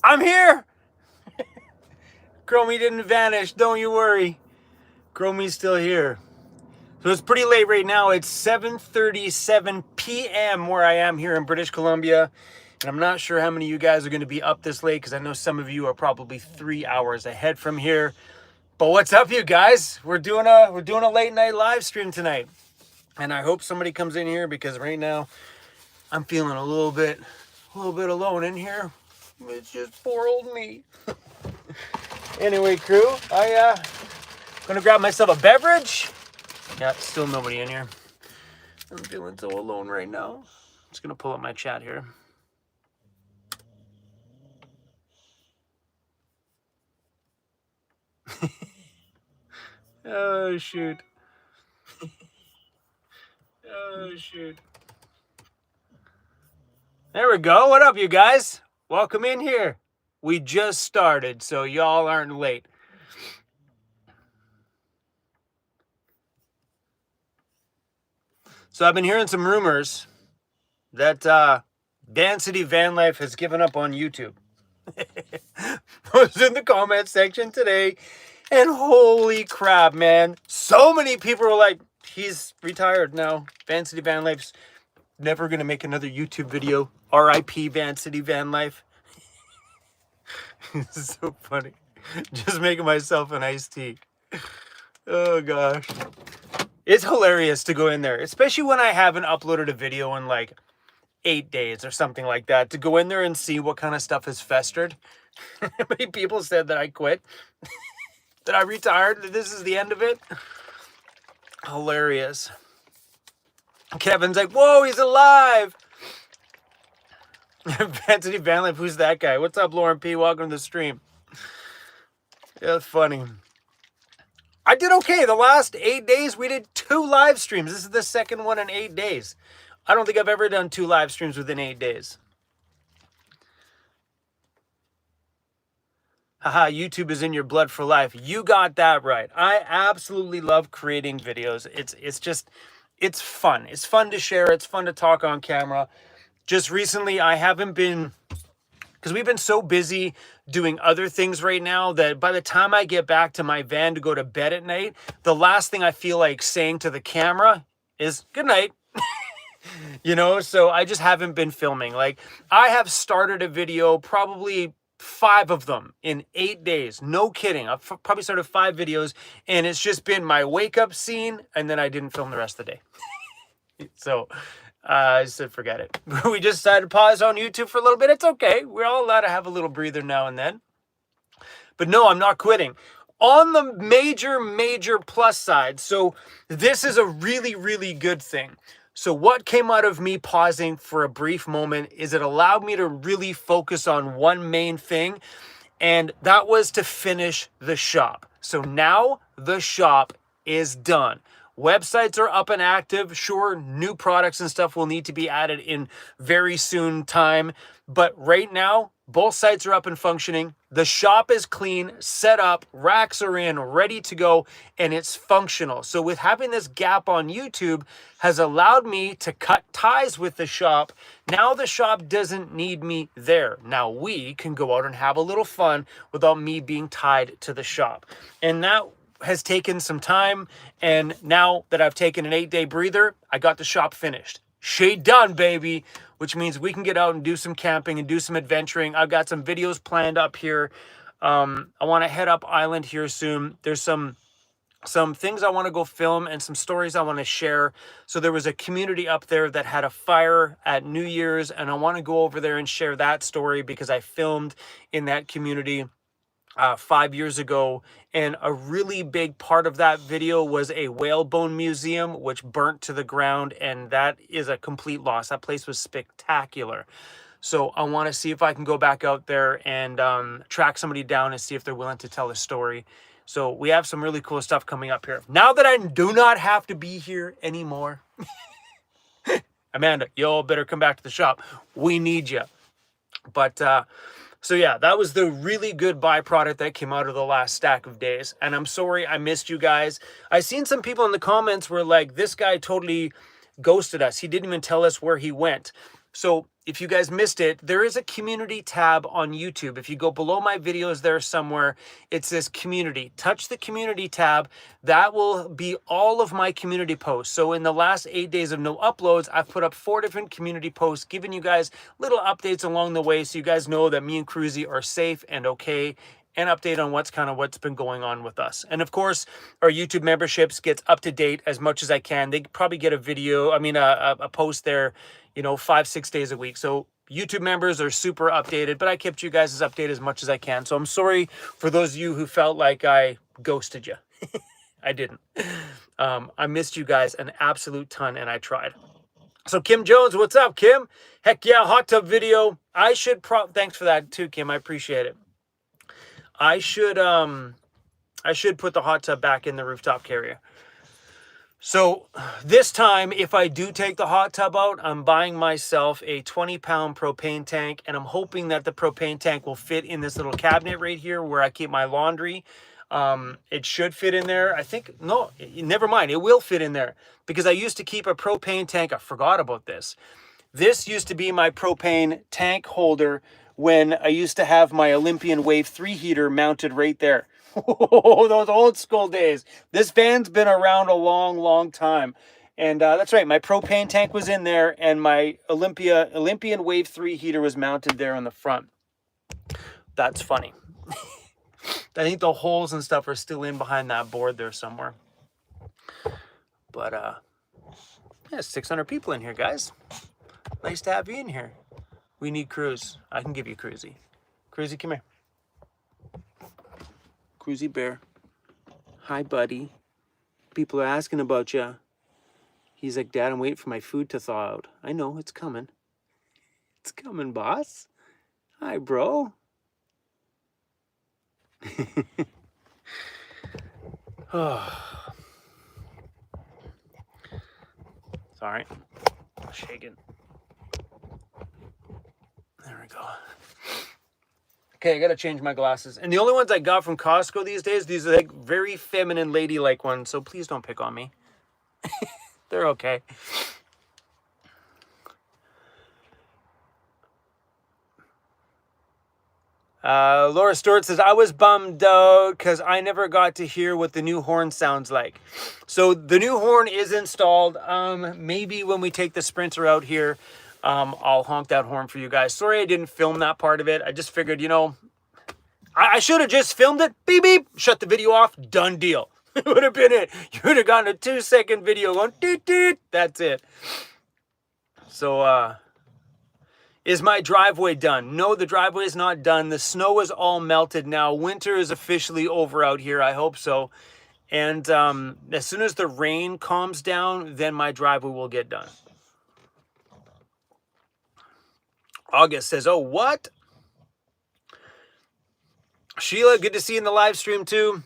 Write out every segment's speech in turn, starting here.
I'm here! Chromie didn't vanish, don't you worry. Chromie's still here. So it's pretty late right now. It's 7:37 p.m. where I am here in British Columbia. And I'm not sure how many of you guys are going to be up this late because I know some of you are probably 3 hours ahead from here. But what's up, you guys? We're doing a late night live stream tonight. And I hope somebody comes in here because right now I'm feeling a little bit alone in here. It's just poor old me. Anyway, crew, gonna grab myself a beverage. Yeah, still nobody in here. I'm feeling so alone right now. Just gonna pull up my chat here. Oh shoot. Oh shoot. There we go. What up, you guys? Welcome in here. We just started, so y'all aren't late. So I've been hearing some rumors that Vancity Vanlife has given up on YouTube. I was in the comment section today, and holy crap, man. So many people were like, he's retired now. Vancity Vanlife's never going to make another YouTube video. R.I.P. Vancity Vanlife. This is so funny. Just making myself an iced tea. Oh, gosh. It's hilarious to go in there, especially when I haven't uploaded a video in like 8 days or something like that, to go in there and see what kind of stuff has festered. How many people said that I quit? That I retired? That this is the end of it? Hilarious. Kevin's like, whoa, he's alive. Vancity Vanlife, who's that guy? What's up, Lauren P? Welcome to the stream. Yeah, that's funny. I did okay. The last 8 days, we did 2 live streams. This is the second one in 8 days. I don't think I've ever done 2 live streams within 8 days. Haha, YouTube is in your blood for life. You got that right. I absolutely love creating videos. It's fun. It's fun to share. It's fun to talk on camera. Just recently, I haven't been, because we've been so busy doing other things right now that by the time I get back to my van to go to bed at night, the last thing I feel like saying to the camera is good night. You know, so I just haven't been filming. Like, I have started a video, probably 5 of them in 8 days. No kidding. I've probably started 5 videos, and it's just been my wake up scene, and then I didn't film the rest of the day. So I said, forget it. We just decided to pause on YouTube for a little bit. It's okay. We're all allowed to have a little breather now and then. But no, I'm not quitting. On the major plus side, so this is a really, really good thing. So what came out of me pausing for a brief moment is it allowed me to really focus on one main thing, and that was to finish the shop. So now the shop is done. Websites are up and active. Sure, new products and stuff will need to be added in very soon time. But right now, both sites are up and functioning. The shop is clean, set up, racks are in, ready to go, and it's functional. So with having this gap on YouTube has allowed me to cut ties with the shop. Now the shop doesn't need me there. Now we can go out and have a little fun without me being tied to the shop. And that has taken some time, and now that I've taken an 8-day breather, I got the shop finished. Shade done, baby, which means we can get out and do some camping and do some adventuring. I've got some videos planned up here. I want to head up island here soon. There's some things I want to go film and some stories I want to share. So there was a community up there that had a fire at New Year's, and I want to go over there and share that story because I filmed in that community 5 years ago, and a really big part of that video was a whalebone museum which burnt to the ground, and that is a complete loss. That place was spectacular. So I want to see if I can go back out there and track somebody down and see if they're willing to tell a story. So we have some really cool stuff coming up here. Now that I do not have to be here anymore, Amanda, you all better come back to the shop. We need you. But so yeah, that was the really good byproduct that came out of the last stack of days. And I'm sorry I missed you guys. I seen some people in the comments were like, this guy totally ghosted us. He didn't even tell us where he went. So if you guys missed it, there is a community tab on YouTube. If you go below my videos there somewhere, it says community. Touch the community tab. That will be all of my community posts. So in the last 8 days of no uploads, I've put up 4 different community posts, giving you guys little updates along the way so you guys know that me and Cruzy are safe and okay, and update on what's been going on with us. And of course, our YouTube memberships gets up to date as much as I can. They probably get a video, a post there, 5-6 days a week. So YouTube members are super updated, but I kept you guys as updated as much as I can. So I'm sorry for those of you who felt like I ghosted you. I didn't. I missed you guys an absolute ton, and I tried. So Kim Jones, what's up, Kim? Heck yeah, hot tub video. Thanks for that too, Kim. I appreciate it. I should put the hot tub back in the rooftop carrier. So this time, if I do take the hot tub out, I'm buying myself a 20-pound propane tank, and I'm hoping that the propane tank will fit in this little cabinet right here where I keep my laundry. It should fit in there. I think, no, never mind. It will fit in there because I used to keep a propane tank. I forgot about this. This used to be my propane tank holder when I used to have my Olympian Wave 3 heater mounted right there. Oh, those old school days. This van's been around a long, long time. And that's right, my propane tank was in there, and my Olympian Wave 3 heater was mounted there on the front. That's funny. I think the holes and stuff are still in behind that board there somewhere. But, yeah, 600 people in here, guys. Nice to have you in here. We need Cruz. I can give you Cruzy. Cruzy, come here. Cruzy Bear. Hi, buddy. People are asking about you. He's like, Dad, I'm waiting for my food to thaw out. I know, it's coming. It's coming, boss. Hi, bro. Oh. Sorry. Shaking. There we go. Okay, I gotta change my glasses. And the only ones I got from Costco these days, these are like very feminine, ladylike ones, so please don't pick on me. They're okay. Laura Stewart says, I was bummed out because I never got to hear what the new horn sounds like. So the new horn is installed. Maybe when we take the Sprinter out here, I'll honk that horn for you guys. Sorry I didn't film that part of it. I just figured, I should have just filmed it. Beep, beep. Shut the video off. Done deal. It would have been it. You would have gotten a 2-second video going, doot, doot. That's it. So, is my driveway done? No, the driveway is not done. The snow is all melted now. Winter is officially over out here. I hope so. And as soon as the rain calms down, then my driveway will get done. August says, oh, what? Sheila, good to see you in the live stream too.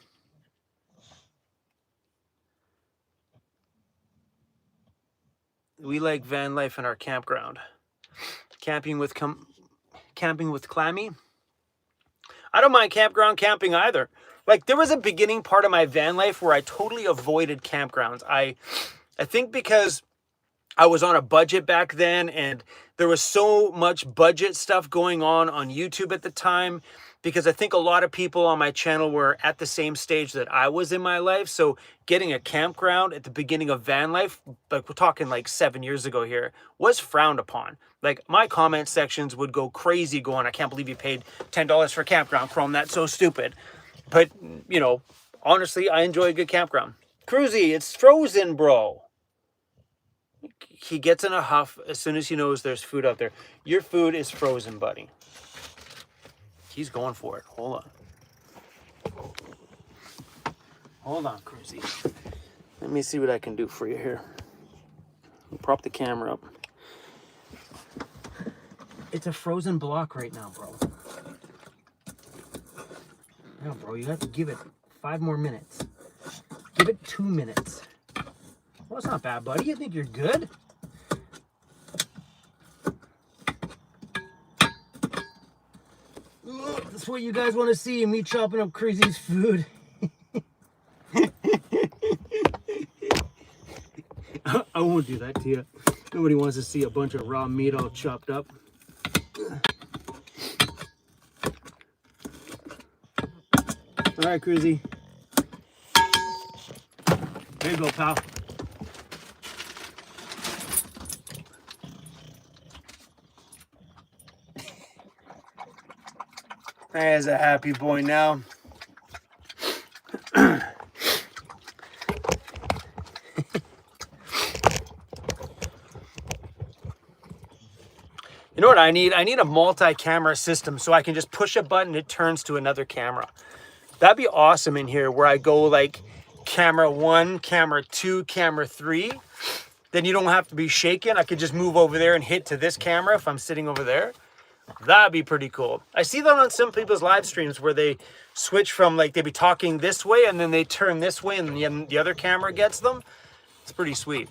We like van life in our campground. Camping with Clammy. I don't mind campground camping either. Like, there was a beginning part of my van life where I totally avoided campgrounds. I think because I was on a budget back then, and there was so much budget stuff going on YouTube at the time, because I think a lot of people on my channel were at the same stage that I was in my life. So getting a campground at the beginning of van life, like we're talking like 7 years ago here, was frowned upon. Like, my comment sections would go crazy going, I can't believe you paid $10 for a campground, Chrome. That's so stupid. But, honestly, I enjoy a good campground. Cruzy, it's frozen, bro. He gets in a huff as soon as he knows there's food out there. Your food is frozen, buddy. He's going for it. Hold on. Hold on, Cruzy. Let me see what I can do for you here. Prop the camera up. It's a frozen block right now, bro. No, bro, you have to give it 5 more minutes. Give it 2 minutes. Well, that's not bad, buddy. You think you're good? That's what you guys want to see, me chopping up Cruzy's food. I won't do that to you. Nobody wants to see a bunch of raw meat all chopped up. All right, Cruzy. There you go, pal. There's a happy boy now. You know what I need? I need a multi-camera system so I can just push a button, it turns to another camera. That'd be awesome in here where I go like camera 1, camera 2, camera 3. Then you don't have to be shaken. I could just move over there and hit to this camera if I'm sitting over there. That'd be pretty cool. I see that on some people's live streams where they switch from like they be talking this way and then they turn this way and the other camera gets them. It's pretty sweet.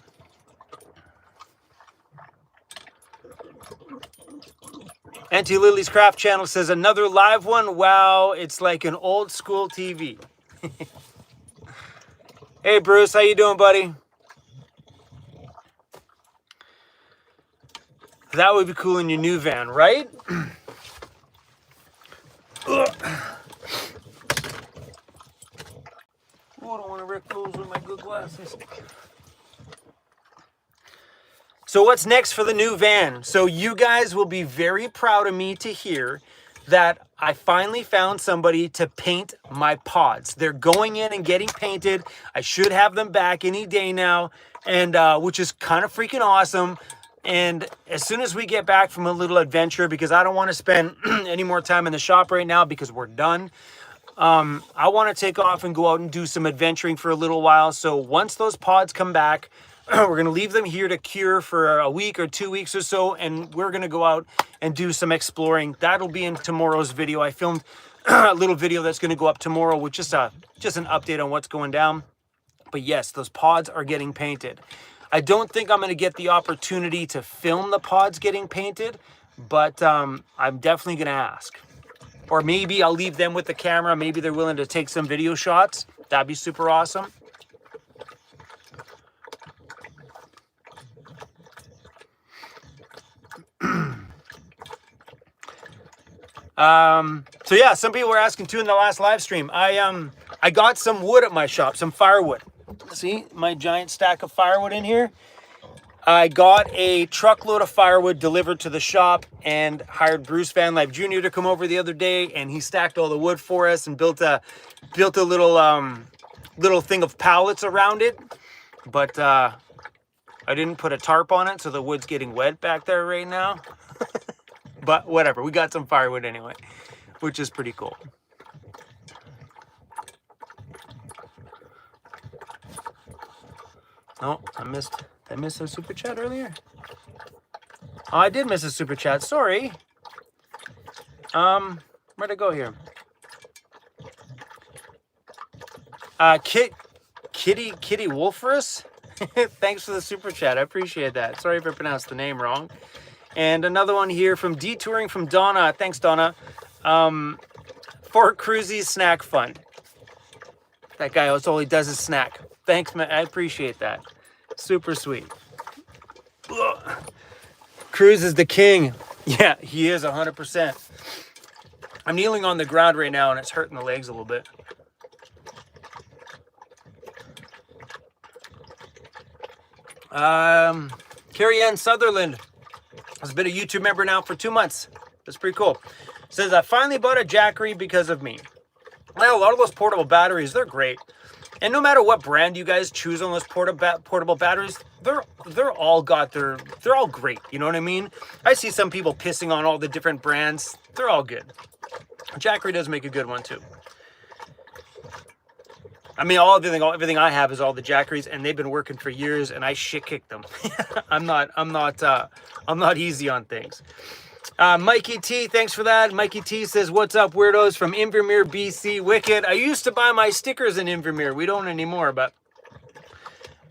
Auntie Lily's Craft Channel says another live one. Wow, it's like an old school TV. Hey Bruce, how you doing, buddy? That would be cool in your new van, right? Oh, I don't want to wreck those with my good glasses. So what's next for the new van? So you guys will be very proud of me to hear that I finally found somebody to paint my pods. They're going in and getting painted. I should have them back any day now, and which is kind of freaking awesome. And as soon as we get back from a little adventure, because I don't want to spend any more time in the shop right now because we're done. I want to take off and go out and do some adventuring for a little while. So once those pods come back, we're going to leave them here to cure for a week or 2 weeks or so, and we're going to go out and do some exploring. That'll be in tomorrow's video. I filmed a little video that's going to go up tomorrow with just an update on what's going down. But yes, those pods are getting painted. I don't think I'm going to get the opportunity to film the pods getting painted, but I'm definitely going to ask. Or maybe I'll leave them with the camera. Maybe they're willing to take some video shots. That'd be super awesome. So yeah, some people were asking too in the last live stream. I got some wood at my shop, some firewood. See my giant stack of firewood in here? I got a truckload of firewood delivered to the shop and hired Bruce Vanlife Jr. to come over the other day, and he stacked all the wood for us and built a little thing of pallets around it. But I didn't put a tarp on it, so the wood's getting wet back there right now. But whatever, we got some firewood anyway, which is pretty cool. Oh, I missed a super chat earlier? Oh, I did miss a super chat, sorry. Where'd it go here? Kitty Wolferus? Thanks for the super chat, I appreciate that. Sorry if I pronounced the name wrong. And another one here from Detouring from Donna. Thanks, Donna. For Cruzy's Snack Fund. That guy, that's all he does is snack. Thanks, man. I appreciate that. Super sweet. Ugh. Cruz is the king. Yeah, he is 100%. I'm kneeling on the ground right now, and it's hurting the legs a little bit. Carrie Ann Sutherland has been a YouTube member now for 2 months. That's pretty cool. Says, I finally bought a Jackery because of me. Well, a lot of those portable batteries, they're great. And no matter what brand you guys choose on those portable batteries, they're all great. You know what I mean? I see some people pissing on all the different brands. They're all good. Jackery does make a good one too. I mean, everything I have is all the Jackeries, and they've been working for years, and I shit kicked them. I'm not easy on things. Mikey T, thanks for that. Mikey T says, what's up, weirdos from Invermere, BC. Wicked. I used to buy my stickers in Invermere. We don't anymore, but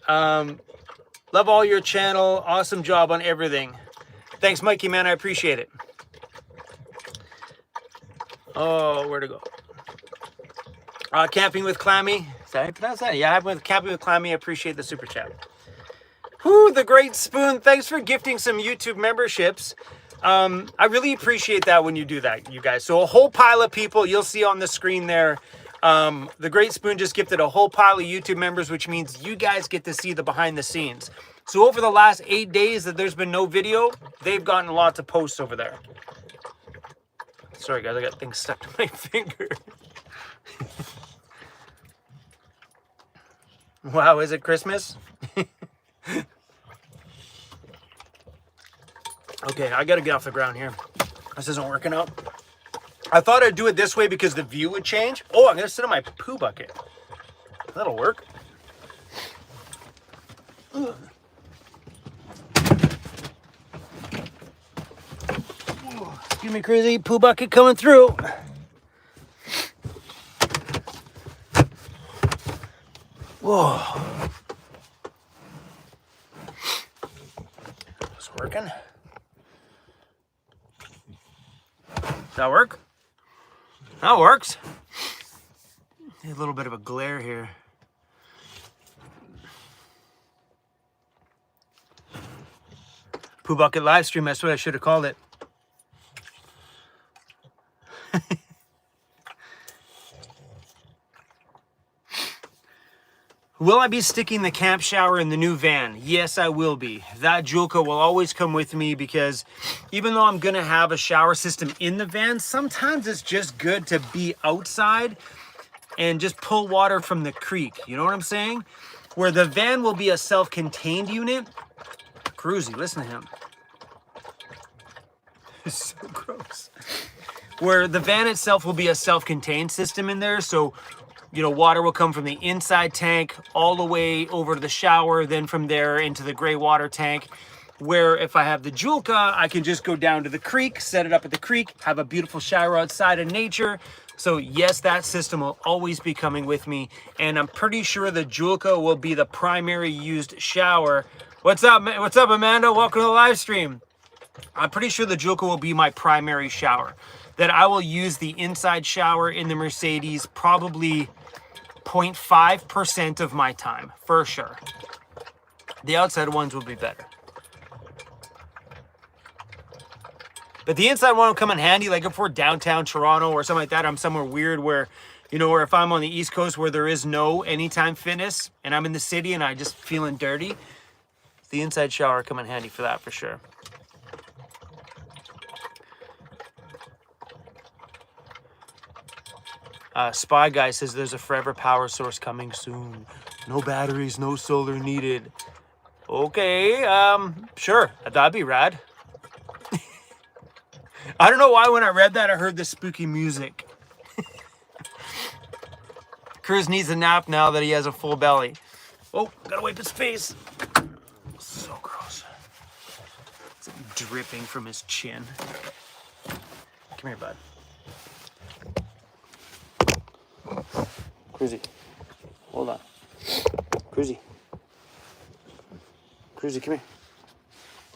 love all your channel. Awesome job on everything. Thanks, Mikey, man. I appreciate it. Oh, where to go? Camping with Clammy. Is that how you pronounce that? Yeah, Camping with Clammy. I appreciate the super chat. Whoo, the Great Spoon. Thanks for gifting some YouTube memberships. I really appreciate that when you do that, you guys. So a whole pile of people you'll see on the screen there. The Great Spoon just gifted a whole pile of YouTube members, which means you guys get to see the behind the scenes. So over the last 8 days that there's been no video, they've gotten lots of posts over there. Sorry guys, I got things stuck to my finger. Wow, is it Christmas? Okay, I gotta get off the ground here. This isn't working out. I thought I'd do it this way because the view would change. Oh, I'm gonna sit on my poo bucket. That'll work. Excuse me, crazy poo bucket coming through. Whoa. It's working. Does that work? That works. A little bit of a glare here. Poo bucket live stream, that's what I should have called it. Will I be sticking the camp shower in the new van? Yes, I will be. That Julka will always come with me because even though I'm gonna have a shower system in the van, sometimes it's just good to be outside and just pull water from the creek. You know what I'm saying? Where the van will be a self-contained unit. Cruzy, listen to him. It's so gross. Where the van itself will be a self-contained system in there, so you know, water will come from the inside tank all the way over to the shower, then from there into the gray water tank. Where if I have the Julka, I can just go down to the creek, set it up at the creek, have a beautiful shower outside in nature. So yes, that system will always be coming with me. And I'm pretty sure the Julka will be the primary used shower. What's up, Amanda? Welcome to the live stream. I'm pretty sure the Julka will be my primary shower. That I will use the inside shower in the Mercedes probably 0.5% of my time, for sure. The outside ones will be better. But the inside one will come in handy, like if we're downtown Toronto or something like that. I'm somewhere weird where, you know, or if I'm on the East Coast where there is no Anytime Fitness and I'm in the city and I just feeling dirty, the inside shower come in handy for that, for sure. Spy Guy says there's a forever power source coming soon. No batteries, no solar needed. Okay, sure, that'd be rad. I don't know why when I read that, I heard this spooky music. Cruz needs a nap now that he has a full belly. Oh, gotta wipe his face. So gross. It's dripping from his chin. Come here, bud. Cruzy, hold on. Cruzy. Cruzy, come here.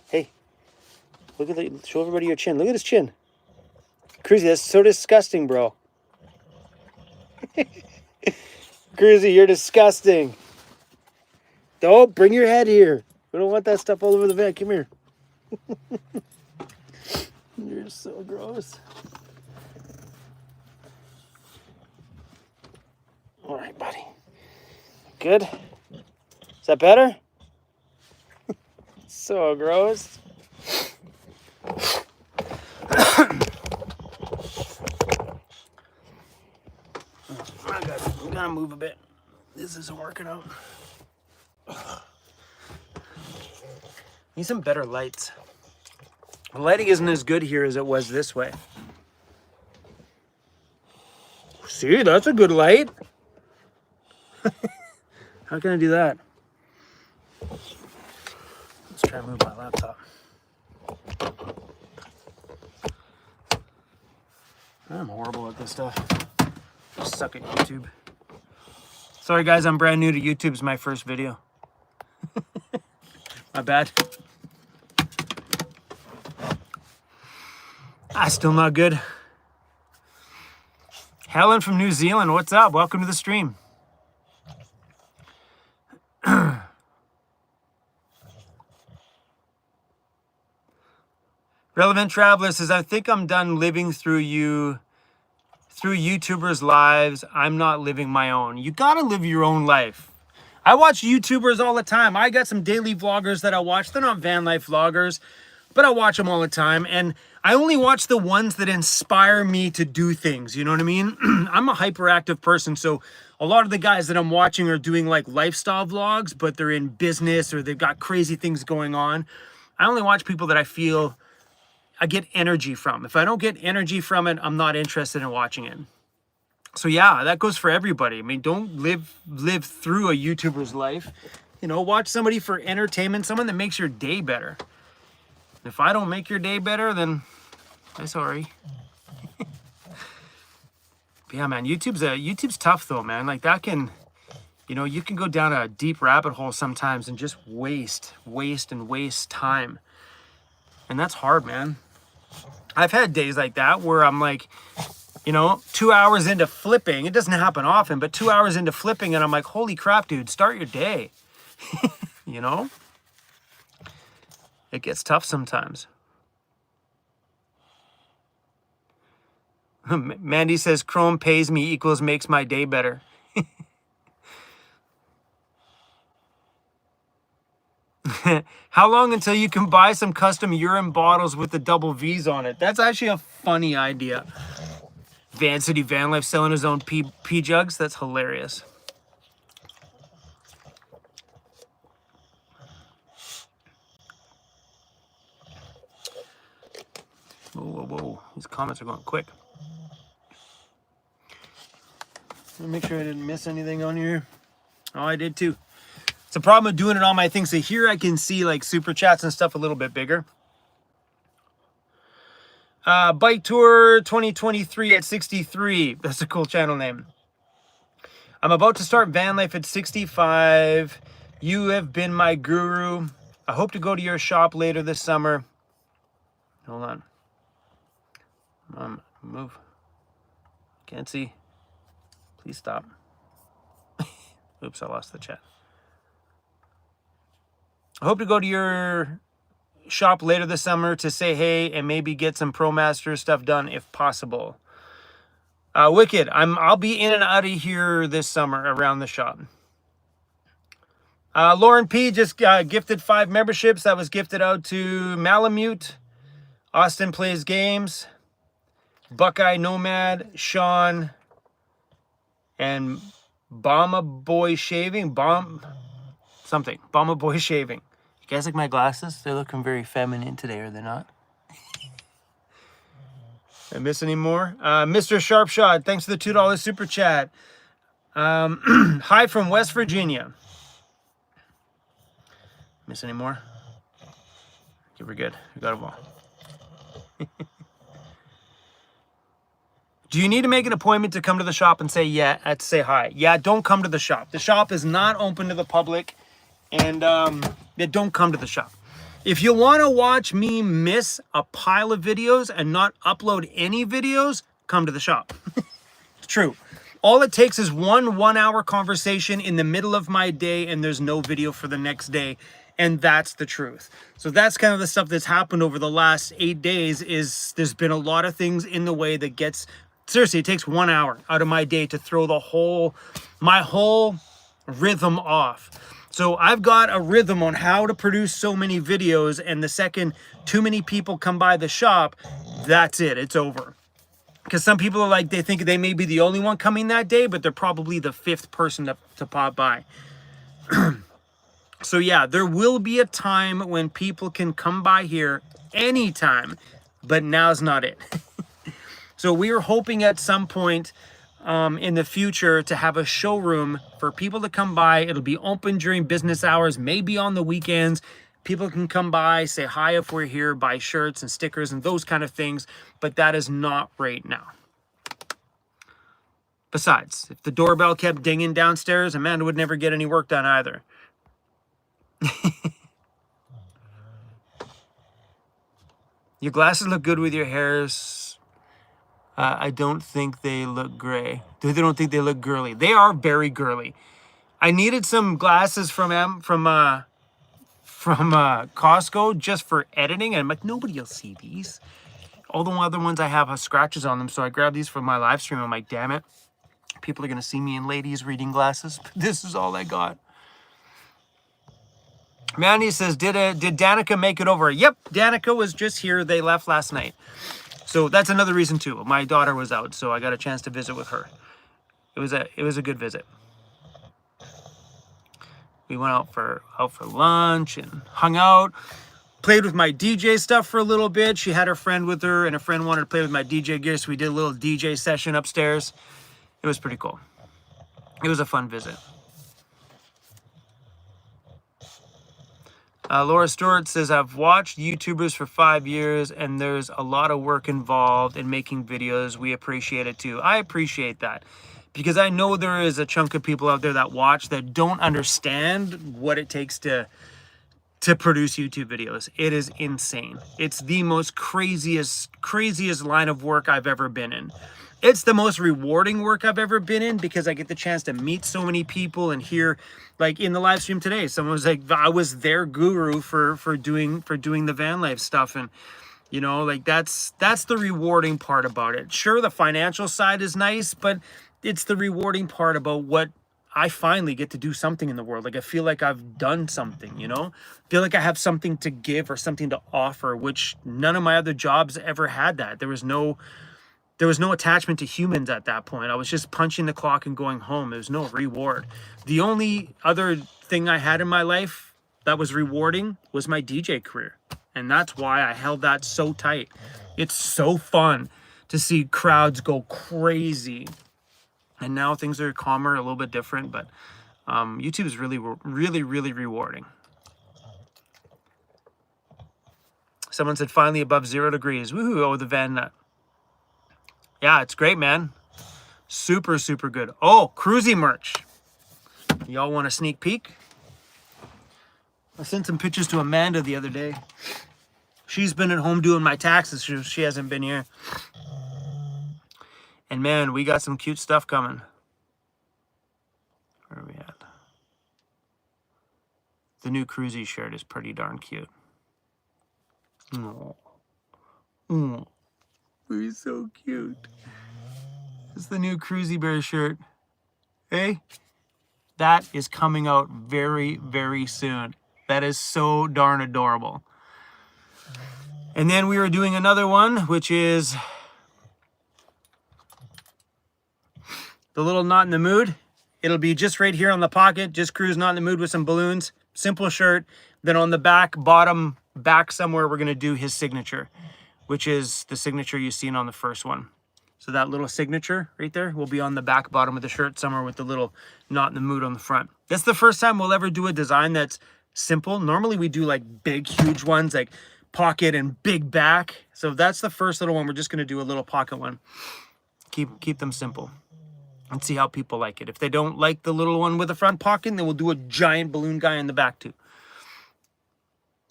Hey, look at the, show everybody your chin. Look at his chin. Cruzy, that's so disgusting, bro. Cruzy, you're disgusting. Don't bring your head here. We don't want that stuff all over the van. Come here. You're so gross. All right, buddy. Good? Is that better? So gross. I gotta move a bit. This isn't working out. Need some better lights. The lighting isn't as good here as it was this way. See, that's a good light. How can I do that? Let's try to move my laptop. I'm horrible at this stuff. I suck at YouTube. Sorry guys, I'm brand new to YouTube. It's my first video. My bad. Still not good. Helen from New Zealand, what's up? Welcome to the stream. Relevant Traveler says, I think I'm done living through through YouTubers' lives. I'm not living my own. You gotta live your own life. I watch YouTubers all the time. I got some daily vloggers that I watch. They're not van life vloggers, but I watch them all the time. And I only watch the ones that inspire me to do things. You know what I mean? I'm a hyperactive person. So a lot of the guys that I'm watching are doing like lifestyle vlogs, but they're in business or they've got crazy things going on. I only watch people that I feel I get energy from. If I don't get energy from it, I'm not interested in watching it. So yeah, that goes for everybody. I mean, don't live through a YouTuber's life. You know, watch somebody for entertainment, someone that makes your day better. If I don't make your day better, then I'm sorry. But yeah, man, YouTube's tough though, man. Like that can, you know, you can go down a deep rabbit hole sometimes and just waste time. And that's hard, man. I've had days like that where I'm like, you know, 2 hours into flipping. It doesn't happen often, but 2 hours into flipping and I'm like, holy crap, dude, start your day. You know? It gets tough sometimes. Mandy says, Chrome pays me equals makes my day better. How long until you can buy some custom urine bottles with the double V's on it? That's actually a funny idea. Vancity Vanlife selling his own pee jugs. That's hilarious. Whoa. These comments are going quick. Let me make sure I didn't miss anything on here. Oh, I did too. It's a problem with doing it on my thing. So here I can see like super chats and stuff a little bit bigger. Bike Tour 2023 at 63. That's a cool channel name. I'm about to start van life at 65. You have been my guru. I hope to go to your shop later this summer. Hold on. Move. Can't see. Please stop. Oops, I lost the chat. I hope to go to your shop later this summer to say hey and maybe get some ProMaster stuff done if possible. Wicked, I'll be in and out of here this summer around the shop. Lauren P just gifted 5 memberships. That was gifted out to Malamute, Austin Plays Games, Buckeye Nomad, Sean, and Bomba Boy Shaving. Bomba Boy Shaving. You guys like my glasses? They're looking very feminine today, are they not? Did I miss any more? Mr. Sharpshot, thanks for the $2 super chat. Hi from West Virginia. Miss any more? Okay, we're good. We got them all. Do you need to make an appointment to come to the shop and say say hi? Yeah, don't come to the shop. The shop is not open to the public, and don't come to the shop. If you want to watch me miss a pile of videos and not upload any videos, come to the shop. It's true. All it takes is one 1 hour conversation in the middle of my day and there's no video for the next day. And that's the truth. So that's kind of the stuff that's happened over the last 8 days is there's been a lot of things in the way that gets, seriously, it takes 1 hour out of my day to throw my whole rhythm off. So I've got a rhythm on how to produce so many videos, and the second too many people come by the shop, that's it, it's over. Because some people are like, they think they may be the only one coming that day, but they're probably the 5th person to pop by. So yeah, there will be a time when people can come by here anytime, but now's not it. So we are hoping at some point in the future to have a showroom for people to come by. It'll be open during business hours, maybe on the weekends. People can come by, say hi if we're here, buy shirts and stickers and those kind of things, but that is not right now. Besides, if the doorbell kept dinging downstairs, Amanda would never get any work done either. Your glasses look good with your hairs. I don't think they look gray. They don't think they look girly. They are very girly. I needed some glasses from Costco just for editing, and I'm like, nobody will see these. All the other ones I have scratches on them, so I grabbed these for my live stream. I'm like, damn it. People are going to see me in ladies' reading glasses. This is all I got. Mandy says, did Danica make it over? Yep, Danica was just here. They left last night. So that's another reason too. My daughter was out, so I got a chance to visit with her. It was a good visit. We went out for lunch and hung out. Played with my DJ stuff for a little bit. She had her friend with her, and a friend wanted to play with my DJ gear, so we did a little DJ session upstairs. It was pretty cool. It was a fun visit. Laura Stewart says, I've watched YouTubers for 5 years, and there's a lot of work involved in making videos. We appreciate it too. I appreciate that, because I know there is a chunk of people out there that watch that don't understand what it takes to produce YouTube videos. It is insane. It's the most craziest line of work I've ever been in. It's the most rewarding work I've ever been in, because I get the chance to meet so many people and hear, like in the live stream today, someone was like, I was their guru for doing the van life stuff. And you know, like that's the rewarding part about it. Sure, the financial side is nice, but it's the rewarding part about what I finally get to do something in the world. Like I feel like I've done something, you know, I feel like I have something to give or something to offer, which none of my other jobs ever had that. There was no attachment to humans at that point. I was just punching the clock and going home. There was no reward. The only other thing I had in my life that was rewarding was my DJ career. And that's why I held that so tight. It's so fun to see crowds go crazy. And now things are calmer, a little bit different, but YouTube is really, really, really rewarding. Someone said, finally above 0 degrees. Woohoo, oh, the Van Nut. Yeah, it's great, man. Super, super good. Oh, Cruzy merch. Y'all want a sneak peek? I sent some pictures to Amanda the other day. She's been at home doing my taxes. She hasn't been here. And man, we got some cute stuff coming. Where are we at? The new Cruzy shirt is pretty darn cute. Oh. Oh. He's so cute. It's the new Cruzy Bear shirt. Hey, that is coming out very, very soon. That is so darn adorable. And then we were doing another one, which is the little Not in the Mood. It'll be just right here on the pocket, just Cruz Not in the Mood with some balloons. Simple shirt. Then on the back, bottom back somewhere, we're going to do his signature, which is the signature you've seen on the first one. So that little signature right there will be on the back bottom of the shirt somewhere with the little Not in the Mood on the front. That's the first time we'll ever do a design that's simple. Normally we do like big, huge ones like pocket and big back. So that's the first little one. We're just going to do a little pocket one. Keep them simple and see how people like it. If they don't like the little one with the front pocket, then we'll do a giant balloon guy in the back too.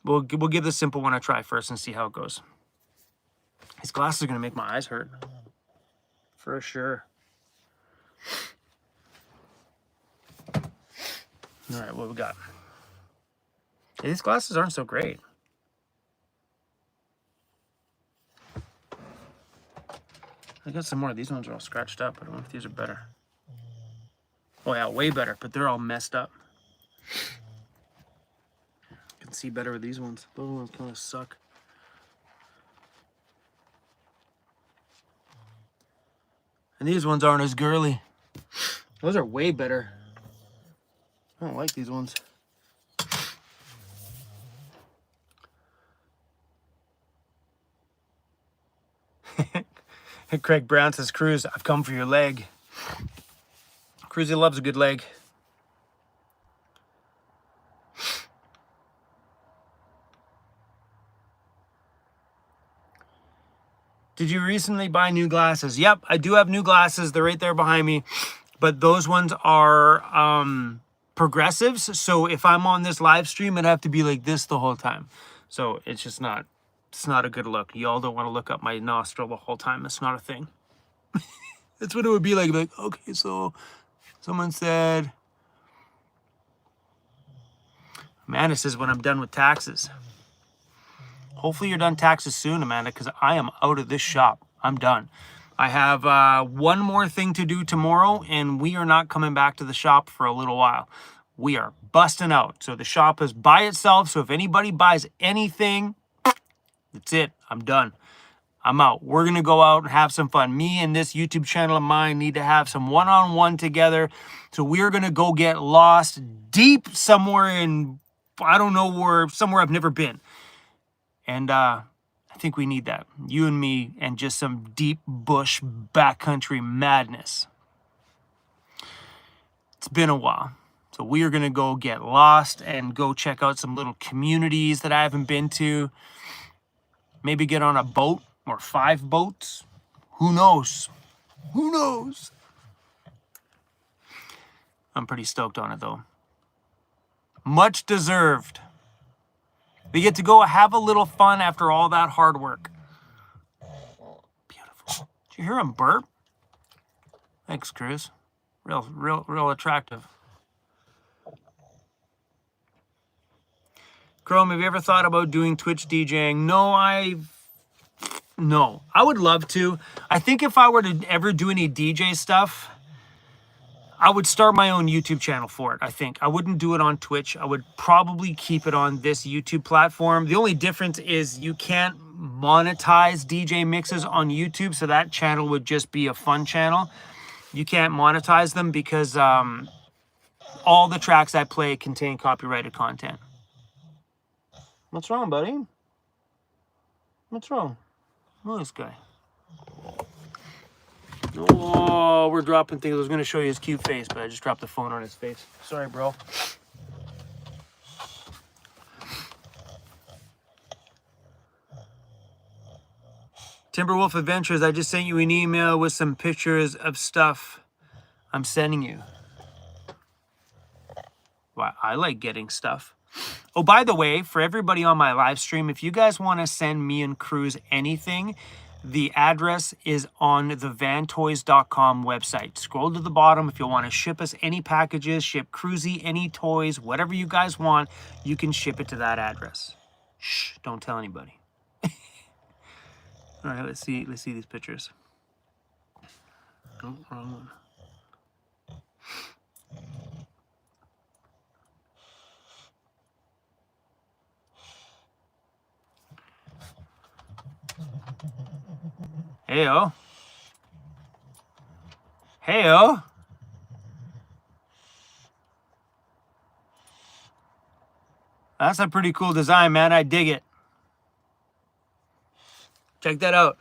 We'll give the simple one a try first and see how it goes. These glasses are going to make my eyes hurt. For sure. All right, what we got? Hey, these glasses aren't so great. I got some more. These ones are all scratched up. I don't know if these are better. Oh yeah, way better, but they're all messed up. I can see better with these ones. Those ones kind of suck. And these ones aren't as girly. Those are way better. I don't like these ones. Craig Brown says, Cruz, I've come for your leg. Cruzy loves a good leg. Did you recently buy new glasses? Yep, I do have new glasses. They're right there behind me. But those ones are progressives. So if I'm on this live stream, it'd have to be like this the whole time. So it's just not, it's not a good look. Y'all don't want to look up my nostril the whole time. It's not a thing. That's what it would be like. Like, okay, so someone said, Amanda says, when I'm done with taxes. Hopefully you're done taxes soon, Amanda, because I am out of this shop. I'm done. I have one more thing to do tomorrow, and we are not coming back to the shop for a little while. We are busting out. So the shop is by itself. So if anybody buys anything, that's it. I'm done. I'm out. We're going to go out and have some fun. Me and this YouTube channel of mine need to have some one-on-one together. So we're going to go get lost deep somewhere in, I don't know where, somewhere I've never been. And I think we need that. You and me and just some deep bush backcountry madness. It's been a while. So we are going to go get lost and go check out some little communities that I haven't been to. Maybe get on a boat or 5 boats. Who knows? Who knows? I'm pretty stoked on it though. Much deserved. We get to go have a little fun after all that hard work. Beautiful. Did you hear him burp? Thanks, Cruz. Real attractive. Chrome, have you ever thought about doing Twitch DJing? No, I would love to. I think if I were to ever do any DJ stuff, I would start my own YouTube channel for it, I think. I wouldn't do it on Twitch. I would probably keep it on this YouTube platform. The only difference is you can't monetize DJ mixes on YouTube, so that channel would just be a fun channel. You can't monetize them because all the tracks I play contain copyrighted content. What's wrong, buddy? What's wrong? Look at this guy. Oh, we're dropping things. I was going to show you his cute face, but I just dropped the phone on his face. Sorry, bro. Timberwolf Adventures, I just sent you an email with some pictures of stuff I'm sending you. Well, I like getting stuff. Oh, by the way, for everybody on my live stream, if you guys want to send me and Cruz anything, the address is on the vantoys.com website. Scroll to the bottom. If you want to ship us any packages, ship Cruzy any toys, whatever you guys want, you can ship it to that address. Shh, don't tell anybody. All right, let's see these pictures. Oh, wrong one. Heyo. Heyo. That's a pretty cool design, man. I dig it. Check that out.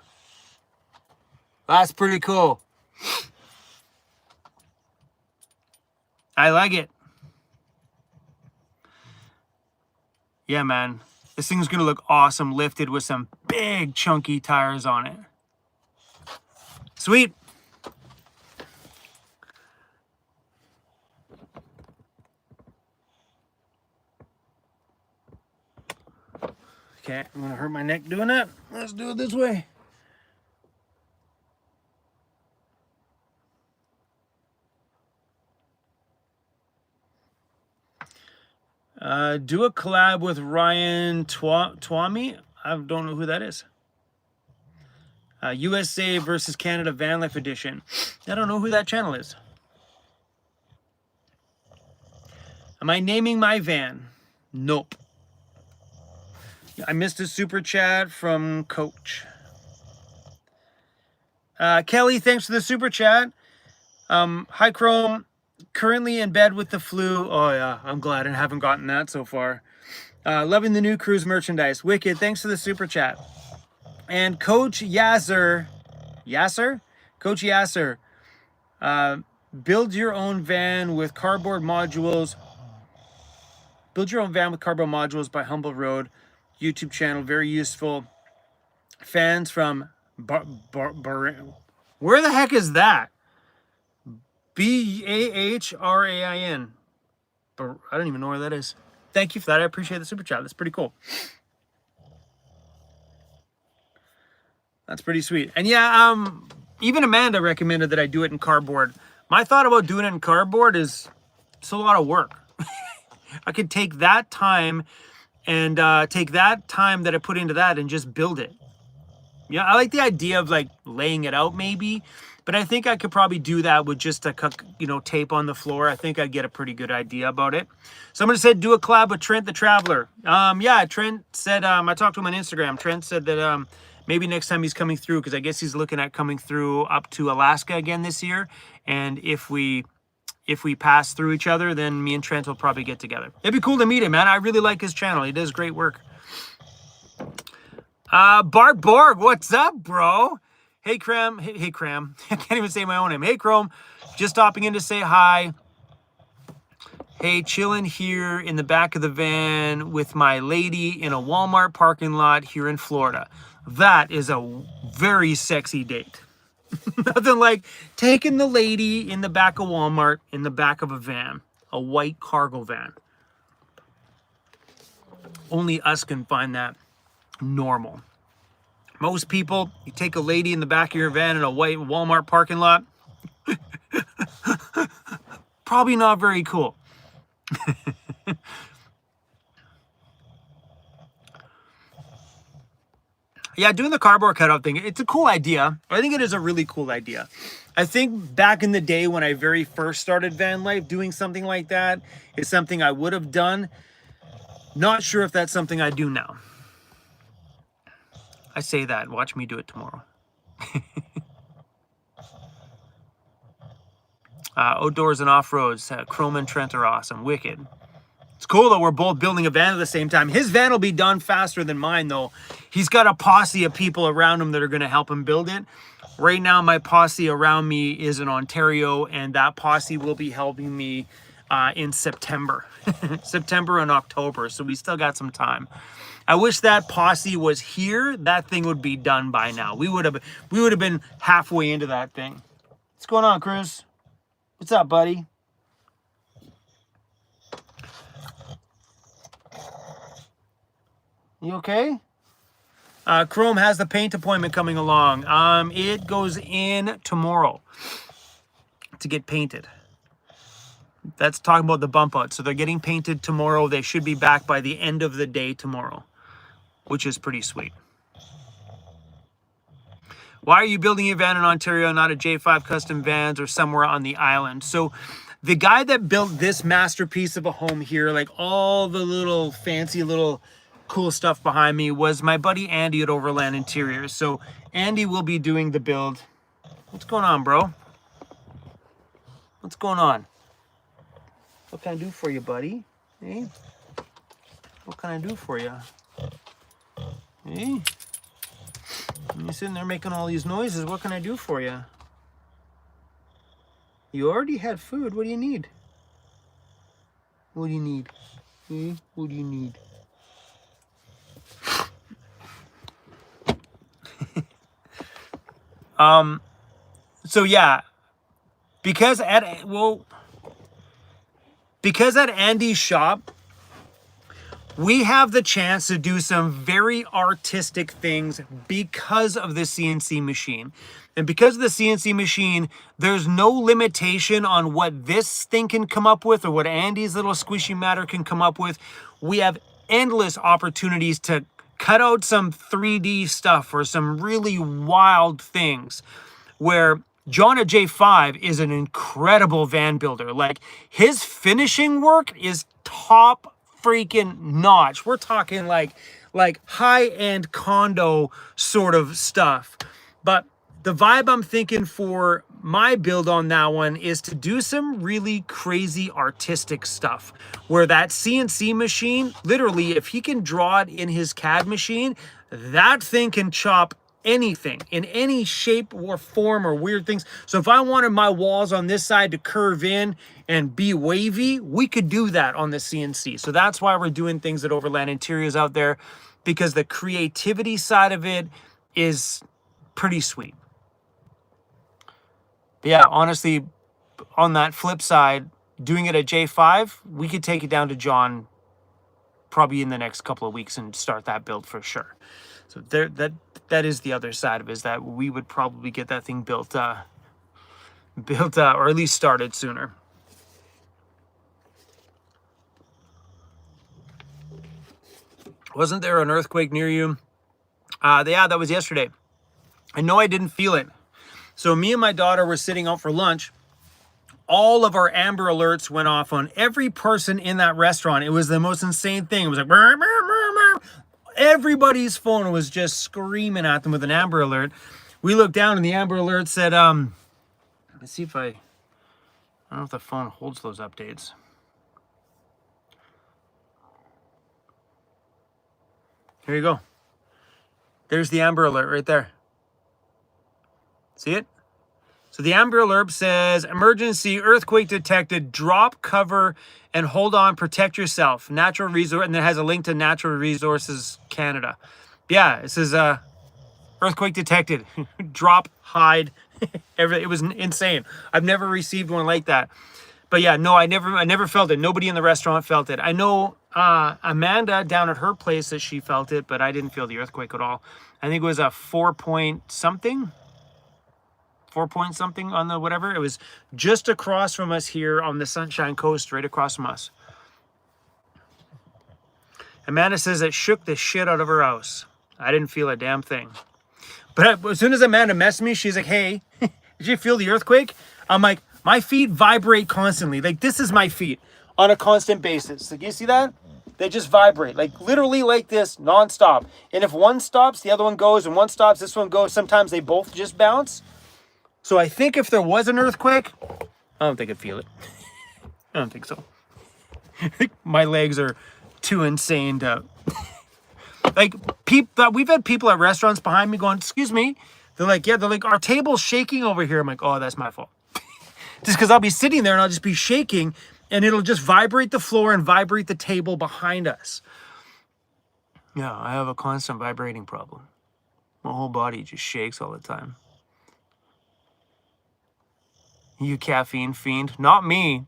That's pretty cool. I like it. Yeah, man. This thing's going to look awesome lifted with some big chunky tires on it. Sweet. Okay, I'm going to hurt my neck doing that. Let's do it this way. Do a collab with Ryan Twami. I don't know who that is. USA versus Canada Vanlife Edition. I don't know who that channel is. Am I naming my van? Nope. I missed a super chat from Coach. Kelly, thanks for the super chat. Hi, Chrome. Currently in bed with the flu. Oh, yeah. I'm glad I haven't gotten that so far. Loving the new Cruz merchandise. Wicked. Thanks for the super chat. And Coach Yasser. Coach Yasser. Build your own van with cardboard modules. Build your own van with cardboard modules by Humble Road. YouTube channel. Very useful. Fans from... Where the heck is that? Bahrain. I don't even know where that is. Thank you for that. I appreciate the super chat. That's pretty cool. That's pretty sweet. And yeah, even Amanda recommended that I do it in cardboard. My thought about doing it in cardboard is it's a lot of work. I could take that time and take that time that I put into that and just build it. Yeah, I like the idea of like laying it out maybe, but I think I could probably do that with just a tape on the floor. I think I'd get a pretty good idea about it. Somebody said do a collab with Trent the Traveler. Yeah, Trent said I talked to him on Instagram. Trent said that maybe next time he's coming through, because I guess he's looking at coming through up to Alaska again this year. And if we pass through each other, then me and Trent will probably get together. It'd be cool to meet him, man. I really like his channel. He does great work. Bart Borg, what's up, bro? Hey, Cram. Hey, Cram. I can't even say my own name. Hey, Chrome. Just stopping in to say hi. Hey, chilling here in the back of the van with my lady in a Walmart parking lot here in Florida. That is a very sexy date. Nothing like taking the lady in the back of Walmart in the back of a van, a white cargo van. Only us can find that normal. Most people, you take a lady in the back of your van in a white Walmart parking lot, probably not very cool. Yeah, doing the cardboard cutout thing, it's a cool idea. I think it is a really cool idea. I think back in the day when I very first started van life, doing something like that is something I would have done. Not sure if that's something I do now. I say that. Watch me do it tomorrow. Outdoors and off-roads. Chrome and Trent are awesome. Wicked. It's cool that we're both building a van at the same time. His van will be done faster than mine, though. He's got a posse of people around him that are going to help him build it. Right now, my posse around me is in Ontario, and that posse will be helping me in September. September and October, so we still got some time. I wish that posse was here. That thing would be done by now. We would have been halfway into that thing. What's going on, Cruz? What's up, buddy? You okay? Chrome has the paint appointment coming along. It goes in tomorrow to get painted. That's talking about the bump out. So they're getting painted tomorrow. They should be back by the end of the day tomorrow, which is pretty sweet. Why are you building a van in Ontario, not a J5 custom vans or somewhere on the island? So the guy that built this masterpiece of a home here, like all the little fancy little cool stuff behind me, was my buddy Andy at Overland Interiors. So Andy will be doing the build. What's going on, bro? What's going on? What can I do for you, buddy? Hey? What can I do for you? Hey? You're sitting there making all these noises. What can I do for you? You already had food. What do you need? What do you need? Hey? What do you need? So yeah, because at Andy's shop, we have the chance to do some very artistic things because of the CNC machine. And because of the CNC machine, there's no limitation on what this thing can come up with or what Andy's little squishy matter can come up with. We have endless opportunities to cut out some 3D stuff or some really wild things, where John at J5 is an incredible van builder. Like, his finishing work is top freaking notch. We're talking like high-end condo sort of stuff. But the vibe I'm thinking for my build on that one is to do some really crazy artistic stuff, where that CNC machine, literally, if he can draw it in his CAD machine, that thing can chop anything in any shape or form or weird things. So if I wanted my walls on this side to curve in and be wavy, we could do that on the CNC. So that's why we're doing things at Overland Interiors out there, because the creativity side of it is pretty sweet. But yeah, honestly, on that flip side, doing it at J5, we could take it down to John probably in the next couple of weeks and start that build for sure. So there, that is the other side of it, is that we would probably get that thing built, or at least started sooner. Wasn't there an earthquake near you? Yeah, that was yesterday. I know I didn't feel it. So me and my daughter were sitting out for lunch. All of our Amber Alerts went off on every person in that restaurant. It was the most insane thing. It was like, burr, burr, burr, burr. Everybody's phone was just screaming at them with an Amber Alert. We looked down and the Amber Alert said, let's see if I don't know if the phone holds those updates. Here you go. There's the Amber Alert right there. See it? So the Amber Alert says, emergency, earthquake detected, drop cover and hold on, protect yourself. Natural resource, and then it has a link to Natural Resources Canada. Yeah, it says earthquake detected, drop, hide. It was insane. I've never received one like that. But yeah, no, I never felt it. Nobody in the restaurant felt it. I know Amanda down at her place that she felt it, but I didn't feel the earthquake at all. I think it was a 4 point something on the whatever. It was just across from us here on the Sunshine Coast, right across from us. Amanda says it shook the shit out of her house. I didn't feel a damn thing. But as soon as Amanda messaged me, she's like, hey, did you feel the earthquake? I'm like, my feet vibrate constantly. Like, this is my feet on a constant basis. Like, you see that? They just vibrate, like literally like this nonstop. And if one stops, the other one goes, and one stops, this one goes. Sometimes they both just bounce. So I think if there was an earthquake, I don't think I'd feel it. I don't think so. I think my legs are too insane to... Like, we've had people at restaurants behind me going, excuse me. They're like, our table's shaking over here. I'm like, oh, that's my fault. Just because I'll be sitting there and I'll just be shaking and it'll just vibrate the floor and vibrate the table behind us. Yeah, I have a constant vibrating problem. My whole body just shakes all the time. You caffeine fiend? Not me.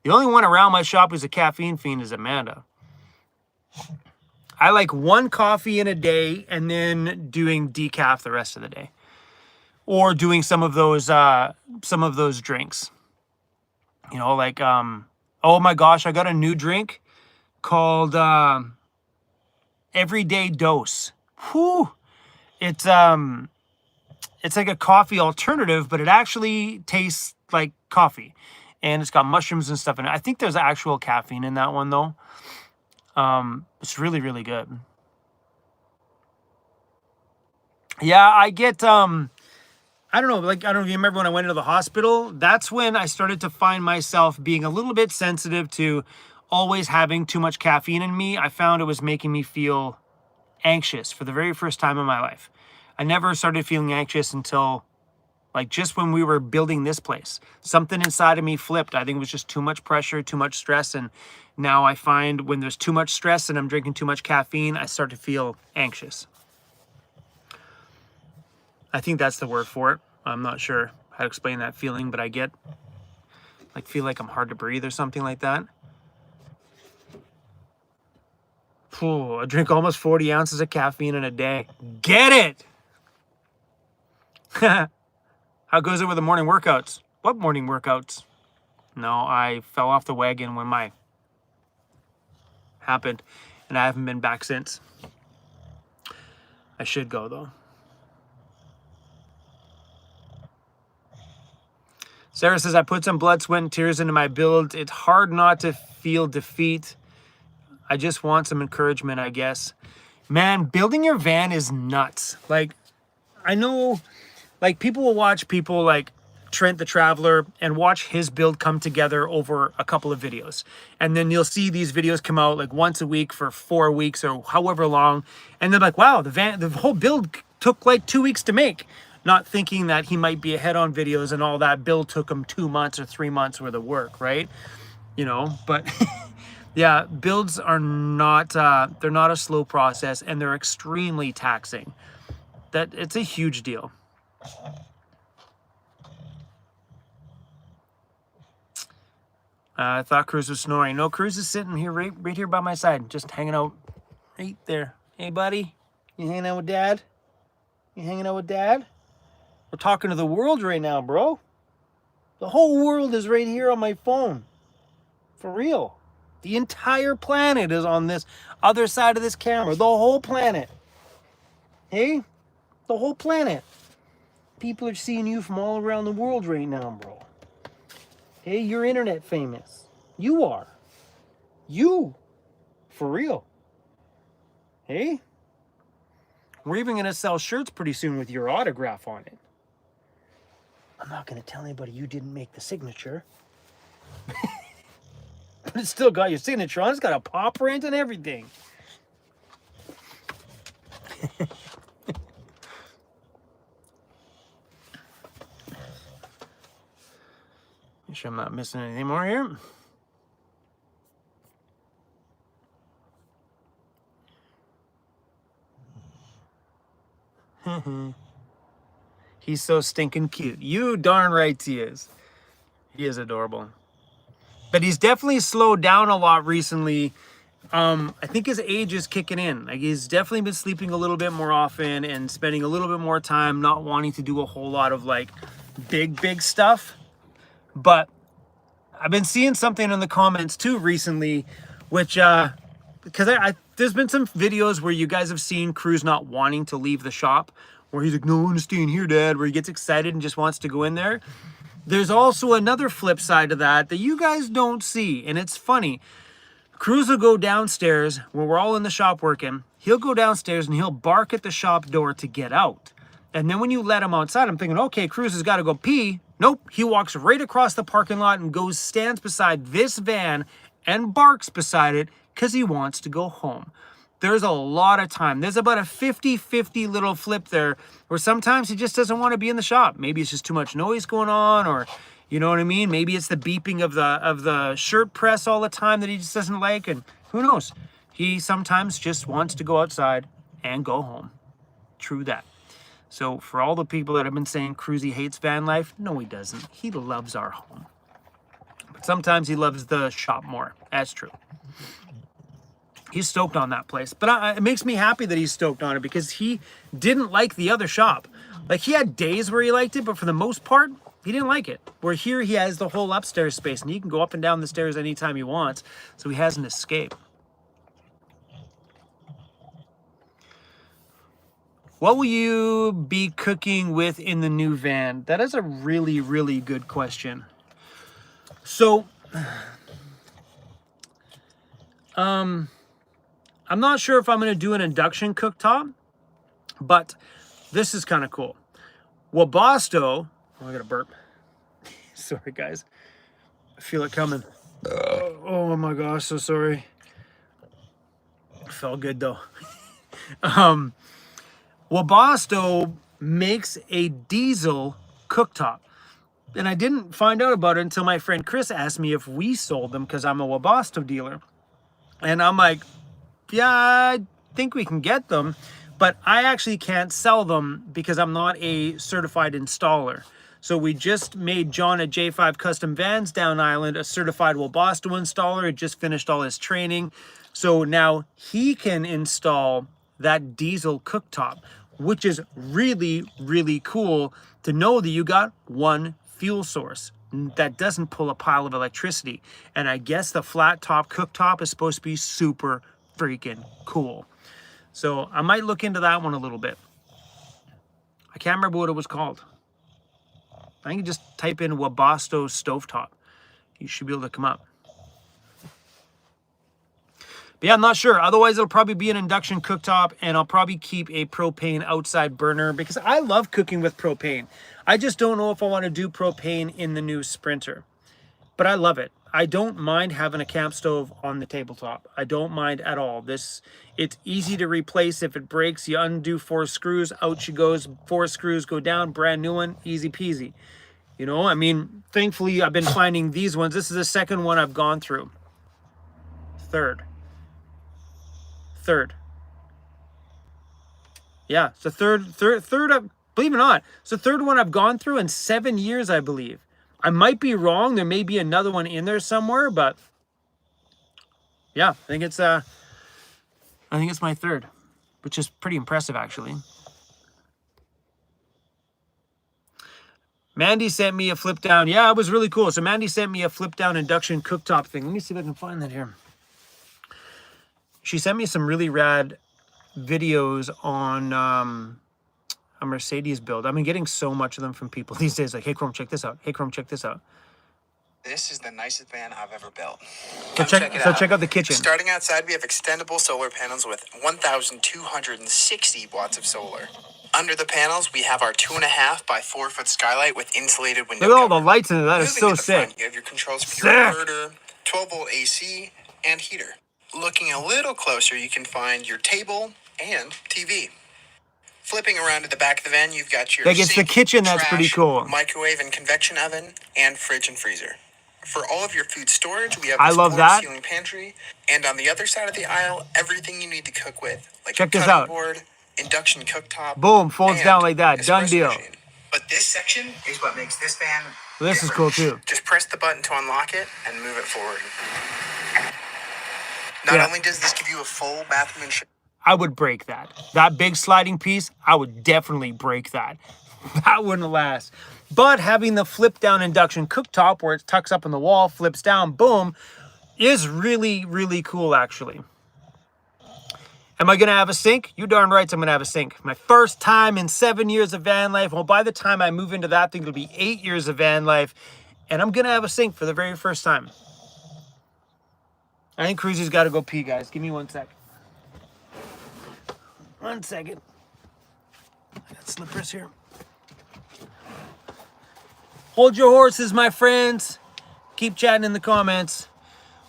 The only one around my shop who's a caffeine fiend is Amanda. I like one coffee in a day and then doing decaf the rest of the day. Or doing some of those drinks. You know, like, oh my gosh, I got a new drink called Everyday Dose. Whew. It's like a coffee alternative, but it actually tastes like coffee. And it's got mushrooms and stuff in it. I think there's actual caffeine in that one, though. It's really, really good. Yeah, I get, I don't know, like, I don't know if you remember when I went into the hospital, that's when I started to find myself being a little bit sensitive to always having too much caffeine in me. I found it was making me feel anxious for the very first time in my life. I never started feeling anxious until, like, just when we were building this place. Something inside of me flipped. I think it was just too much pressure, too much stress, and now I find when there's too much stress and I'm drinking too much caffeine, I start to feel anxious. I think that's the word for it. I'm not sure how to explain that feeling, but I get, like, feel like I'm hard to breathe or something like that. I drink almost 40 ounces of caffeine in a day. Get it! How goes it with the morning workouts? What morning workouts? No, I fell off the wagon when my happened, and I haven't been back since. I should go, though. Sarah says, I put some blood, sweat, and tears into my build. It's hard not to feel defeat. I just want some encouragement, I guess. Man, building your van is nuts. Like, I know, like, people will watch people like Trent the Traveler and watch his build come together over a couple of videos. And then you'll see these videos come out like once a week for 4 weeks or however long. And they're like, wow, the whole build took like 2 weeks to make. Not thinking that he might be ahead on videos and all that. Build took him 2 months or 3 months worth of work, right? You know, but yeah, builds are not, they're not a slow process, and they're extremely taxing. It's a huge deal. I thought Cruz was snoring. No, Cruz is sitting here right here by my side, just hanging out right there. Hey, buddy, you hanging out with Dad? You hanging out with Dad? We're talking to the world right now, bro. The whole world is right here on my phone. For real. The entire planet is on this other side of this camera. The whole planet. Hey? The whole planet. People are seeing you from all around the world right now, bro. Hey, you're internet famous. You are. You. For real. Hey? We're even going to sell shirts pretty soon with your autograph on it. I'm not going to tell anybody you didn't make the signature. But it's still got your signature on. It's got a paw print and everything. Make sure I'm not missing anything more here. He's so stinking cute. You darn right he is. He is adorable. But he's definitely slowed down a lot recently. I think his age is kicking in. Like, he's definitely been sleeping a little bit more often and spending a little bit more time not wanting to do a whole lot of like big stuff. But I've been seeing something in the comments too recently, which because there's been some videos where you guys have seen Cruz not wanting to leave the shop, where he's like, no, I'm staying here, Dad, where he gets excited and just wants to go in there. There's also another flip side to that you guys don't see, and it's funny. Cruz will go downstairs when we're all in the shop working. He'll go downstairs and he'll bark at the shop door to get out. And then when you let him outside, I'm thinking, okay, Cruz has got to go pee. Nope, he walks right across the parking lot and stands beside this van and barks beside it because he wants to go home. There's a lot of time. There's about a 50-50 little flip there where sometimes he just doesn't want to be in the shop. Maybe it's just too much noise going on, or you know what I mean? Maybe it's the beeping of the shirt press all the time that he just doesn't like, and who knows? He sometimes just wants to go outside and go home. True that. So for all the people that have been saying Cruzy hates van life, no, he doesn't. He loves our home. But sometimes he loves the shop more. That's true. He's stoked on that place. But it makes me happy that he's stoked on it, because he didn't like the other shop. Like, he had days where he liked it, but for the most part, he didn't like it. Where here he has the whole upstairs space, and he can go up and down the stairs anytime he wants. So he has an escape. What will you be cooking with in the new van? That is a really, really good question. So, I'm not sure if I'm going to do an induction cooktop, but this is kind of cool. Wabasto, oh, I got to burp. Sorry, guys. I feel it coming. Oh my gosh, so sorry. Felt good though. Wabasto makes a diesel cooktop. And I didn't find out about it until my friend Chris asked me if we sold them, because I'm a Wabasto dealer. And I'm like, yeah, I think we can get them, but I actually can't sell them because I'm not a certified installer. So we just made John at J5 Custom Vans Down Island a certified Wabasto installer. He just finished all his training. So now he can install that diesel cooktop, which is really, really cool to know that you got one fuel source that doesn't pull a pile of electricity. And I guess the flat top cooktop is supposed to be super freaking cool. So I might look into that one a little bit. I can't remember what it was called. I think you just type in Wabasto stovetop. You should be able to come up. But yeah, I'm not sure. Otherwise, it'll probably be an induction cooktop, and I'll probably keep a propane outside burner because I love cooking with propane. I just don't know if I want to do propane in the new Sprinter. But I love it. I don't mind having a camp stove on the tabletop. I don't mind at all. It's easy to replace. If it breaks, you undo 4 screws, out she goes, 4 screws go down, brand new one, easy peasy. You know, I mean, thankfully I've been finding these ones. This is the second one I've gone through. Third. Yeah, it's the third, believe it or not, it's the third one I've gone through in 7 years, I believe. I might be wrong. There may be another one in there somewhere, but yeah, I think it's my third, which is pretty impressive, actually. Mandy sent me a flip down. Yeah, it was really cool. So Mandy sent me a flip down induction cooktop thing. Let me see if I can find that here. she sent me some really rad videos on a Mercedes build. I've been getting so much of them from people these days. Like, hey, Chrome, check this out. Hey, Chrome, check this out. This is the nicest van I've ever built. So check out the kitchen. Starting outside, we have extendable solar panels with 1,260 watts of solar. Under the panels, we have our 2.5 by 4 foot skylight with insulated window Look at all cover. the lights in it. That is Moving so to the sick. front, you have your controls for your inverter, 12-volt AC, and heater. Looking a little closer, you can find your table and TV. Flipping around to the back of the van, you've got your Like, it's the sink, kitchen that's trash, pretty cool. microwave and convection oven, and fridge and freezer. For all of your food storage, we have I this love that. floor-to-ceiling pantry, and on the other side of the aisle, everything you need to cook with, like Check a this cutting out. board, induction cooktop, Boom, folds and down like that. Done espresso deal. machine. But this section is what makes this van This is different. cool too. Just press the button to unlock it and move it forward. Not only does this give you a full bathroom and shower, I would break that. That big sliding piece, I would definitely break that. That wouldn't last. But having the flip down induction cooktop where it tucks up in the wall, flips down, boom, is really, really cool actually. Am I going to have a sink? You darn right I'm going to have a sink. My first time in 7 years of van life. Well, by the time I move into that thing, it'll be 8 years of van life. And I'm going to have a sink for the very first time. I think Cruzy's got to go pee, guys. Give me 1 sec. 1 second. I got slippers here. Hold your horses, my friends. Keep chatting in the comments.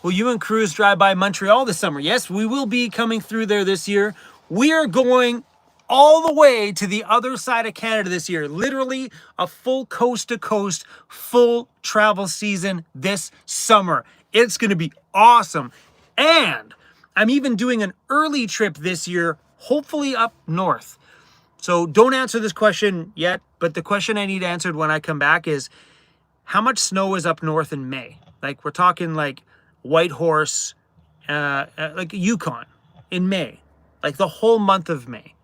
Will you and Cruz drive by Montreal this summer? Yes, we will be coming through there this year. We are going all the way to the other side of Canada this year. Literally a full coast-to-coast, full travel season this summer. It's going to be awesome. And I'm even doing an early trip this year, hopefully up north. So don't answer this question yet, but the question I need answered when I come back is, how much snow is up north in May? Like, we're talking like Whitehorse, like Yukon in May, like the whole month of May.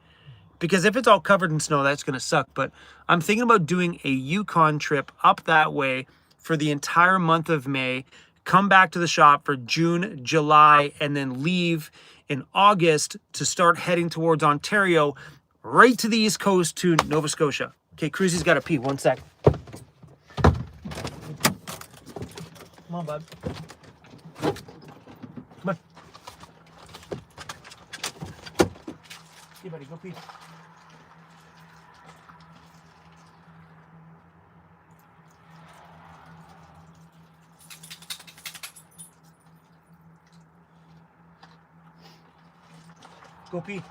Because if it's all covered in snow, that's going to suck. But I'm thinking about doing a Yukon trip up that way for the entire month of May, come back to the shop for June, July, and then leave in August to start heading towards Ontario, right to the East Coast to Nova Scotia. Okay, Cruzy's got to pee. 1 sec. Come on, bud. Come on. Hey, buddy, go pee. Go pee.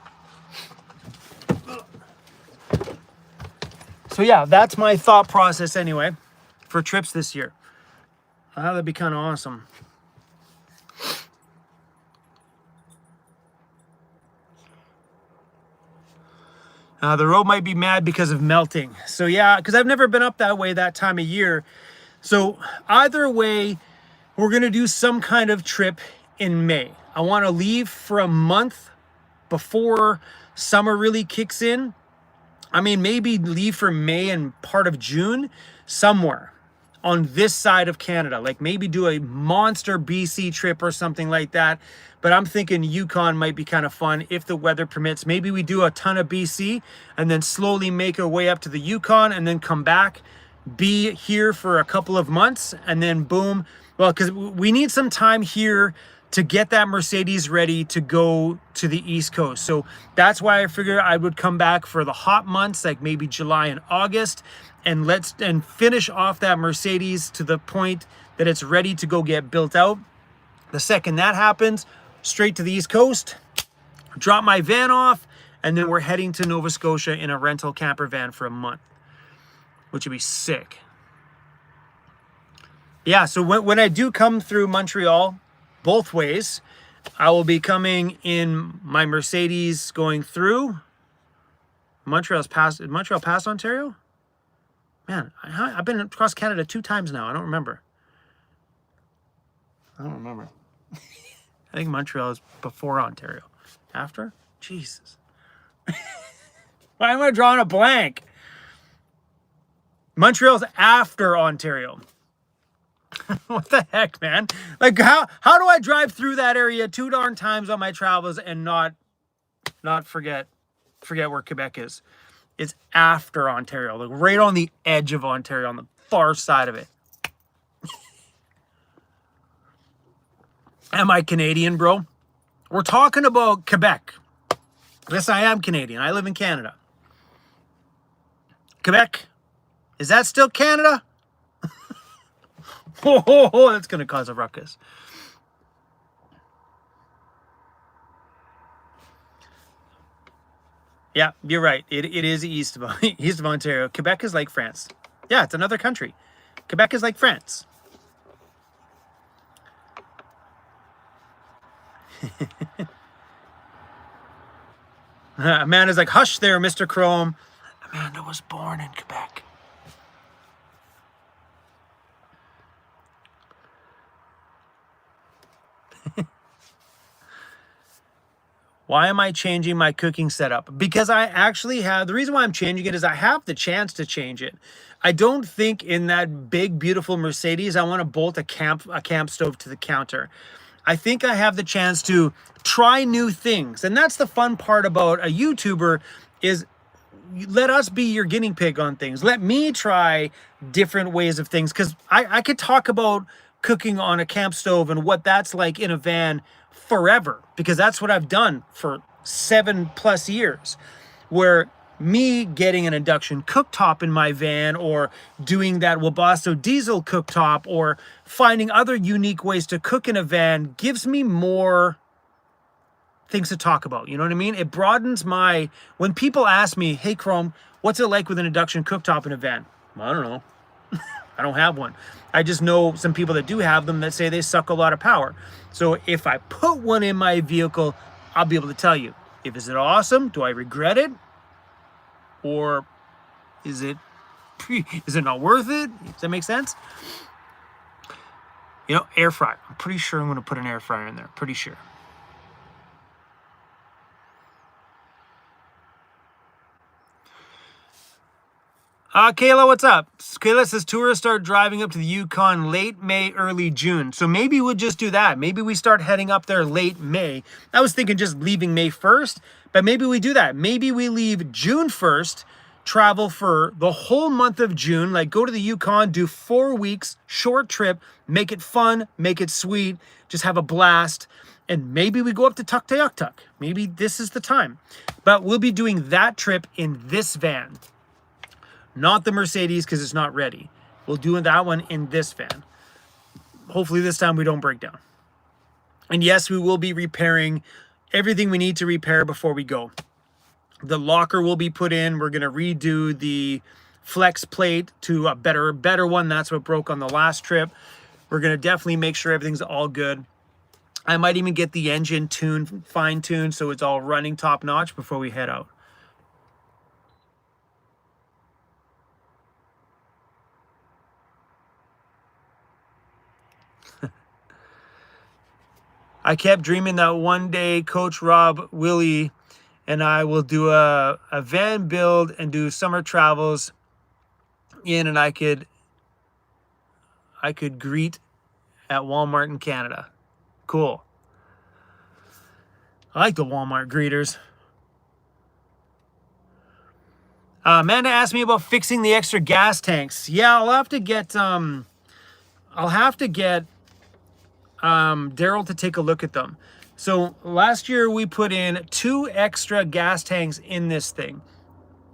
So yeah, that's my thought process anyway for trips this year. That'd be kind of awesome. The road might be mad because of melting. So yeah, because I've never been up that way that time of year. So either way, we're going to do some kind of trip in May. I want to leave for a month before summer really kicks in. I mean, maybe leave for May and part of June somewhere on this side of Canada. Like maybe do a monster BC trip or something like that. But I'm thinking Yukon might be kind of fun if the weather permits. Maybe we do a ton of BC and then slowly make our way up to the Yukon and then come back, be here for a couple of months, and then boom. Well, because we need some time here to get that Mercedes ready to go to the East Coast. So that's why I figured I would come back for the hot months, like maybe July and August, and finish off that Mercedes to the point that it's ready to go get built out. The second that happens, straight to the East Coast, drop my van off, and then we're heading to Nova Scotia in a rental camper van for a month, which would be sick. Yeah, so when I do come through Montreal, both ways, I will be coming in my Mercedes going through. Montreal past Ontario? Man, I've been across Canada 2 times now. I don't remember. I think Montreal is before Ontario. After? Jesus. Why am I drawing a blank? Montreal's after Ontario. What the heck, man? Like, how do I drive through that area 2 darn times on my travels and not forget where Quebec is? It's after Ontario, like right on the edge of Ontario, on the far side of it. Am I Canadian, bro? We're talking about Quebec. Yes, I am Canadian. I live in Canada. Quebec, is that still Canada? Oh, that's going to cause a ruckus. Yeah, you're right. It is east of Ontario. Quebec is like France. Yeah, it's another country. Quebec is like France. Amanda's like, hush there, Mr. Chrome. Amanda was born in Quebec. Why am I changing my cooking setup? Because I actually have, the reason why I'm changing it is I have the chance to change it. I don't think in that big, beautiful Mercedes, I want to bolt a camp stove to the counter. I think I have the chance to try new things. And that's the fun part about a YouTuber is let us be your guinea pig on things. Let me try different ways of things. Because I could talk about cooking on a camp stove and what that's like in a van forever. Because that's what I've done for 7+ years. Where me getting an induction cooktop in my van or doing that Webasto diesel cooktop or finding other unique ways to cook in a van gives me more things to talk about. You know what I mean? It broadens my, when people ask me, hey Chrome, what's it like with an induction cooktop in a van? I don't know. I don't have one. I just know some people that do have them that say they suck a lot of power. So if I put one in my vehicle, I'll be able to tell you, is it awesome? Do I regret it? Or is it not worth it? Does that make sense? You know, air fryer. I'm pretty sure I'm going to put an air fryer in there. Pretty sure. Kayla, what's up? Kayla says tourists start driving up to the Yukon late May, early June. So maybe we'll just do that. Maybe we start heading up there late May. I was thinking just leaving May 1st, but maybe we do that. Maybe we leave June 1st, travel for the whole month of June, like go to the Yukon, do 4 weeks, short trip, make it fun, make it sweet, just have a blast. And maybe we go up to Tuktoyaktuk. Maybe this is the time. But we'll be doing that trip in this van. Not the Mercedes because it's not ready. We'll do that one in this van. Hopefully this time we don't break down. And yes, we will be repairing everything we need to repair before we go. The locker will be put in. We're going to redo the flex plate to a better one. That's what broke on the last trip. We're going to definitely make sure everything's all good. I might even get the engine fine-tuned so it's all running top-notch before we head out. I kept dreaming that one day Coach Rob, Willie, and I will do a van build and do summer travels in, and I could greet at Walmart in Canada. Cool. I like the Walmart greeters. Amanda asked me about fixing the extra gas tanks. Yeah, I'll have to get Daryl to take a look at them. So last year we put in 2 extra gas tanks in this thing.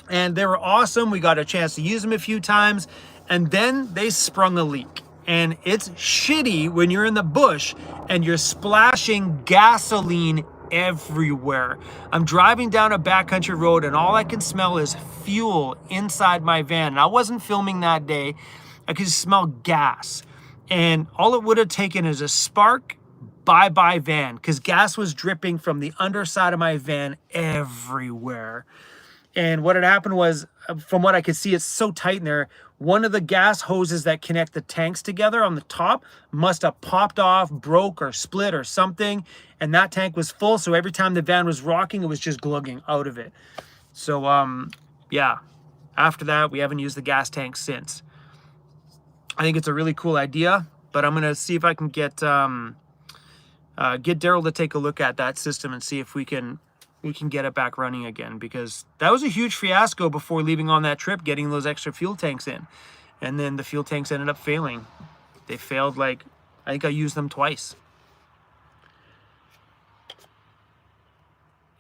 And they were awesome. We got a chance to use them a few times. And then they sprung a leak. And it's shitty when you're in the bush and you're splashing gasoline everywhere. I'm driving down a backcountry road and all I can smell is fuel inside my van. And I wasn't filming that day. I could smell gas. And all it would have taken is a spark, bye-bye van, because gas was dripping from the underside of my van everywhere. And what had happened was, from what I could see, it's so tight in there, one of the gas hoses that connect the tanks together on the top must have popped off, broke, or split or something, and that tank was full, so every time the van was rocking, it was just glugging out of it. So, yeah, after that, we haven't used the gas tank since. I think it's a really cool idea. But I'm gonna see if I can get Daryl to take a look at that system and see if we can get it back running again, because that was a huge fiasco before leaving on that trip, getting those extra fuel tanks in, and then the fuel tanks ended up failing. They failed, like, I think I used them twice.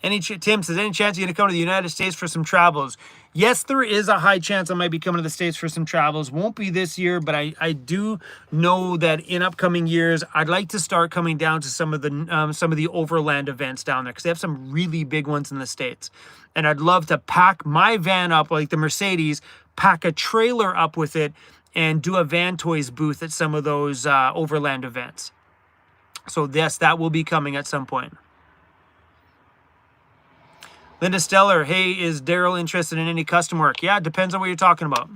Tim says, any chance you're going to come to the United States for some travels? Yes, there is a high chance I might be coming to the States for some travels. Won't be this year, but I do know that in upcoming years, I'd like to start coming down to some of the overland events down there, because they have some really big ones in the States. And I'd love to pack my van up, like the Mercedes, pack a trailer up with it, and do a Van Toys booth at some of those overland events. So yes, that will be coming at some point. Linda Stellar, hey, is Daryl interested in any custom work? Yeah, it depends on what you're talking about.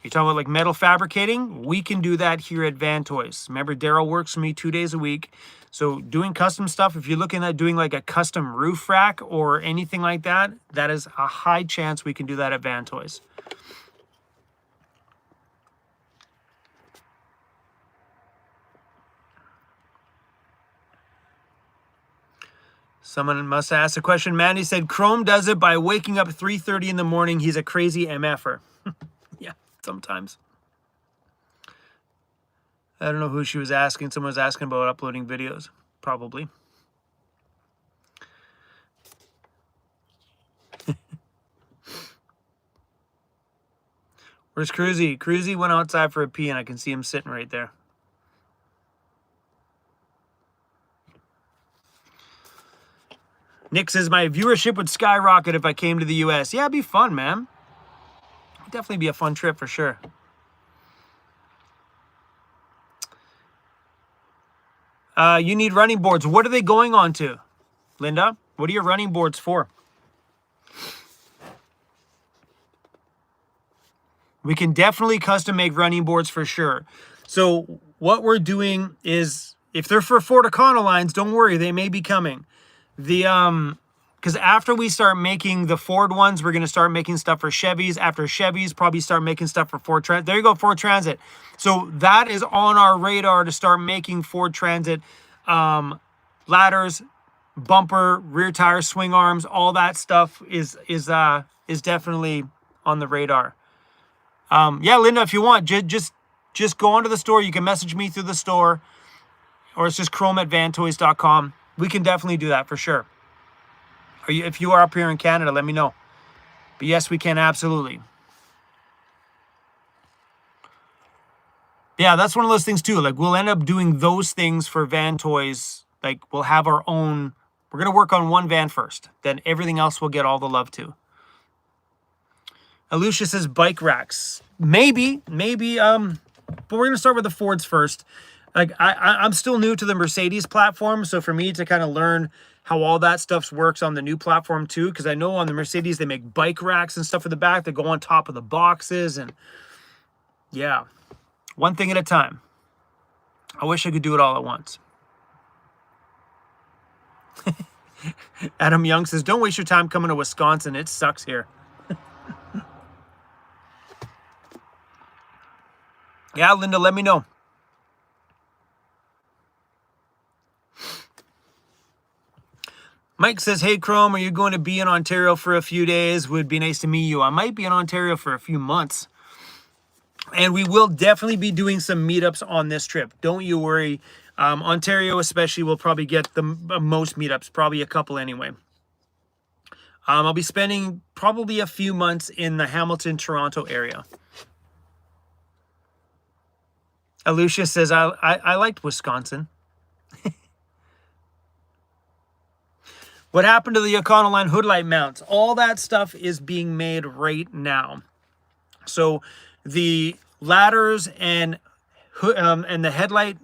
You're talking about like metal fabricating? We can do that here at Van Toys. Remember, Daryl works for me 2 days a week. So doing custom stuff, if you're looking at doing like a custom roof rack or anything like that, that is a high chance we can do that at Van Toys. Someone must ask a question. Mandy said, Chrome does it by waking up 3:30 in the morning. He's a crazy MFer. Yeah, sometimes. I don't know who she was asking. Someone was asking about uploading videos. Probably. Where's Cruzy? Cruzy went outside for a pee, and I can see him sitting right there. Nick says, my viewership would skyrocket if I came to the U.S. Yeah, it'd be fun, man. It'd definitely be a fun trip for sure. You need running boards. What are they going on to, Linda? What are your running boards for? We can definitely custom make running boards for sure. So what we're doing is, if they're for Ford Econolines, don't worry, they may be coming. Because after we start making the Ford ones, we're going to start making stuff for Chevys. After Chevys, probably start making stuff for Ford Transit. There you go, Ford Transit. So that is on our radar to start making Ford Transit ladders, bumper, rear tire, swing arms, all that stuff is definitely on the radar. Yeah, Linda, if you want, just go onto the store. You can message me through the store, or it's just chrome@vantoys.com. We can definitely do that for sure. Or if you are up here in Canada, let me know. But yes, we can, absolutely. Yeah, that's one of those things too. Like, we'll end up doing those things for Van Toys. Like, we'll have our own. We're going to work on one van first. Then everything else will get all the love too. Alucia says bike racks. Maybe. But we're going to start with the Fords first. Like, I'm still new to the Mercedes platform, so for me to kind of learn how all that stuff works on the new platform too, because I know on the Mercedes they make bike racks and stuff for the back that go on top of the boxes, and yeah, one thing at a time. I wish I could do it all at once. Adam Young says, don't waste your time coming to Wisconsin. It sucks here. Yeah, Linda, let me know. Mike says, hey, Chrome, are you going to be in Ontario for a few days? Would be nice to meet you. I might be in Ontario for a few months. And we will definitely be doing some meetups on this trip. Don't you worry. Ontario especially will probably get the most meetups, probably a couple anyway. I'll be spending probably a few months in the Hamilton, Toronto area. Alucia says, I liked Wisconsin. What happened to the Econoline hood light mounts? All that stuff is being made right now. So the ladders and the headlight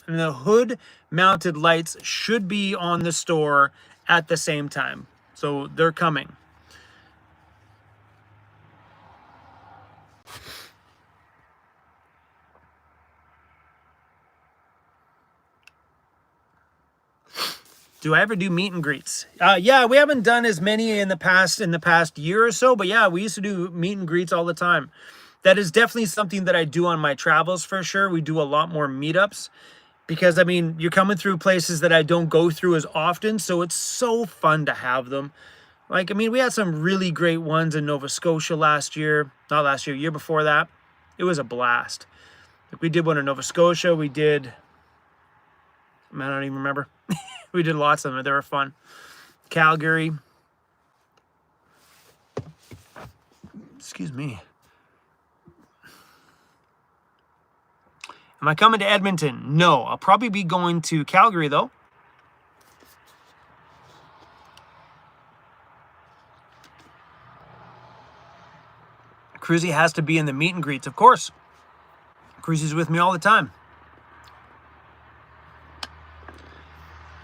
and the hood mounted lights should be on the store at the same time. So they're coming. Do I ever do meet and greets? Yeah, we haven't done as many in the past year or so, but yeah, we used to do meet and greets all the time. that is definitely something that I do on my travels for sure. We do a lot more meetups because, I mean, you're coming through places that I don't go through as often, so it's so fun to have them. Like, I mean, we had some really great ones in Nova Scotia last year. Not last year, year before that. It was a blast. Like, we did one in Nova Scotia. We did, man, I don't even remember. We did lots of them. They were fun. Calgary. Excuse me. Am I coming to Edmonton? No. I'll probably be going to Calgary, though. Cruzy has to be in the meet and greets, of course. Cruzy's with me all the time.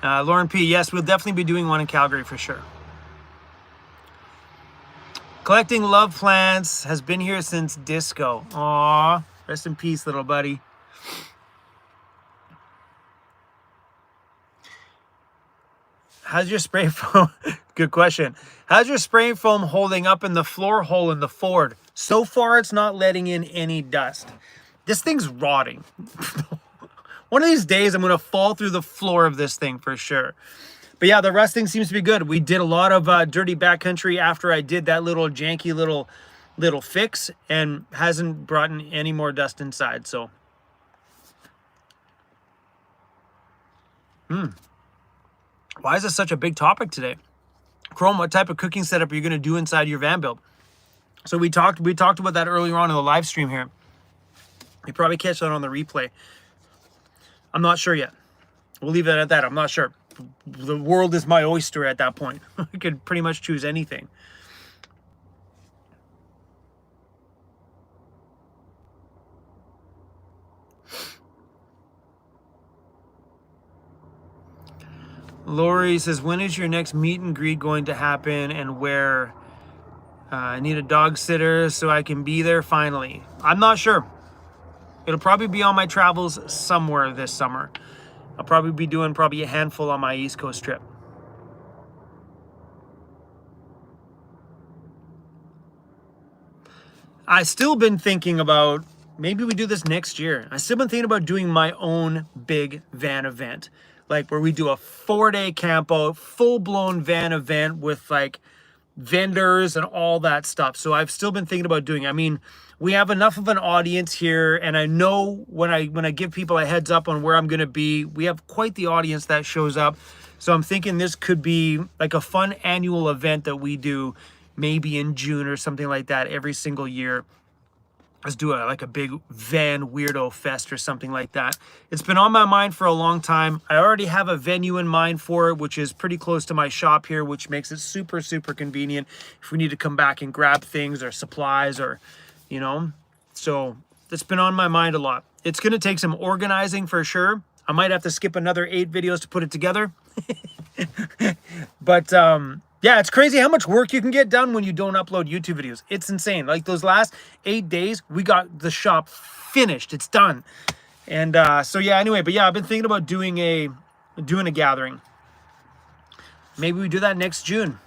Lauren P, yes, we'll definitely be doing one in Calgary for sure. Collecting love plants, has been here since disco. Aw, rest in peace, little buddy. How's your spray foam? Good question. How's your spray foam holding up in the floor hole in the Ford? So far, it's not letting in any dust. This thing's rotting. One of these days, I'm going to fall through the floor of this thing for sure. But yeah, the rusting seems to be good. We did a lot of dirty backcountry after I did that little janky little fix, and hasn't brought in any more dust inside. So, why is this such a big topic today? Chrome, what type of cooking setup are you going to do inside your van build? So we talked about that earlier on in the live stream here. You probably catch that on the replay. I'm not sure yet. We'll leave it at that. I'm not sure. The world is my oyster at that point. I could pretty much choose anything. Lori says, when is your next meet and greet going to happen and where? I need a dog sitter so I can be there finally. I'm not sure. It'll probably be on my travels somewhere this summer. I'll probably be doing a handful on my East Coast trip. I still been thinking about, maybe we do this next year. I still been thinking about doing my own big van event. Like where we do a 4-day camp out, full-blown van event with like vendors and all that stuff. So I've still been thinking about doing, I mean, we have enough of an audience here, and I know when I give people a heads up on where I'm going to be, we have quite the audience that shows up. So I'm thinking this could be like a fun annual event that we do maybe in June or something like that every single year. Let's do like a big van weirdo fest or something like that. It's been on my mind for a long time. I already have a venue in mind for it, which is pretty close to my shop here, which makes it super, super convenient if we need to come back and grab things or supplies or, you know. So it's been on my mind a lot. It's going to take some organizing for sure. I might have to skip another 8 videos to put it together. But yeah, it's crazy how much work you can get done when you don't upload YouTube videos. It's insane. Like those last 8 days, we got the shop finished. It's done. And so yeah, anyway, but yeah, I've been thinking about doing a gathering. Maybe we do that next June.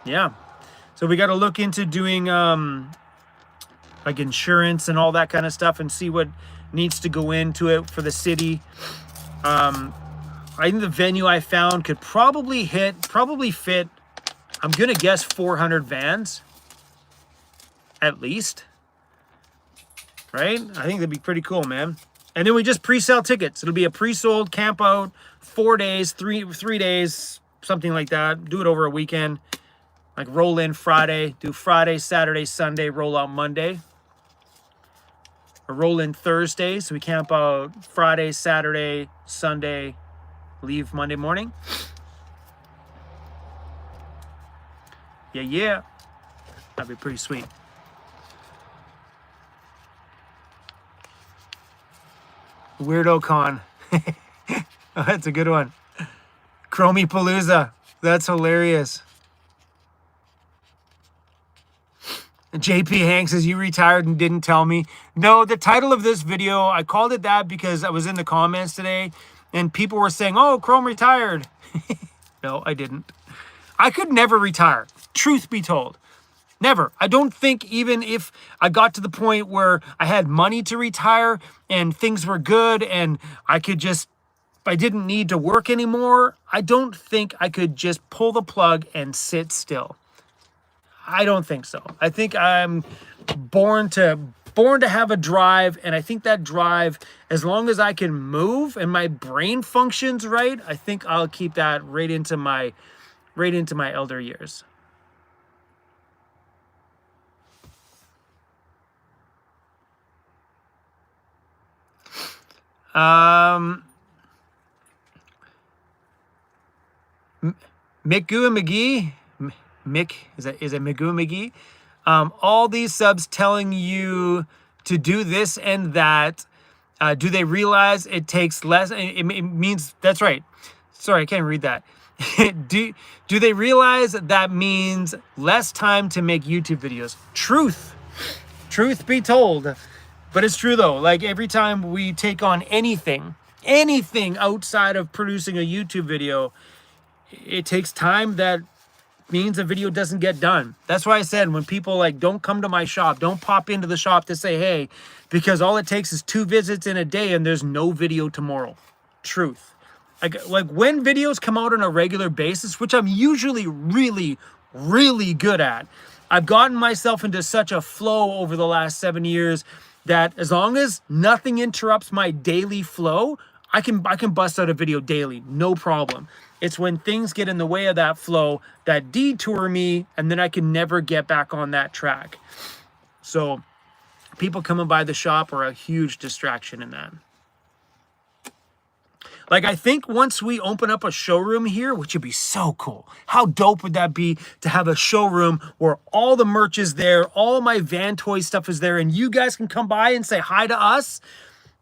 Yeah. So we got to look into doing like insurance and all that kind of stuff and see what needs to go into it for the city. I think the venue I found could probably fit, I'm going to guess 400 vans at least. Right? I think that'd be pretty cool, man. And then we just pre-sell tickets. It'll be a pre-sold camp out, 4 days, three days, something like that. Do it over a weekend. Like roll in Friday, do Friday, Saturday, Sunday, roll out Monday. Or roll in Thursday, so we camp out Friday, Saturday, Sunday, leave Monday morning. Yeah. That'd be pretty sweet. Weirdo Con. Oh, that's a good one. Chromie Palooza. That's hilarious. JP Hank says, you retired and didn't tell me. No, the title of this video, I called it that because I was in the comments today and people were saying, oh, Chrome retired. No, I didn't. I could never retire. Truth be told. Never. I don't think even if I got to the point where I had money to retire and things were good and I could just, I didn't need to work anymore, I don't think I could just pull the plug and sit still. I don't think so. I think I'm born to have a drive, and I think that drive, as long as I can move and my brain functions right, I think I'll keep that right into my elder years. Mick and McGee, Mick, is it Magoo and McGee? All these subs telling you to do this and that. Do they realize it takes less? It means, that's right. Sorry, I can't read that. do they realize that means less time to make YouTube videos? Truth be told. But it's true though. Like every time we take on anything outside of producing a YouTube video, it takes time that means the video doesn't get done. That's why I said when people like don't come to my shop, don't pop into the shop to say hey, because all it takes is 2 visits in a day and there's no video tomorrow. Truth. Like when videos come out on a regular basis, which I'm usually really good at, I've gotten myself into such a flow over the last 7 years that as long as nothing interrupts my daily flow, I can bust out a video daily, no problem. It's when things get in the way of that flow that detour me, and then I can never get back on that track. So people coming by the shop are a huge distraction in that. Like, I think once we open up a showroom here, which would be so cool. How dope would that be to have a showroom where all the merch is there, all my Van Toy stuff is there, and you guys can come by and say hi to us?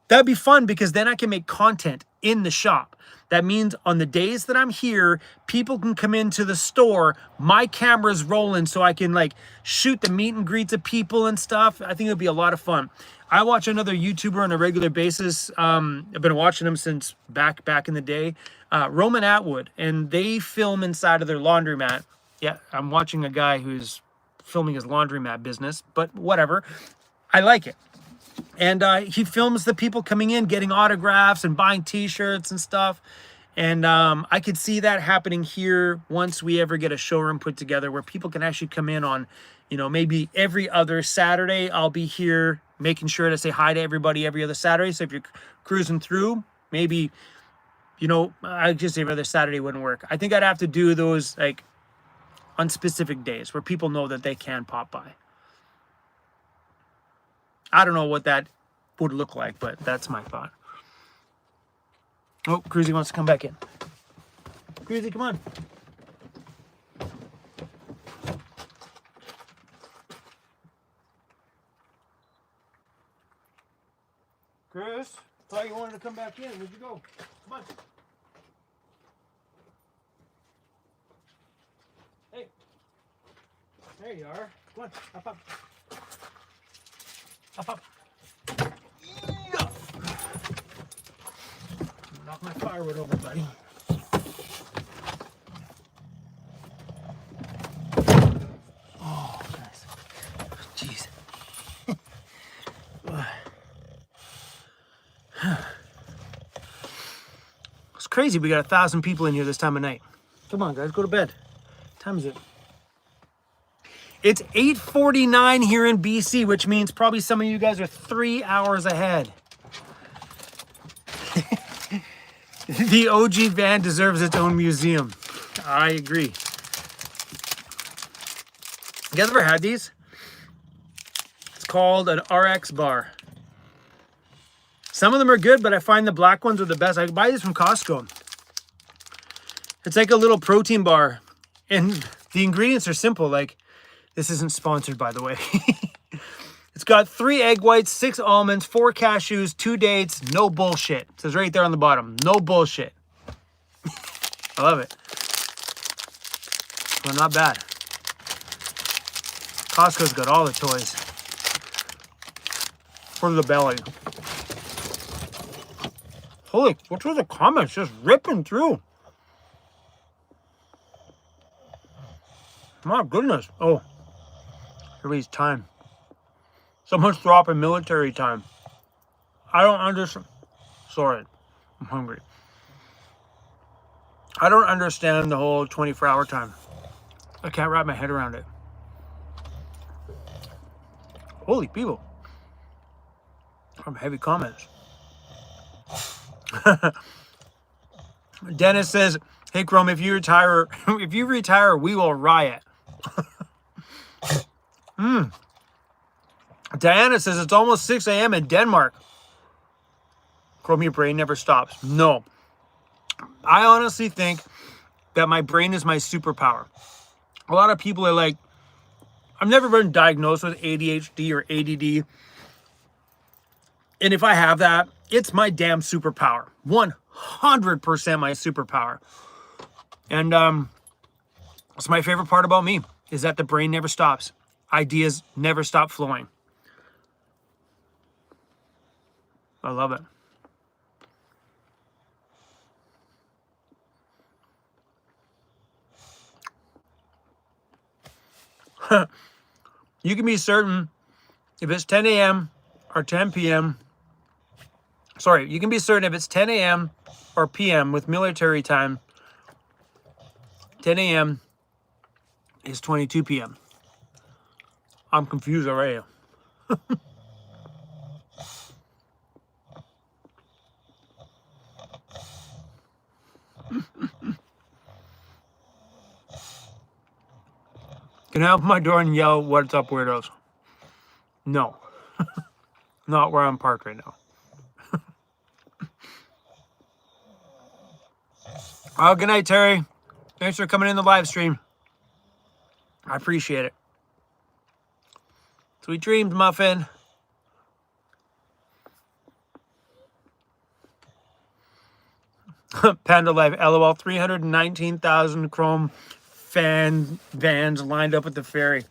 That'd be fun because then I can make content in the shop. That means on the days that I'm here, people can come into the store, my camera's rolling so I can like shoot the meet and greets of people and stuff. I think it'd be a lot of fun. I watch another YouTuber on a regular basis. I've been watching him since back in the day, Roman Atwood, and they film inside of their laundromat. Yeah, I'm watching a guy who's filming his laundromat business, but whatever. I like it. And he films the people coming in, getting autographs and buying t-shirts and stuff. And I could see that happening here once we ever get a showroom put together where people can actually come in on, you know, maybe every other Saturday. I'll be here making sure to say hi to everybody every other Saturday. So if you're cruising through, maybe, you know, I just say every other Saturday wouldn't work. I think I'd have to do those like on specific days where people know that they can pop by. I don't know what that would look like, but that's my thought. Oh, Cruzy wants to come back in. Cruzy, come on. Cruz, thought you wanted to come back in. Where'd you go? Come on. Hey. There you are. Come on, up, up. Up, up. Yeah. Knock my firewood over, buddy. Oh, nice. Jeez. It's crazy. We got 1,000 people in here this time of night. Come on, guys, go to bed. What time is it? It's 8:49 here in BC, which means probably some of you guys are 3 hours ahead. The OG van deserves its own museum. I agree. You guys ever had these? It's called an RX bar. Some of them are good, but I find the black ones are the best. I buy these from Costco. It's like a little protein bar. And the ingredients are simple. Like, this isn't sponsored, by the way. It's got 3 egg whites, 6 almonds, 4 cashews, 2 dates. No bullshit. It says right there on the bottom. No bullshit. I love it. Well, not bad. Costco's got all the toys. For the belly. Holy, what's with the comments just ripping through? My goodness. Oh, Everybody's time. Someone's dropping military time. I don't understand. Sorry, I'm hungry. I don't understand the whole 24-hour time. I can't wrap my head around it. Holy people. Some heavy comments. Dennis says, hey Chrome, if you retire, we will riot. Diana says it's almost 6 a.m. in Denmark. Chrome, your brain never stops. No. I honestly think that my brain is my superpower. A lot of people are like, I've never been diagnosed with ADHD or ADD. And if I have that, it's my damn superpower. 100% my superpower. And it's my favorite part about me, is that the brain never stops. Ideas never stop flowing. I love it. You can be certain if it's 10 a.m. or 10 p.m. Sorry, you can be certain if it's 10 a.m. or p.m. with military time, 10 a.m. is 22 p.m. I'm confused already. Can I open my door and yell, what's up, weirdos? No. Not where I'm parked right now. Oh, good night, Terry. Thanks for coming in the live stream. I appreciate it. Sweet dreams, Muffin. Panda Life, LOL, 319,000 Chrome vans lined up at the ferry.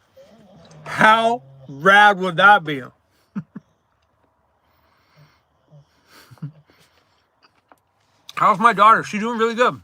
How rad would that be? How's my daughter? She's doing really good.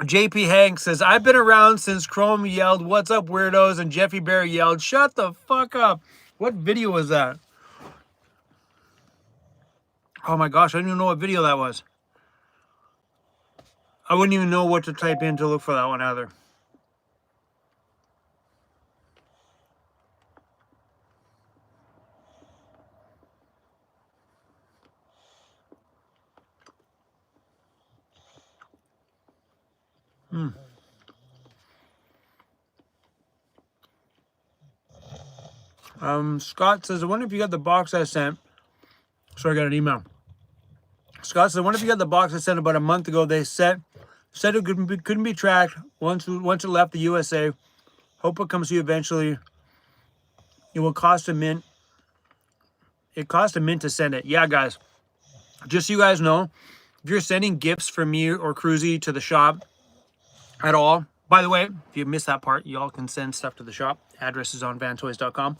JP Hanks says, I've been around since Chrome yelled, what's up, weirdos? And Jeffy Bear yelled, shut the fuck up. What video was that? Oh my gosh, I didn't even know what video that was. I wouldn't even know what to type in to look for that one either. Scott says, I wonder if you got the box I sent. So I got an email. Scott says, I wonder if you got the box I sent about a month ago. They said it couldn't be tracked once it left the USA. Hope it comes to you eventually. It will cost a mint. It cost a mint to send it. Yeah, guys. Just so you guys know, if you're sending gifts from me or Cruzy to the shop at all, by the way, if you missed that part, y'all can send stuff to the shop. Address is on vantoys.com.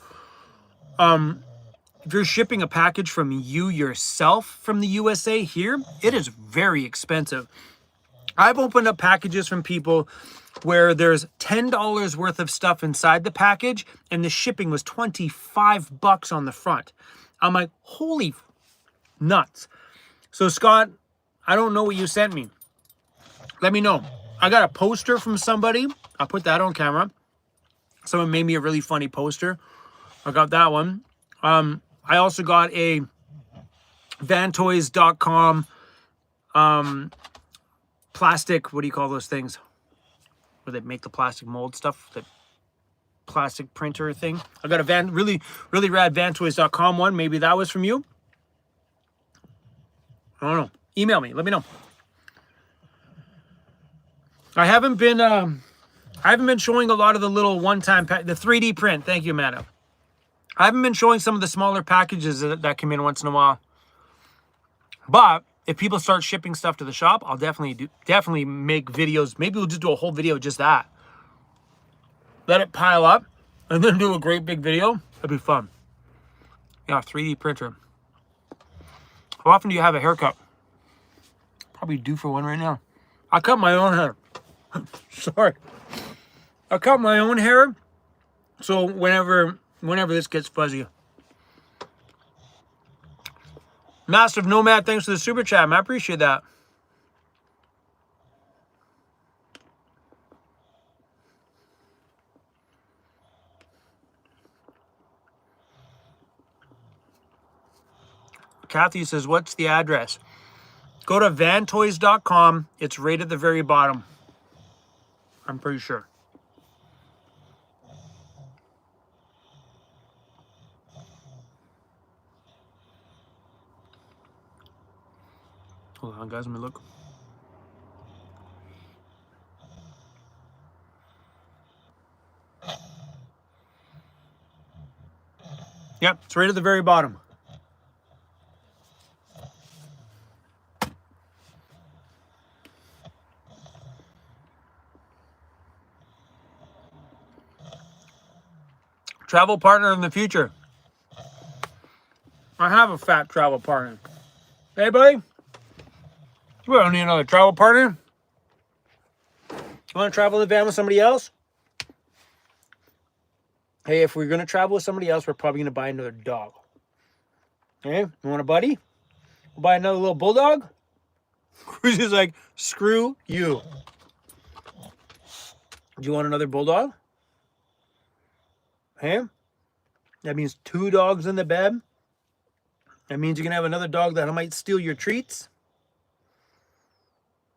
If you're shipping a package from you yourself from the USA here, it is very expensive. I've opened up packages from people where there's $10 worth of stuff inside the package and the shipping was $25 on the front. I'm like, holy nuts. So Scott, I don't know what you sent me. Let me know. I got a poster from somebody. I'll put that on camera. Someone made me a really funny poster. I got that one. I also got a vantoys.com plastic, what do you call those things? Where they make the plastic mold stuff, the plastic printer thing. I got a really rad vantoys.com one. Maybe that was from you. I don't know. Email me. Let me know. I haven't been showing a lot of the little one-time the 3D print. Thank you, Amanda. I haven't been showing some of the smaller packages that come in once in a while. But if people start shipping stuff to the shop, I'll definitely make videos. Maybe we'll just do a whole video just that. Let it pile up and then do a great big video. That'd be fun. Yeah, 3D printer. How often do you have a haircut? Probably due for one right now. I cut my own hair. Sorry. I cut my own hair. So whenever this gets fuzzy. Massive Nomad, thanks for the super chat. I appreciate that. Kathy says, what's the address? Go to vantoys.com. It's right at the very bottom. I'm pretty sure. Hold on, guys. Let me look. Yep, it's right at the very bottom. Travel partner in the future. I have a fat travel partner. Hey, buddy. We don't need another travel partner. You want to travel in the van with somebody else? Hey, if we're going to travel with somebody else, we're probably going to buy another dog. Hey, you want a buddy? We'll buy another little bulldog? Cruz is like, screw you. Do you want another bulldog? Hey? That means 2 dogs in the bed. That means you're going to have another dog that might steal your treats.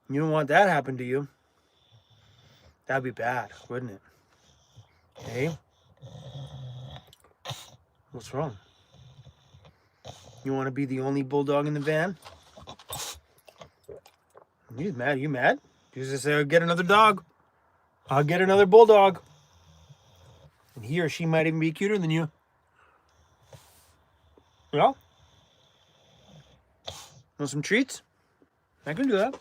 You don't want that to happen to you. That'd be bad, wouldn't it? Hey? What's wrong? You want to be the only bulldog in the van? You mad? You mad? You just say, I'll get another dog. I'll get another bulldog. And he or she might even be cuter than you. Well, want some treats? I can do that.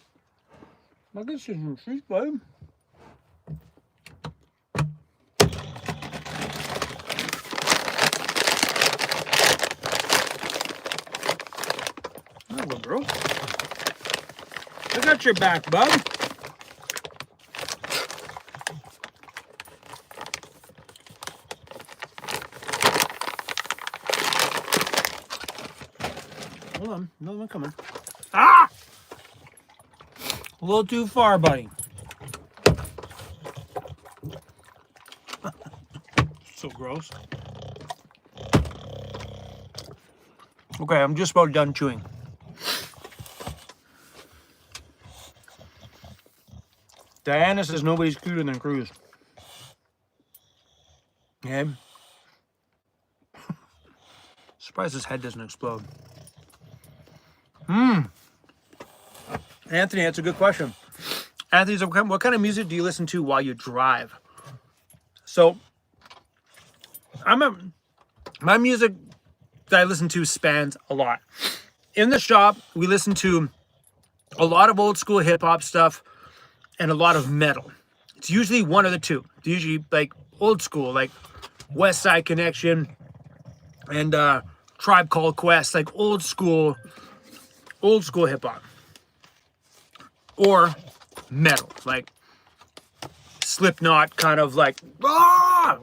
I can see some treats, buddy. Oh, well, bro. I got your back, bud. Hold on, another one coming. Ah! A little too far, buddy. So gross. Okay, I'm just about done chewing. Diana says nobody's cuter than Cruz. Okay. Surprised his head doesn't explode. Anthony, that's a good question. Anthony says, what kind of music do you listen to while you drive? So, my music that I listen to spans a lot. In the shop, we listen to a lot of old school hip hop stuff and a lot of metal. It's usually one of the two. It's usually like old school, like West Side Connection and Tribe Called Quest, like old school hip hop. Or metal, like Slipknot, kind of like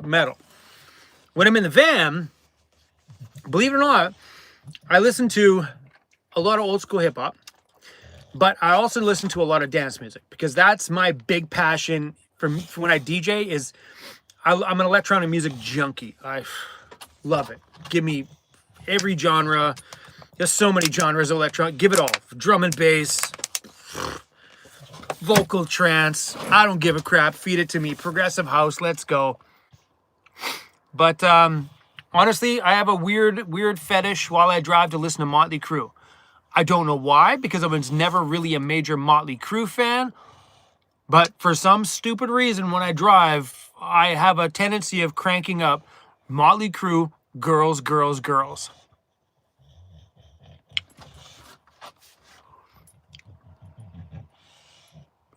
metal. When I'm in the van, believe it or not, I listen to a lot of old school hip hop, but I also listen to a lot of dance music because that's my big passion for when I DJ. Is I'm an electronic music junkie. I love it. Give me every genre. There's so many genres of electronic. Give it all. Drum and bass, vocal trance. I don't give a crap. Feed it to me. Progressive house. Let's go. But honestly, I have a weird fetish while I drive to listen to Motley Crue. I don't know why, because I was never really a major Motley Crue fan. But for some stupid reason, when I drive, I have a tendency of cranking up Motley Crue, Girls, Girls, Girls.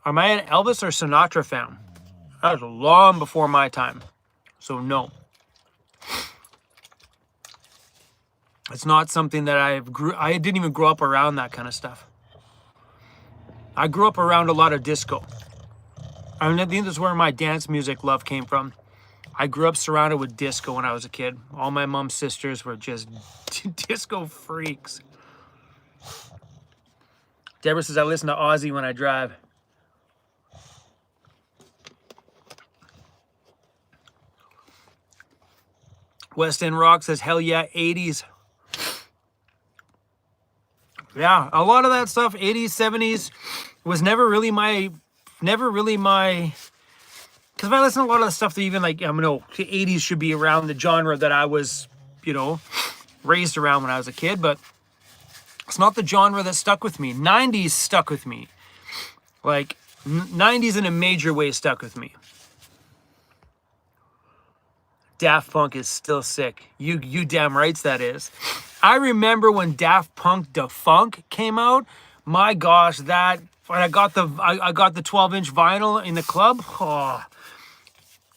Am I an Elvis or Sinatra fan? That was long before my time. So no. It's not something that I didn't even grow up around that kind of stuff. I grew up around a lot of disco. I mean, I think that's where my dance music love came from. I grew up surrounded with disco when I was a kid. All my mom's sisters were just disco freaks. Deborah says, I listen to Ozzy when I drive. West End Rock says, hell yeah, 80s. Yeah, a lot of that stuff, 80s, 70s, was never really my, because if I listen to a lot of the stuff that even like, I know the 80s should be around the genre that I was, raised around when I was a kid, but it's not the genre that stuck with me. 90s stuck with me. Like, 90s in a major way stuck with me. Daft Punk is still sick. You damn rights that is. I remember when Daft Punk Da Funk came out. My gosh, that when I got the 12-inch vinyl in the club. Oh,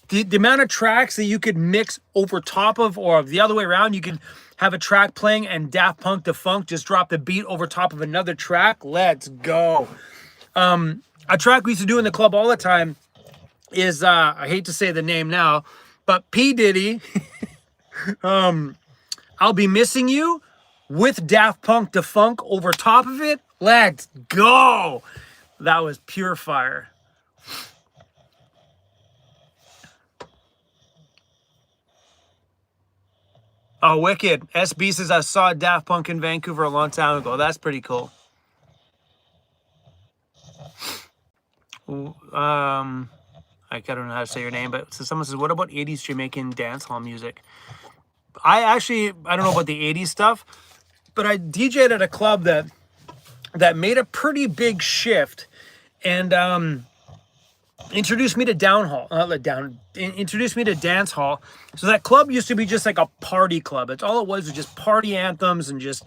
the amount of tracks that you could mix over top of, or the other way around, you could have a track playing and Daft Punk Da Funk just drop the beat over top of another track. Let's go. A track we used to do in the club all the time is I hate to say the name now, but P. Diddy, I'll Be Missing You, with Daft Punk Da Funk over top of it. Let's go. That was pure fire. Oh, wicked. SB says, I saw Daft Punk in Vancouver a long time ago. That's pretty cool. I don't know how to say your name, but so someone says, what about 80s Jamaican dancehall music? I don't know about the 80s stuff, but I DJ'd at a club that made a pretty big shift and introduced me to introduced me to dance hall. So that club used to be just like a party club. It's all it was just party anthems and just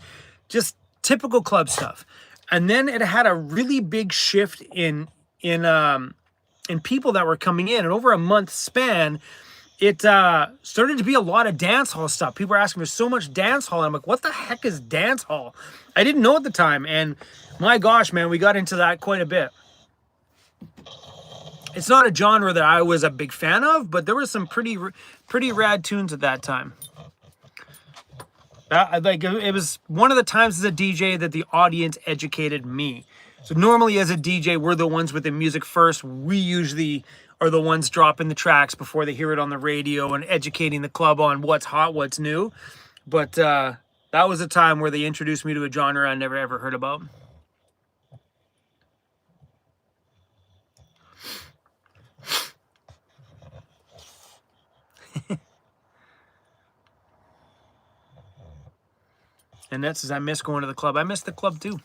typical club stuff. And then it had a really big shift in people that were coming in, and over a month span, it started to be a lot of dance hall stuff. People were asking for so much dance hall. I'm like, what the heck is dance hall? I didn't know at the time, and my gosh, man, we got into that quite a bit. It's not a genre that I was a big fan of, but there were some pretty rad tunes at that time. It was one of the times as a DJ that the audience educated me. So normally as a DJ, we're the ones with the music first. We usually are the ones dropping the tracks before they hear it on the radio and educating the club on what's hot, what's new. But that was a time where they introduced me to a genre I never ever heard about. And that says, I miss going to the club. I miss the club too.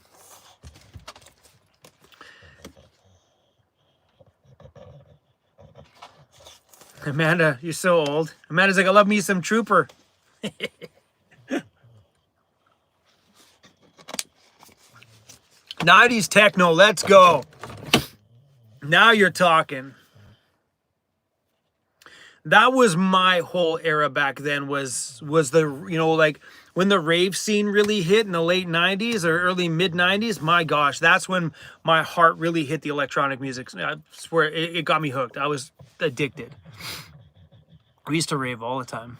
Amanda, you're so old. Amanda's like, I love me some Trooper. 90s techno, let's go. Now you're talking. That was my whole era back then, was the, like when the rave scene really hit in the late 90s or early mid 90s. My gosh, that's when my heart really hit the electronic music. I swear it got me hooked. I was addicted. We used to rave all the time.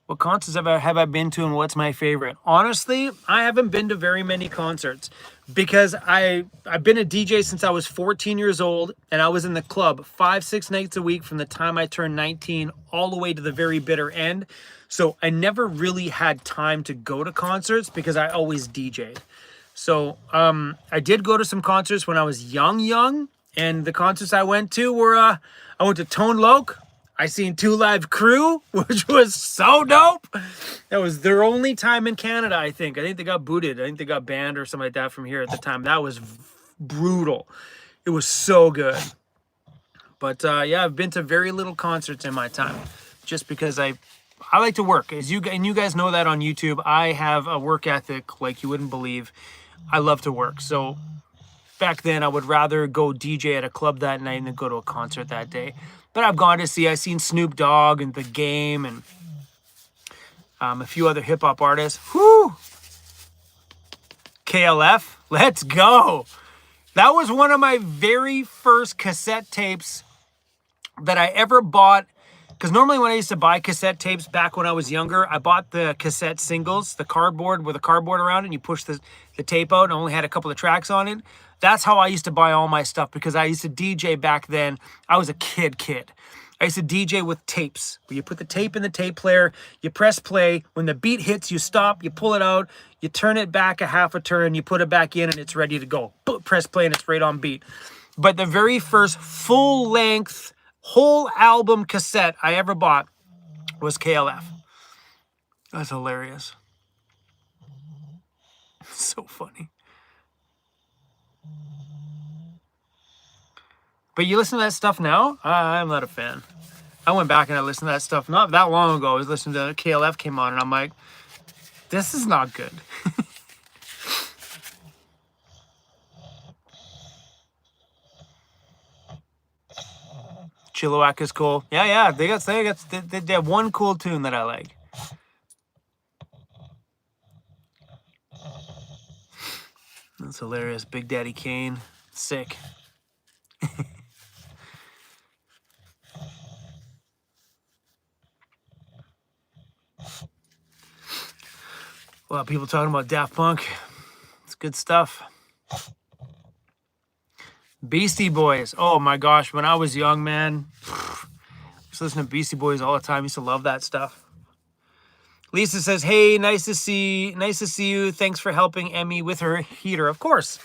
What concerts have I been to, and what's my favorite? Honestly, I haven't been to very many concerts because I've been a DJ since I was 14 years old, and I was in the club 5-6 nights a week from the time I turned 19 all the way to the very bitter end. So I never really had time to go to concerts because I always DJ'd. So I did go to some concerts when I was young, and the concerts I went to were I went to Tone Loc. I seen 2 Live Crew, which was so dope. That was their only time in Canada, I think. I think they got booted. I think they got banned or something like that from here at the time. That was brutal. It was so good. But yeah, I've been to very little concerts in my time, just because I like to work. And you guys know that on YouTube. I have a work ethic like you wouldn't believe. I love to work. So back then, I would rather go DJ at a club that night than go to a concert that day. that I've gone to see. I've seen Snoop Dogg and The Game and a few other hip hop artists. Whoo! KLF, let's go. That was one of my very first cassette tapes that I ever bought. Because normally when I used to buy cassette tapes back when I was younger, I bought the cassette singles, the cardboard with a cardboard around it, and you push the tape out and only had a couple of tracks on it. That's how I used to buy all my stuff, because I used to DJ back then. I was a kid. I used to DJ with tapes, where you put the tape in the tape player, you press play, when the beat hits, you stop, you pull it out, you turn it back a half a turn, you put it back in, and it's ready to go. Press play, and it's right on beat. But the very first full-length, whole album cassette I ever bought was KLF. That's hilarious. So funny. But you listen to that stuff now? I'm not a fan. I went back and I listened to that stuff not that long ago. I was listening to KLF came on, and I'm like, this is not good. Chilliwack is cool. Yeah. They have one cool tune that I like. That's hilarious. Big Daddy Kane. Sick. A lot of people talking about Daft Punk. It's good stuff. Beastie Boys. Oh my gosh, when I was young, man, I used to listen to Beastie Boys all the time. I used to love that stuff. Lisa says, hey, nice to see you. Thanks for helping Emmy with her heater. Of course.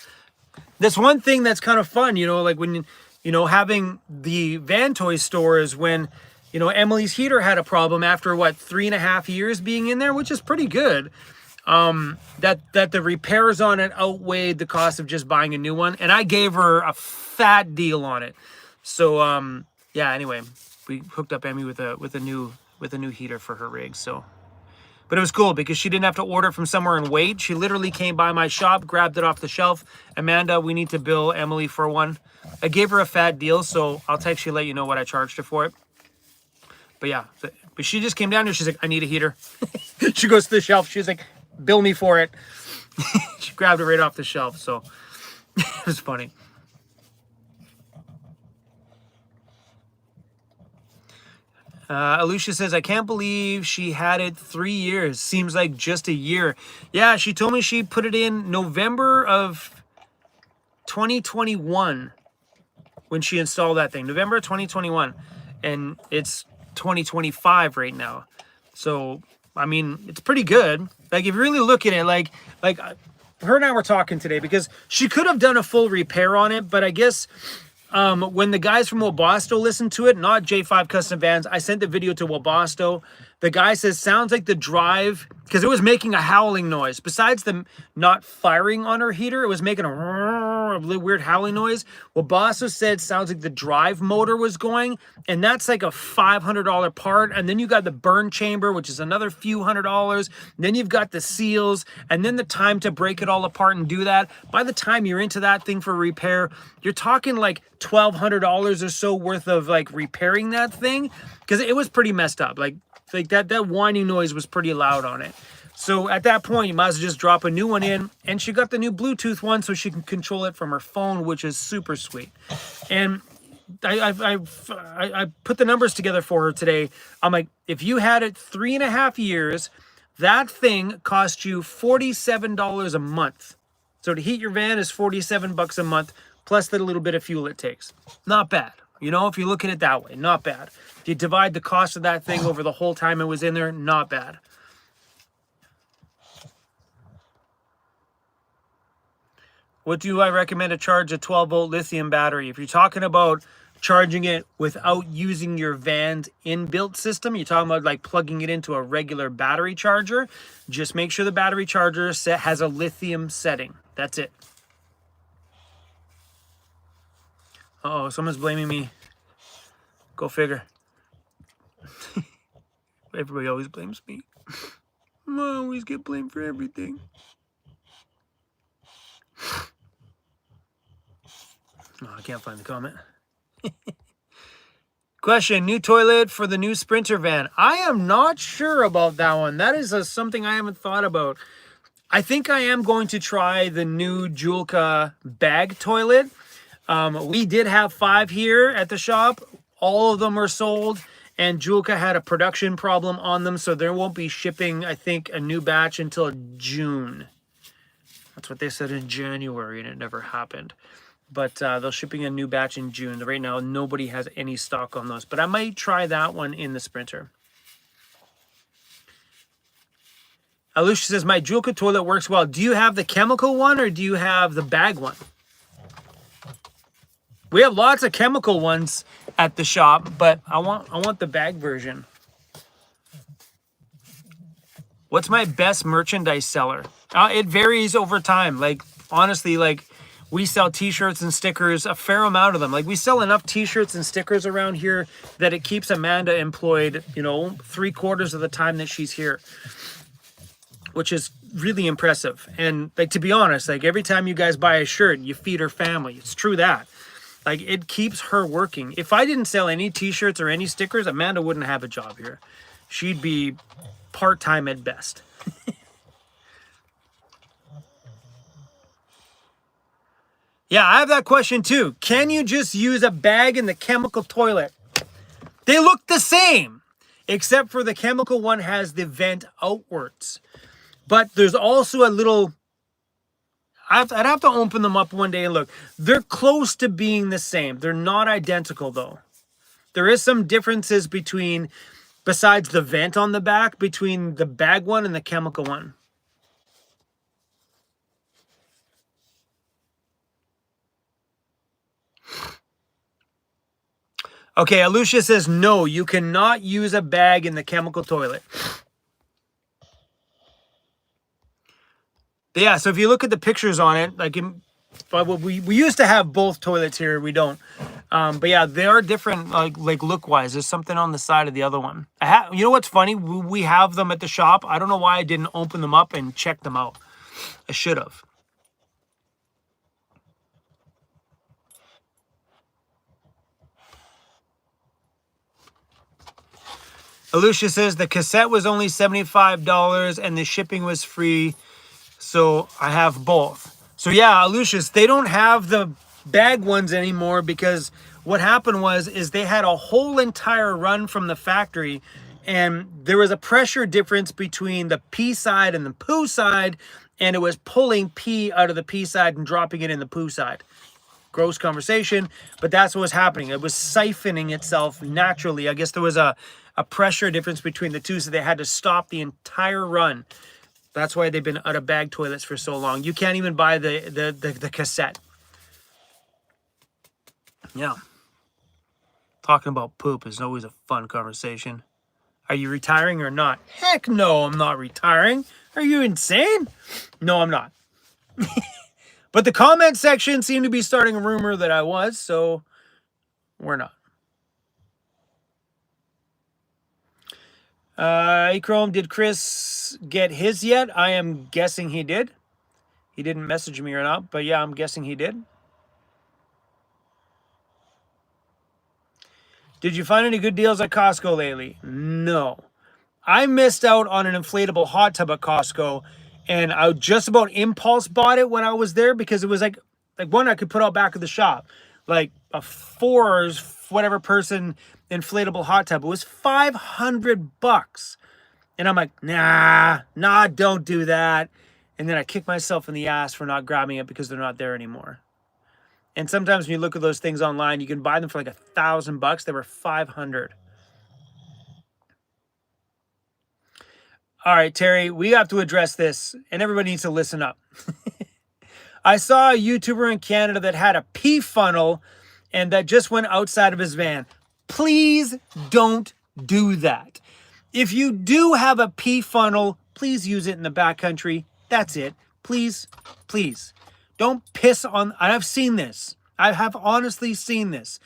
That's one thing that's kind of fun, like when, having the Van Toy store is when, Emily's heater had a problem after, 3.5 years being in there, which is pretty good. That the repairs on it outweighed the cost of just buying a new one. And I gave her a fat deal on it. So, yeah, anyway, we hooked up Emmy with a new heater for her rig. So, but it was cool because she didn't have to order from somewhere and wait. She literally came by my shop, grabbed it off the shelf. Amanda, we need to bill Emily for one. I gave her a fat deal, so I'll text you, let you know what I charged her for it. But yeah, but she just came down here. She's like, I need a heater. She goes to the shelf. She's like, bill me for it. She grabbed it right off the shelf. So it was funny. Alicia says, I can't believe she had it 3 years. Seems like just a year. Yeah, she told me she put it in November of 2021 when she installed that thing. November 2021. And it's 2025 right now. So, I mean, it's pretty good. Like, if you really look at it, like her and I were talking today because she could have done a full repair on it, but I guess when the guys from Wabasto listened to it, not J5 Custom Vans, I sent the video to Wabasto. The guy says, sounds like the drive, because it was making a howling noise. Besides them not firing on her heater, it was making a weird howling noise. Wabasto said, sounds like the drive motor was going, and that's like a $500 part. And then you got the burn chamber, which is another few $100s. Then you've got the seals, and then the time to break it all apart and do that. By the time you're into that thing for repair, you're talking like $1,200 or so worth of like repairing that thing, because it was pretty messed up. Like that whining noise was pretty loud on it. So at that point, you might as well just drop a new one in. And she got the new Bluetooth one so she can control it from her phone, which is super sweet. And I put the numbers together for her today. I'm like, if you had it 3.5 years, that thing cost you $47 a month. So to heat your van is $47 a month, plus the little bit of fuel it takes. Not bad. If you look at it that way, not bad. If you divide the cost of that thing over the whole time it was in there, not bad. What do I recommend to charge a 12-volt lithium battery? If you're talking about charging it without using your van's inbuilt system, you're talking about like plugging it into a regular battery charger, just make sure the battery charger has a lithium setting. That's it. Uh-oh, someone's blaming me. Go figure. Everybody always blames me. I always get blamed for everything. Oh, I can't find the comment. Question, new toilet for the new Sprinter van. I am not sure about that one. That is something I haven't thought about. I think I am going to try the new Julka bag toilet. We did have 5 here at the shop. All of them are sold, and Julka had a production problem on them, so there won't be shipping, I think, a new batch until June. That's what they said in January, and it never happened. But they're shipping a new batch in June. Right now, nobody has any stock on those, but I might try that one in the Sprinter. Alusha says, my Julka toilet works well. Do you have the chemical one or do you have the bag one? We have lots of chemical ones at the shop, but I want the bag version. What's my best merchandise seller? It varies over time. Like, honestly, like, we sell t-shirts and stickers, a fair amount of them. Like, we sell enough t-shirts and stickers around here that it keeps Amanda employed, you know, 3/4 of the time that she's here, which is really impressive. And, like, to be honest, like, every time you guys buy a shirt, you feed her family. It's true that. Like, it keeps her working. If I didn't sell any t-shirts or any stickers, Amanda wouldn't have a job here. She'd be part-time at best. Yeah, I have that question too. Can you just use a bag in the chemical toilet? They look the same, except for the chemical one has the vent outwards. But there's also a little... I'd have to open them up one day and look. They're close to being the same. They're not identical, though. There is some differences between, besides the vent on the back, between the bag one and the chemical one. Okay, Alucia says, no, you cannot use a bag in the chemical toilet. Yeah, so if you look at the pictures on it, like we used to have both toilets here. We don't. But yeah, they are different, like look-wise. There's something on the side of the other one. You know what's funny? We have them at the shop. I don't know why I didn't open them up and check them out. I should have. Alucia says the cassette was only $75 and the shipping was free. So I have both. So yeah, Alucius, they don't have the bag ones anymore because what happened is they had a whole entire run from the factory and there was a pressure difference between the pee side and the poo side, and it was pulling pee out of the pee side and dropping it in the poo side. Gross conversation, but that's what was happening. It was siphoning itself naturally. I guess there was a pressure difference between the two, so they had to stop the entire run. That's why they've been out of bag toilets for so long. You can't even buy the cassette. Yeah. Talking about poop is always a fun conversation. Are you retiring or not? Heck no, I'm not retiring. Are you insane? No, I'm not. But the comment section seemed to be starting a rumor that I was, so we're not. Achrome, did Chris get his yet? I am guessing he did. He didn't message me or not, but yeah, I'm guessing he did. Did you find any good deals at Costco lately? No. I missed out on an inflatable hot tub at Costco, and I just about impulse bought it when I was there because it was like one I could put out back of the shop. Like a 4 whatever person inflatable hot tub. It was $500. And I'm like, nah, don't do that. And then I kick myself in the ass for not grabbing it because they're not there anymore. And sometimes when you look at those things online, you can buy them for like $1,000. They were $500. All right, Terry, we have to address this, and everybody needs to listen up. I saw a YouTuber in Canada that had a pee funnel and that just went outside of his van. Please don't do that. If you do have a pee funnel, please use it in the backcountry. That's it. Please, please. Don't piss on... I've seen this. I have honestly seen this.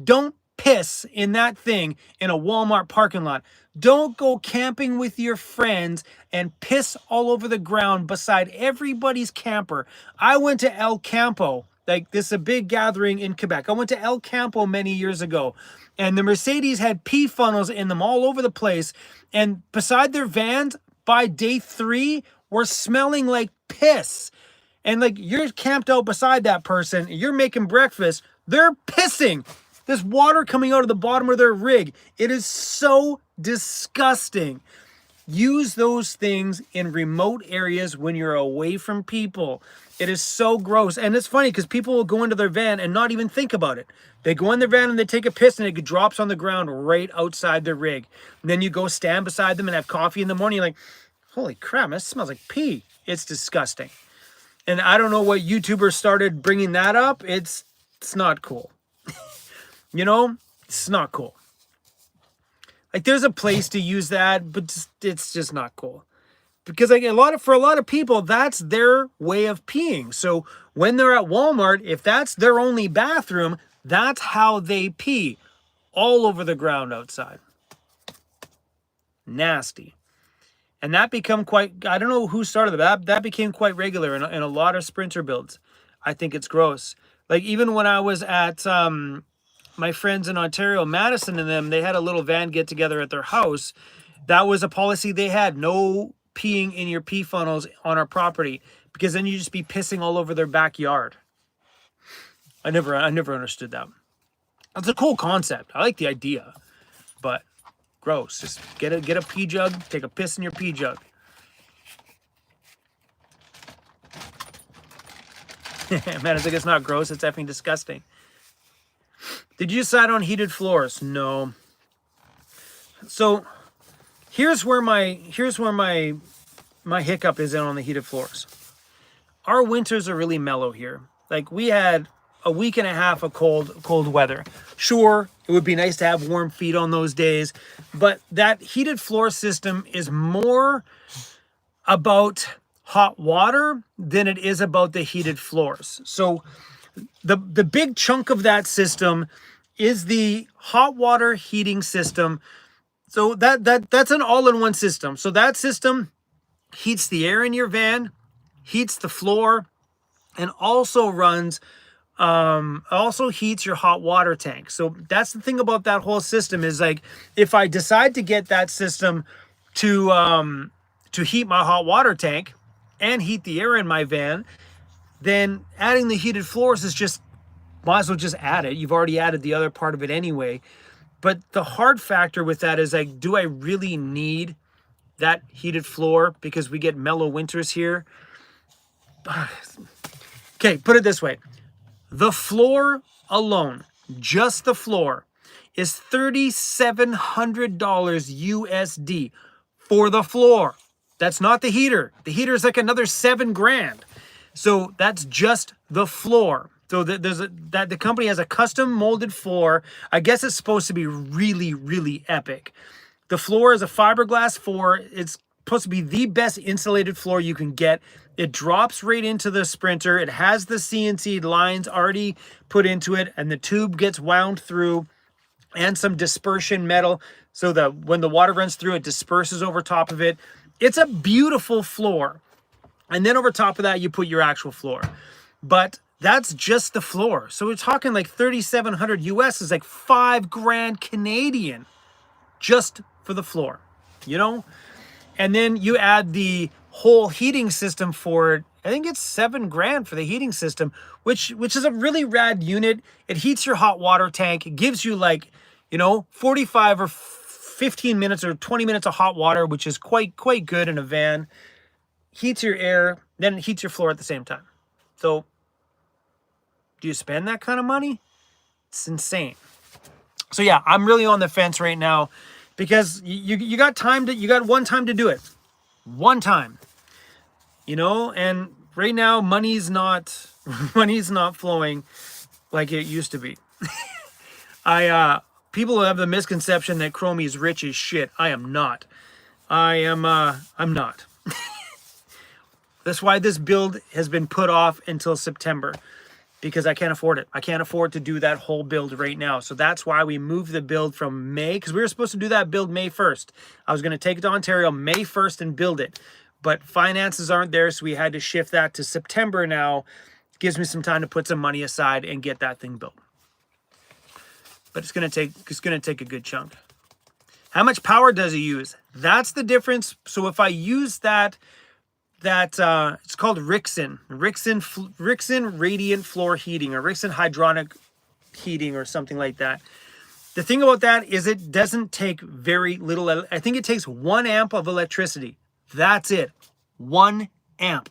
Don't piss in that thing in a Walmart parking lot. Don't go camping with your friends and piss all over the ground beside everybody's camper. I went to El Campo Like, this is a big gathering in Quebec. I went to El Campo many years ago, and the Mercedes had pee funnels in them all over the place. And beside their vans, by day 3, were smelling like piss. And like, you're camped out beside that person, you're making breakfast, they're pissing. There's water coming out of the bottom of their rig. It is so disgusting. Use those things in remote areas when you're away from people. It is so gross. And it's funny because people will go into their van and not even think about it. They go in their van and they take a piss and it drops on the ground right outside their rig. And then you go stand beside them and have coffee in the morning. You're like, holy crap, that smells like pee. It's disgusting. And I don't know what YouTubers started bringing that up. It's not cool. You know, it's not cool. Like, there's a place to use that, but it's just not cool. Because like for a lot of people, that's their way of peeing. So when they're at Walmart, if that's their only bathroom, that's how they pee, all over the ground outside. Nasty. And that become quite, I don't know who started that. That became quite regular in a lot of Sprinter builds. I think it's gross. Like, even when I was at my friends in Ontario, Madison and them, they had a little van get together at their house. That was a policy they had. No peeing in your pee funnels on our property, because then you just be pissing all over their backyard. I never understood that. It's a cool concept. I like the idea, but gross. Just get a pee jug, take a piss in your pee jug. Man, I think it's not gross. It's effing disgusting. Did you decide on heated floors? No. So here's where my hiccup is in on the heated floors. Our winters are really mellow here. Like, we had a week and a half of cold weather. Sure, it would be nice to have warm feet on those days, but that heated floor system is more about hot water than it is about the heated floors. So the big chunk of that system is the hot water heating system. So that's an all-in-one system. So that system heats the air in your van, heats the floor, and also heats your hot water tank. So that's the thing about that whole system, is like, if I decide to get that system to heat my hot water tank and heat the air in my van, then adding the heated floors is just, might as well just add it. You've already added the other part of it anyway. But the hard factor with that is like, do I really need that heated floor because we get mellow winters here? Okay, put it this way. The floor alone, just the floor, is $3,700 USD for the floor. That's not the heater. The heater is like another $7,000. So that's just the floor. So the company has a custom molded floor. I guess it's supposed to be really, really epic. The floor is a fiberglass floor. It's supposed to be the best insulated floor you can get. It drops right into the Sprinter. It has the CNC lines already put into it, and the tube gets wound through, and some dispersion metal so that when the water runs through, it disperses over top of it. It's a beautiful floor. And then over top of that, you put your actual floor. But that's just the floor. So we're talking like 3,700 US is like $5,000 Canadian just for the floor, you know? And then you add the whole heating system for it. I think it's $7,000 for the heating system, which is a really rad unit. It heats your hot water tank. It gives you like, 45 or 15 minutes or 20 minutes of hot water, which is quite good in a van. Heats your air, then it heats your floor at the same time. So do you spend that kind of money? It's insane. So yeah, I'm really on the fence right now, because you got one time to do it. One time. And right now money's not flowing like it used to be. People have the misconception that Chromie is rich as shit. I am not. I'm not. That's why this build has been put off until September, because I can't afford it. I can't afford to do that whole build right now. So that's why we moved the build from May, because we were supposed to do that build May 1st. I was going to take it to Ontario May 1st and build it, but finances aren't there, so we had to shift that to September now. Gives me some time to put some money aside and get that thing built. But it's gonna take a good chunk. How much power does it use? That's the difference. So if I use that it's called Rixin radiant floor heating, or Rixin hydronic heating, or something like that. The thing about that is it doesn't take very little. I think it takes 1 amp of electricity. That's it. 1 amp,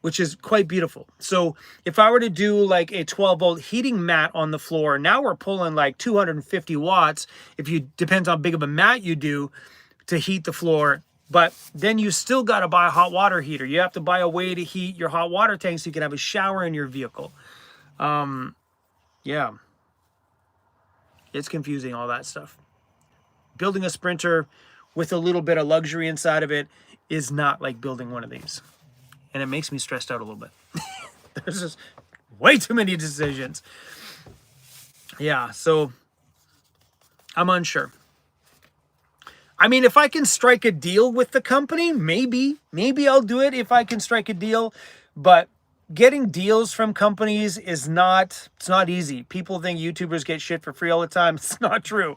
which is quite beautiful. So if I were to do like a 12-volt heating mat on the floor, now we're pulling like 250 watts. Depends how big of a mat you do to heat the floor. But then you still got to buy a hot water heater. You have to buy a way to heat your hot water tank so you can have a shower in your vehicle. Yeah. It's confusing, all that stuff. Building a Sprinter with a little bit of luxury inside of it is not like building one of these. And it makes me stressed out a little bit. There's just way too many decisions. Yeah, so I'm unsure. I mean, if I can strike a deal with the company, maybe I'll do it if I can strike a deal. But getting deals from companies it's not easy. People think YouTubers get shit for free all the time. It's not true.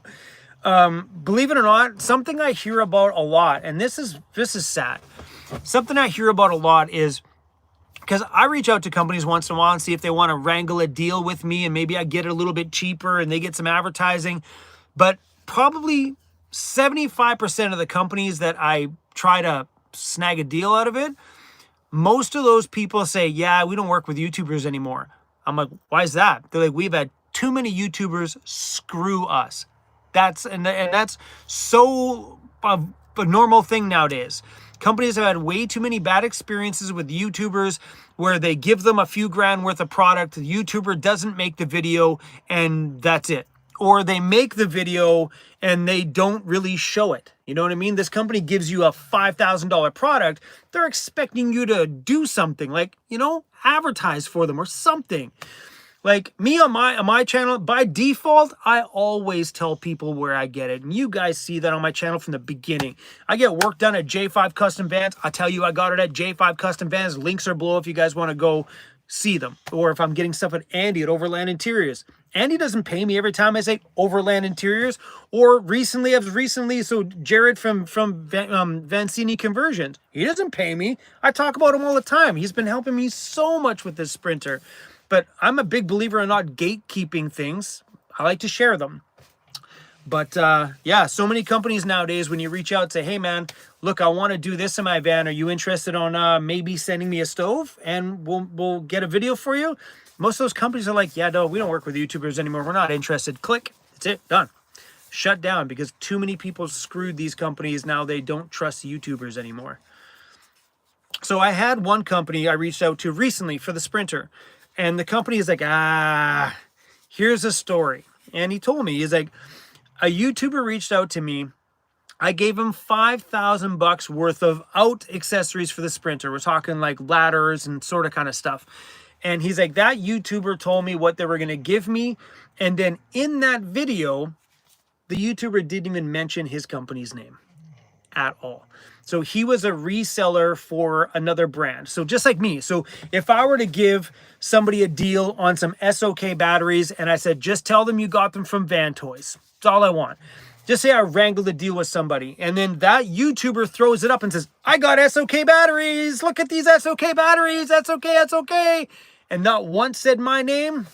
Believe it or not, something I hear about a lot, and this is sad. Something I hear about a lot is, because I reach out to companies once in a while and see if they want to wrangle a deal with me, and maybe I get it a little bit cheaper and they get some advertising. But probably 75% of the companies that I try to snag a deal out of it, most of those people say, yeah, we don't work with YouTubers anymore. I'm like, why is that? They're like, we've had too many YouTubers screw us. That's so a normal thing nowadays. Companies have had way too many bad experiences with YouTubers where they give them a few grand worth of product. The YouTuber doesn't make the video and that's it. Or they make the video and they don't really show it. You know what I mean? This company gives you a $5,000 product. They're expecting you to do something, like, advertise for them or something. Like me on my channel, by default, I always tell people where I get it. And you guys see that on my channel from the beginning. I get work done at J5 Custom Vans. I tell you I got it at J5 Custom Vans. Links are below if you guys want to go see them. Or if I'm getting stuff at Andy at Overland Interiors. Andy doesn't pay me every time I say Overland Interiors. Or recently, so Jared from Vancity Conversions, he doesn't pay me. I talk about him all the time. He's been helping me so much with this Sprinter. But I'm a big believer in not gatekeeping things. I like to share them. But yeah, so many companies nowadays, when you reach out and say, hey man, look, I want to do this in my van. Are you interested on maybe sending me a stove and we'll get a video for you? Most of those companies are like, yeah, no, we don't work with YouTubers anymore. We're not interested. Click. That's it. Done. Shut down, because too many people screwed these companies. Now they don't trust YouTubers anymore. So I had one company I reached out to recently for the Sprinter. And the company is like, here's a story. And he told me, he's like, a YouTuber reached out to me. I gave him $5,000 worth of out accessories for the Sprinter. We're talking like ladders and sort of kind of stuff. And he's like, that YouTuber told me what they were going to give me. And then in that video, the YouTuber didn't even mention his company's name at all. So he was a reseller for another brand. So just like me. So if I were to give somebody a deal on some SOK batteries and I said, just tell them you got them from Van Toys. That's all I want. Just say I wrangled a deal with somebody. And then that YouTuber throws it up and says, I got SOK batteries. Look at these SOK batteries. That's okay. That's okay. And not once said my name.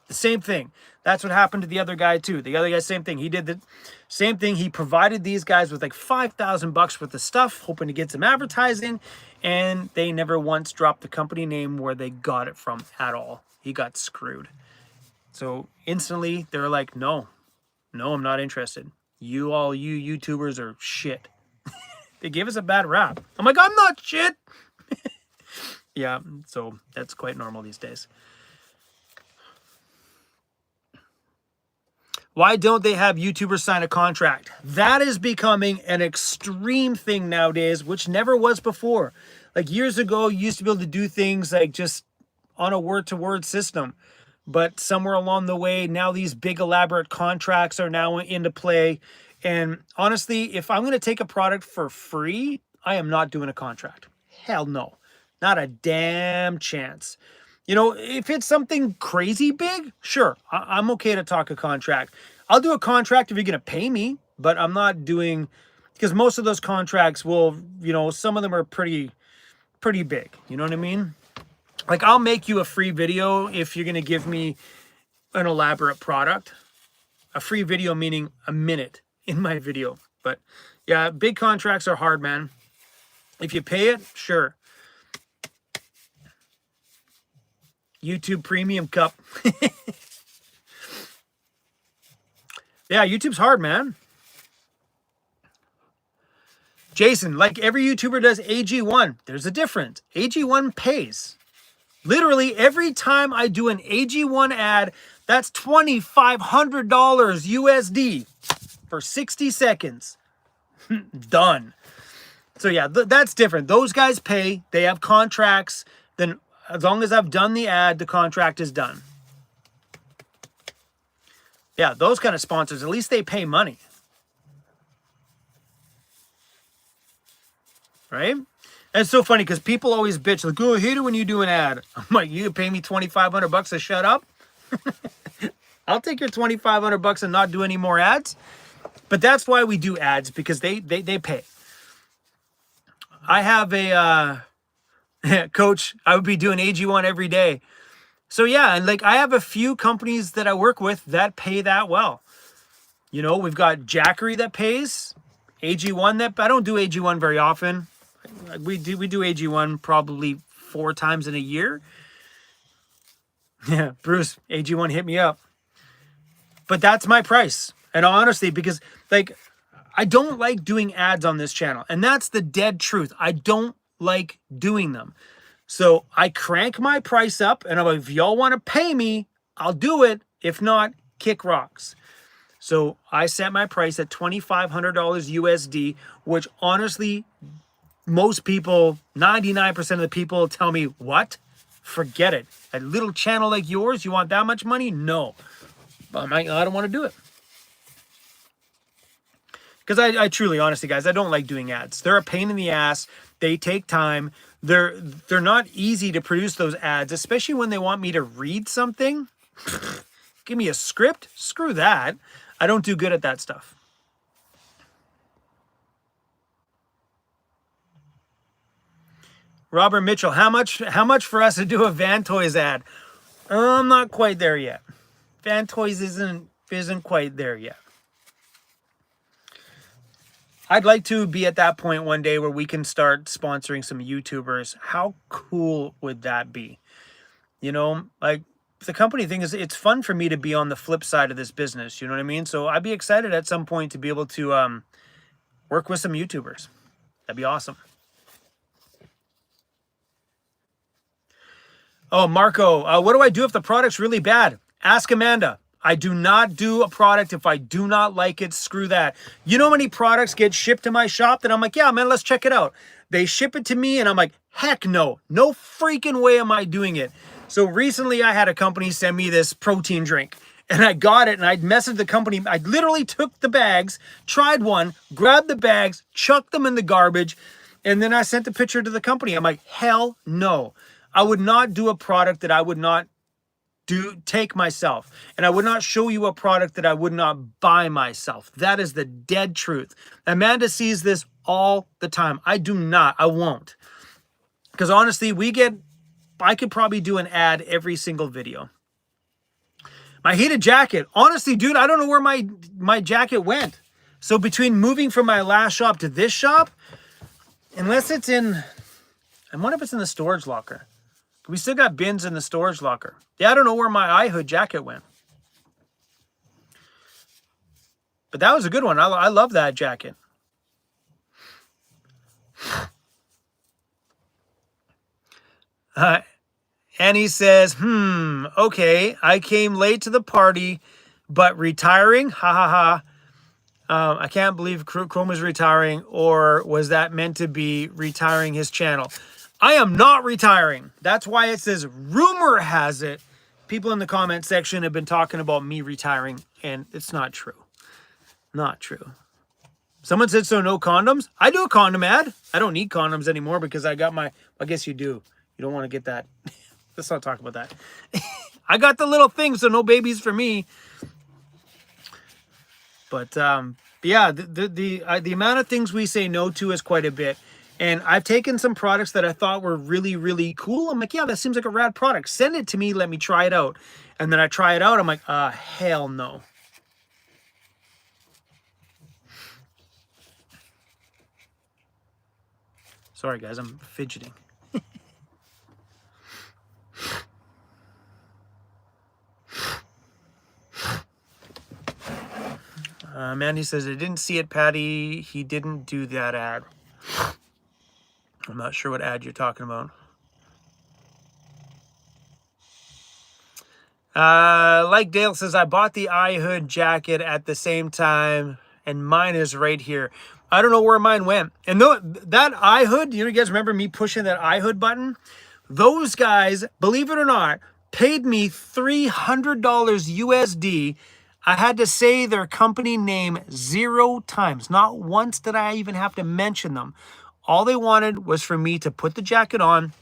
The same thing. That's what happened to the other guy too. The other guy, same thing. He did the same thing. He provided these guys with like $5,000 worth of stuff, hoping to get some advertising, and they never once dropped the company name where they got it from at all. He got screwed. So instantly they're like, no, I'm not interested. You YouTubers are shit. They gave us a bad rap. I'm like, I'm not shit. Yeah, so that's quite normal these days. Why don't they have YouTubers sign a contract? That is becoming an extreme thing nowadays, which never was before. Like years ago, you used to be able to do things like just on a word-to-word system. But somewhere along the way, now these big elaborate contracts are now into play. And honestly, if I'm going to take a product for free, I am not doing a contract. Hell no. Not a damn chance. You know, if it's something crazy big, sure, I'm okay to talk a contract. I'll do a contract if you're going to pay me, but I'm not doing, because most of those contracts will, you know, some of them are pretty big. You know what I mean? Like, I'll make you a free video if you're going to give me an elaborate product. A free video meaning a minute in my video. But yeah, big contracts are hard, man. If you pay it, sure. YouTube Premium Cup. Yeah, YouTube's hard, man. Jason, like every YouTuber does AG1. There's a difference. AG1 pays. Literally, every time I do an AG1 ad, that's $2,500 USD for 60 seconds. Done. So yeah, that's different. Those guys pay. They have contracts. Then as long as I've done the ad, the contract is done. Yeah, those kind of sponsors, at least they pay money. Right? And it's so funny because people always bitch, like, oh, I hate it when you do an ad. I'm like, you pay me $2,500 to shut up? I'll take your $2,500 and not do any more ads. But that's why we do ads, because they pay. I have a coach, I would be doing AG1 every day. So yeah, and like I have a few companies that I work with that pay that well. You know, we've got Jackery that pays, AG1 that, I don't do AG1 very often. We do AG1 probably 4 times in a year. Yeah, Bruce, AG1 hit me up. But that's my price. And honestly, because like I don't like doing ads on this channel. And that's the dead truth. I don't like doing them. So I crank my price up, and I'm like, if y'all want to pay me, I'll do it. If not, kick rocks. So I set my price at $2,500 USD, which honestly, most people, 99% of the people tell me, what? Forget it. A little channel like yours, you want that much money? No. I'm like, I don't want to do it. Because I truly, honestly, guys, I don't like doing ads. They're a pain in the ass. They take time. They're not easy to produce those ads, especially when they want me to read something. Give me a script? Screw that. I don't do good at that stuff. Robert Mitchell, how much for us to do a Van Toys ad? I'm not quite there yet. Van Toys isn't quite there yet. I'd like to be at that point one day where we can start sponsoring some YouTubers. How cool would that be? You know, like the company thing is, it's fun for me to be on the flip side of this business. You know what I mean? So I'd be excited at some point to be able to work with some YouTubers. That'd be awesome. Oh, Marco, what do I do if the product's really bad? Ask Amanda. I do not do a product if I do not like it. Screw that. You know how many products get shipped to my shop that I'm like, yeah, man, let's check it out. They ship it to me and I'm like, heck no. No freaking way am I doing it. So recently I had a company send me this protein drink and I got it and I messaged the company. I literally took the bags, tried one, grabbed the bags, chucked them in the garbage, and then I sent the picture to the company. I'm like, hell no. I would not do a product that I would not take myself, and I would not show you a product that I would not buy myself. That is the dead truth. Amanda sees this all the time. I do not. I won't. Because honestly, I could probably do an ad every single video. My heated jacket. Honestly, dude, I don't know where my jacket went. So between moving from my last shop to this shop, unless it's in, I wonder if it's in the storage locker. We still got bins in the storage locker. Yeah, I don't know where my iHood jacket went. But that was a good one. I love that jacket. Annie says, okay, I came late to the party, but retiring? Ha ha ha. I can't believe Chrome is retiring, or was that meant to be retiring his channel? I am not retiring. That's why it says rumor has it. People in the comment section have been talking about me retiring, and it's not true. Not true. Someone said, so no condoms? I do a condom ad. I don't need condoms anymore because I got my, I guess you do. You don't want to get that. Let's not talk about that. I got the little thing, so no babies for me. But yeah, the amount of things we say no to is quite a bit. And I've taken some products that I thought were really, really cool. I'm like, yeah, that seems like a rad product. Send it to me. Let me try it out. And then I try it out. I'm like, hell no. Sorry, guys, I'm fidgeting. Mandy says, I didn't see it, Patty. He didn't do that ad. I'm not sure what ad you're talking about. Like Dale says, I bought the iHood jacket at the same time, and mine is right here. I don't know where mine went. And that iHood, you guys remember me pushing that iHood button? Those guys, believe it or not, paid me $300 USD. I had to say their company name 0 times. Not once did I even have to mention them. All they wanted was for me to put the jacket on,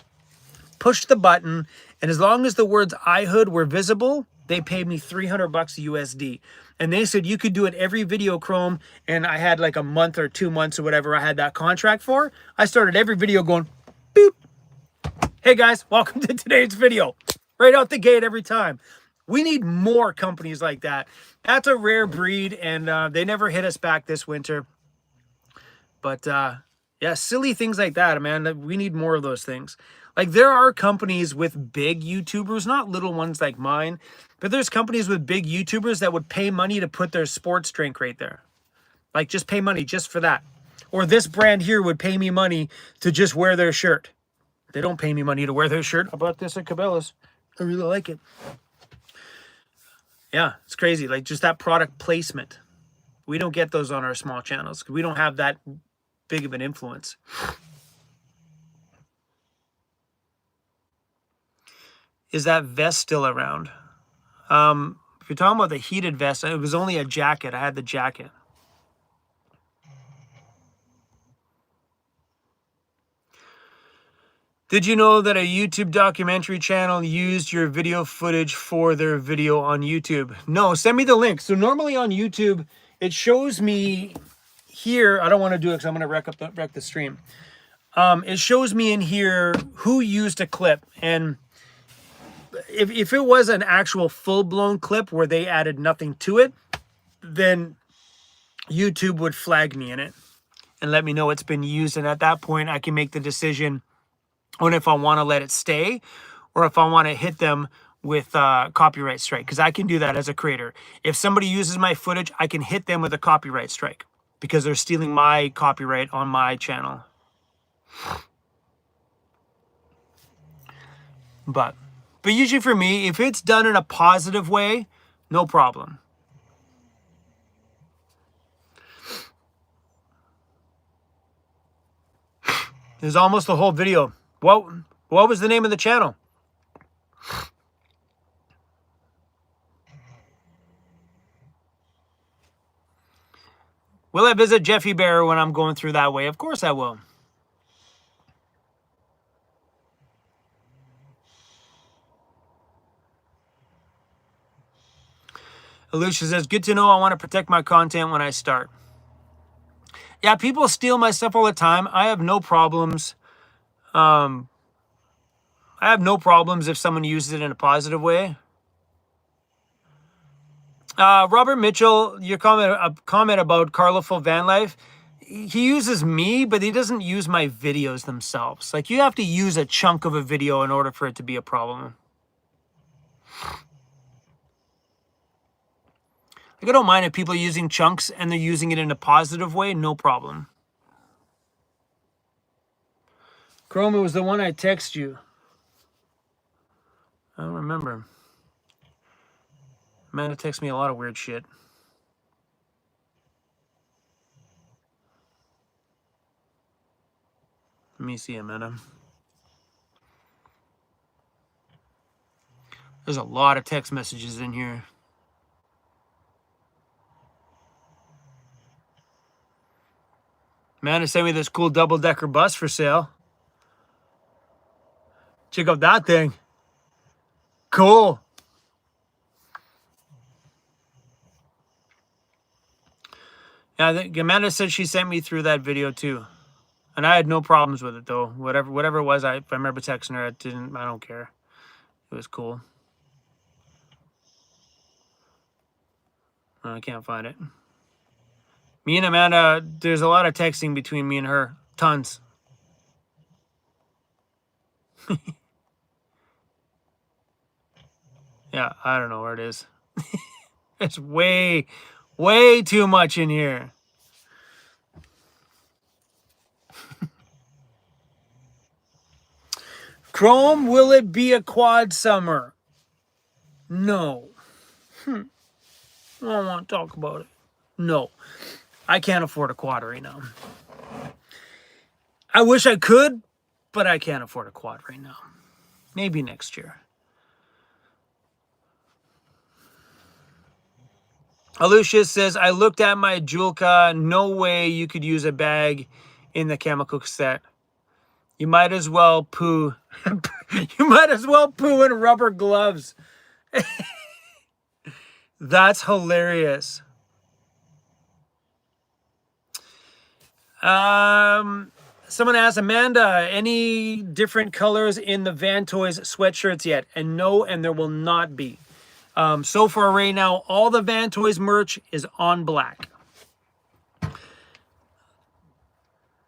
push the button, and as long as the words iHood were visible, they paid me $300 USD. And they said you could do it every video Chrome, and I had like a month or 2 months or whatever I had that contract for. I started every video going, boop. Hey guys, welcome to today's video. Right out the gate every time. We need more companies like that. That's a rare breed, and they never hit us back this winter. But yeah, silly things like that, man. We need more of those things. Like, there are companies with big YouTubers, not little ones like mine, but there's companies with big YouTubers that would pay money to put their sports drink right there. Like, just pay money just for that. Or this brand here would pay me money to just wear their shirt. They don't pay me money to wear their shirt. I bought this at Cabela's. I really like it. Yeah, it's crazy. Like, just that product placement. We don't get those on our small channels. We don't have that big of an influence. Is that vest still around? If you're talking about the heated vest, it was only a jacket. I had the jacket. Did you know that a YouTube documentary channel used your video footage for their video on YouTube? No, send me the link. So normally on YouTube, it shows me here. I don't want to do it because I'm going to wreck the stream. It shows me in here who used a clip. And if it was an actual full-blown clip where they added nothing to it, then YouTube would flag me in it and let me know it's been used. And at that point, I can make the decision on if I want to let it stay or if I want to hit them with copyright strike, because I can do that as a creator. If somebody uses my footage, I can hit them with a copyright strike because they're stealing my copyright on my channel. But usually for me, if it's done in a positive way, no problem. There's almost the whole video. What was the name of the channel? Will I visit Jeffy Bear when I'm going through that way? Of course I will. Alicia says, good to know. I want to protect my content when I start. Yeah, people steal my stuff all the time. I have no problems. I have no problems if someone uses it in a positive way. Robert Mitchell, your comment about Colorful Van Life. He uses me, but he doesn't use my videos themselves. Like, you have to use a chunk of a video in order for it to be a problem. Like, I don't mind if people are using chunks and they're using it in a positive way, no problem. Chrome, it was the one I text you. I don't remember. Amanda texts me a lot of weird shit. Let me see, Amanda. There's a lot of text messages in here. Amanda sent me this cool double-decker bus for sale. Check out that thing. Cool. Yeah, I think Amanda said she sent me through that video too. And I had no problems with it though. Whatever it was, if I remember texting her, I don't care. It was cool. I can't find it. Me and Amanda, there's a lot of texting between me and her. Tons. Yeah, I don't know where it is. It's way too much in here. Chrome, will it be a quad summer? No. I don't want to talk about it. No. I can't afford a quad right now. I wish I could, but I can't afford a quad right now. Maybe next year. Alucius says, I looked at my Julka. No way you could use a bag in the chemical set. You might as well poo. You might as well poo in rubber gloves. That's hilarious. Someone asked, Amanda, any different colors in the Van Toys sweatshirts yet? And no, and there will not be. So far right now, all the Van Toys merch is on black.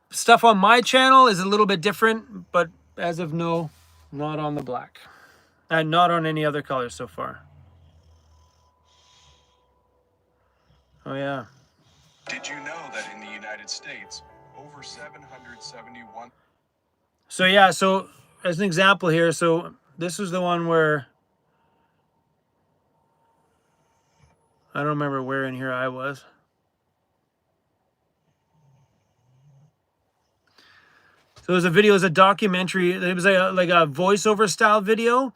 Stuff on my channel is a little bit different, but as of no, not on the black. And not on any other colors so far. Oh, yeah. Did you know that in the United States, over 771... So, yeah, so as an example here, so this is the one where... I don't remember where in here I was. So it was a video, it was a documentary. It was like a voiceover style video.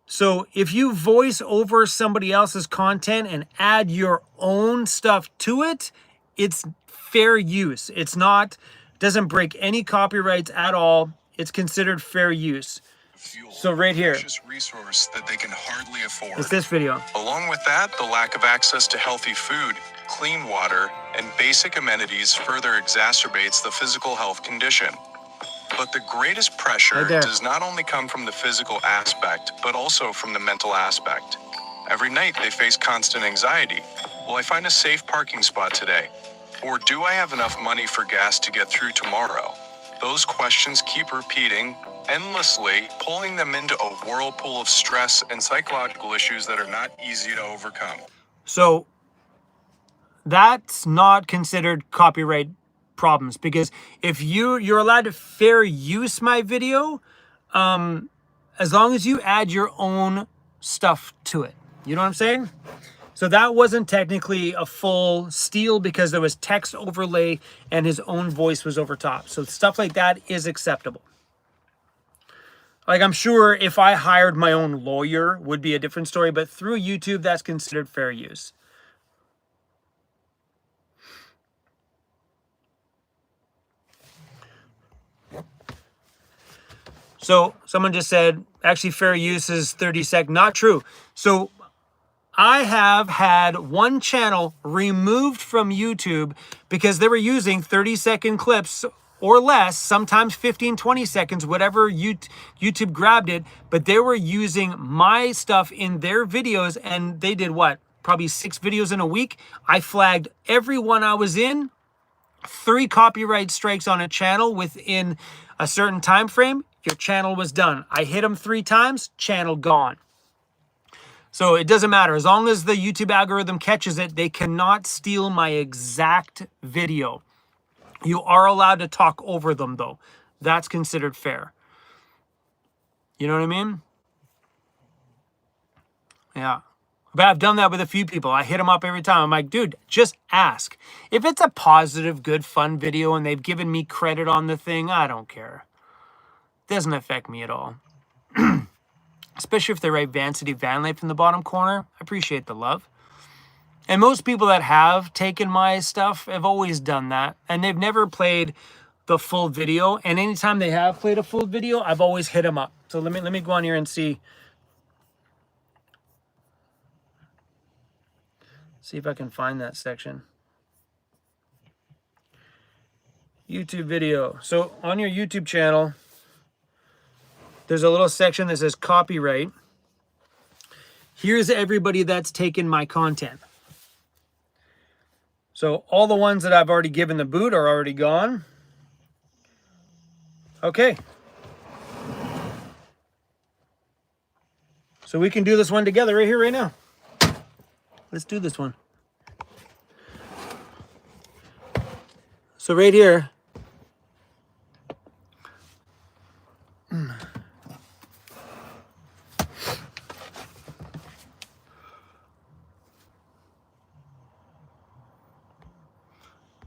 So if you voice over somebody else's content and add your own stuff to it, it's fair use. It's not, doesn't break any copyrights at all. It's considered fair use. Fuel, so right here, precious resource that they can hardly afford. It's this video. Along with that, the lack of access to healthy food, clean water, and basic amenities further exacerbates the physical health condition. But the greatest pressure does not only come from the physical aspect, but also from the mental aspect. Every night they face constant anxiety. Will I find a safe parking spot today? Or do I have enough money for gas to get through tomorrow? Those questions keep repeating endlessly, pulling them into a whirlpool of stress and psychological issues that are not easy to overcome. So that's not considered copyright problems, because if you're allowed to fair use my video, as long as you add your own stuff to it. You know what I'm saying? So that wasn't technically a full steal because there was text overlay and his own voice was over top. So stuff like that is acceptable. Like, I'm sure if I hired my own lawyer would be a different story, but through YouTube, that's considered fair use. So someone just said, actually, fair use is 30 seconds. Not true. So I have had one channel removed from YouTube because they were using 30-second clips or less, sometimes 15, 20 seconds, whatever YouTube grabbed it, but they were using my stuff in their videos, and they did what? Probably 6 videos in a week. I flagged every one I was in, 3 copyright strikes on a channel within a certain time frame, your channel was done. I hit them 3 times, channel gone. So it doesn't matter. As long as the YouTube algorithm catches it, they cannot steal my exact video. You are allowed to talk over them, though. That's considered fair. You know what I mean? Yeah. But I've done that with a few people. I hit them up every time. I'm like, dude, just ask. If it's a positive, good, fun video and they've given me credit on the thing, I don't care. It doesn't affect me at all. Especially if they write Vancity Vanlife in the bottom corner. I appreciate the love. And most people that have taken my stuff have always done that. And they've never played the full video. And anytime they have played a full video, I've always hit them up. So let me go on here and see if I can find that section. YouTube video. So on your YouTube channel, there's a little section that says copyright. Here's everybody that's taken my content. So all the ones that I've already given the boot are already gone. Okay. So we can do this one together right here, right now. Let's do this one. So right here,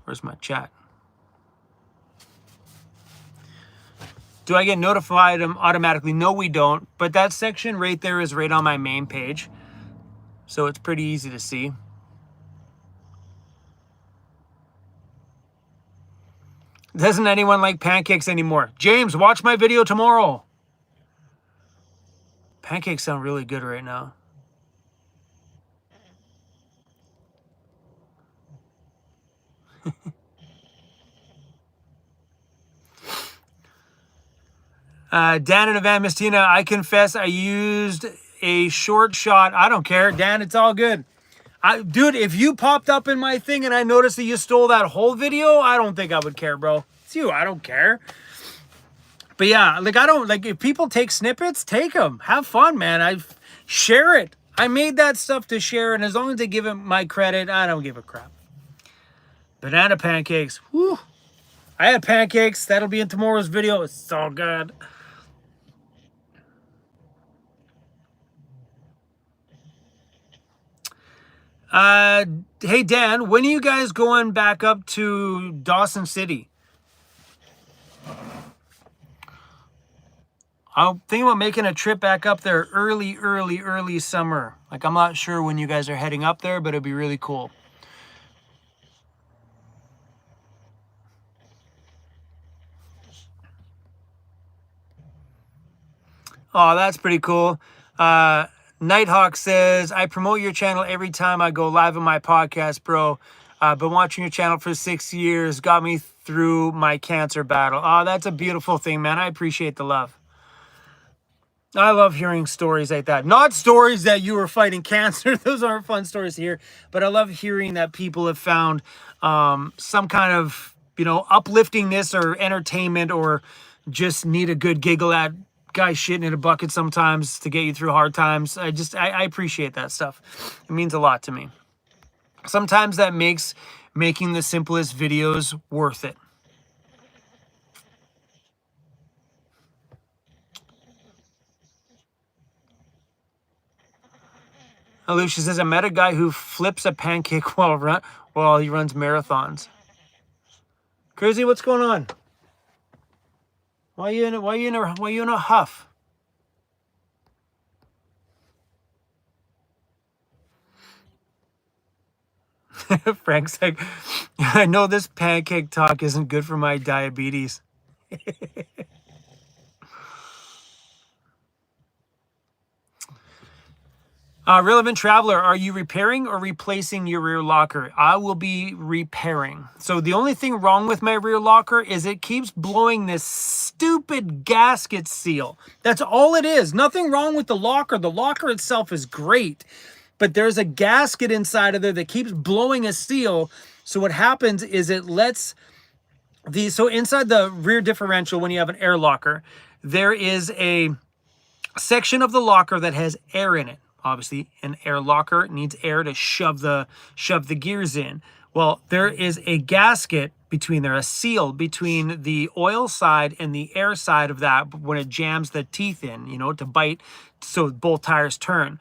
where's my chat? Do I get notified automatically? No, we don't. But that section right there is right on my main page. So it's pretty easy to see. Doesn't anyone like pancakes anymore? James, watch my video tomorrow. Pancakes sound really good right now. Dan and Evan Mistina, I confess I used a short shot. I don't care. Dan, it's all good. Dude, if you popped up in my thing and I noticed that you stole that whole video, I don't think I would care, bro. It's you. I don't care. But yeah, like, I don't, like, if people take snippets, take them. Have fun, man. Share it. I made that stuff to share, and as long as they give it my credit, I don't give a crap. Banana pancakes. Whew. I had pancakes. That'll be in tomorrow's video. It's so good. Hey, Dan, when are you guys going back up to Dawson City? I'm thinking about making a trip back up there early summer. Like, I'm not sure when you guys are heading up there, but it'd be really cool. Oh, that's pretty cool. Nighthawk says, I promote your channel every time I go live on my podcast, bro. Been watching your channel for 6 years. Got me through my cancer battle. Oh, that's a beautiful thing, man. I appreciate the love. I love hearing stories like that. Not stories that you were fighting cancer. Those aren't fun stories to hear. But I love hearing that people have found some kind of, upliftingness or entertainment, or just need a good giggle at guys shitting in a bucket sometimes to get you through hard times. I appreciate that stuff. It means a lot to me. Sometimes that makes making the simplest videos worth it. Alicia says, I met a guy who flips a pancake while he runs marathons. Crazy, what's going on? Why are you in a huff? Frank's like, I know this pancake talk isn't good for my diabetes. Relevant Traveler, are you repairing or replacing your rear locker? I will be repairing. So the only thing wrong with my rear locker is it keeps blowing this stupid gasket seal. That's all it is. Nothing wrong with the locker. The locker itself is great. But there's a gasket inside of there that keeps blowing a seal. So what happens is it lets so inside the rear differential, when you have an air locker, there is a section of the locker that has air in it. Obviously, an air locker needs air to shove the gears in. Well, there is a gasket between there, a seal between the oil side and the air side of that when it jams the teeth in, to bite so both tires turn.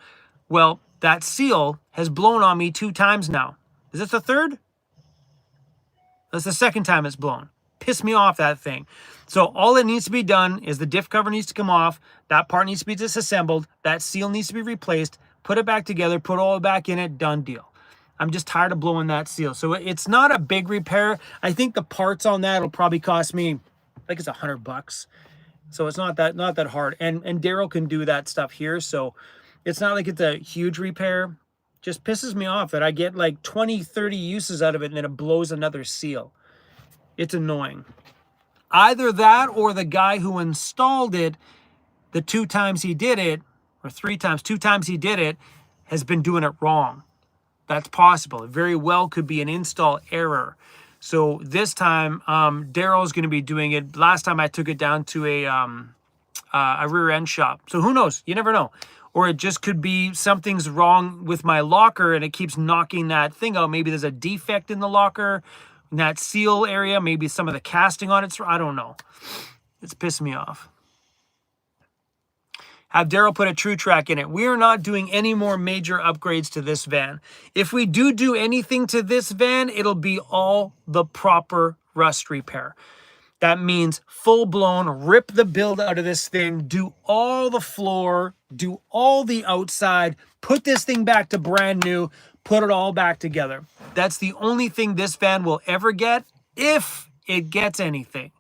Well, that seal has blown on me 2 times now. Is this the third? That's the second time it's blown. Pissed me off, that thing. So all it needs to be done is the diff cover needs to come off. That part needs to be disassembled. That seal needs to be replaced. Put it back together. Put all it back in it. Done deal. I'm just tired of blowing that seal. So it's not a big repair. I think the parts on that will probably cost me, I think it's $100. So it's not that hard. And Daryl can do that stuff here. So it's not like it's a huge repair. Just pisses me off that I get like 20, 30 uses out of it and then it blows another seal. It's annoying. Either that or the guy who installed it, the 2 times he did it, or 3 times, 2 times he did it, has been doing it wrong. That's possible. It very well could be an install error. So this time, Daryl's going to be doing it. Last time I took it down to a rear end shop. So who knows? You never know. Or it just could be something's wrong with my locker and it keeps knocking that thing out. Maybe there's a defect in the locker, in that seal area. Maybe some of the casting on it. I don't know. It's pissed me off. Have Daryl put a True Track in it. We are not doing any more major upgrades to this van. If we do anything to this van, it'll be all the proper rust repair. That means full-blown, rip the build out of this thing, do all the floor, do all the outside, put this thing back to brand new, put it all back together. That's the only thing this van will ever get, if it gets anything.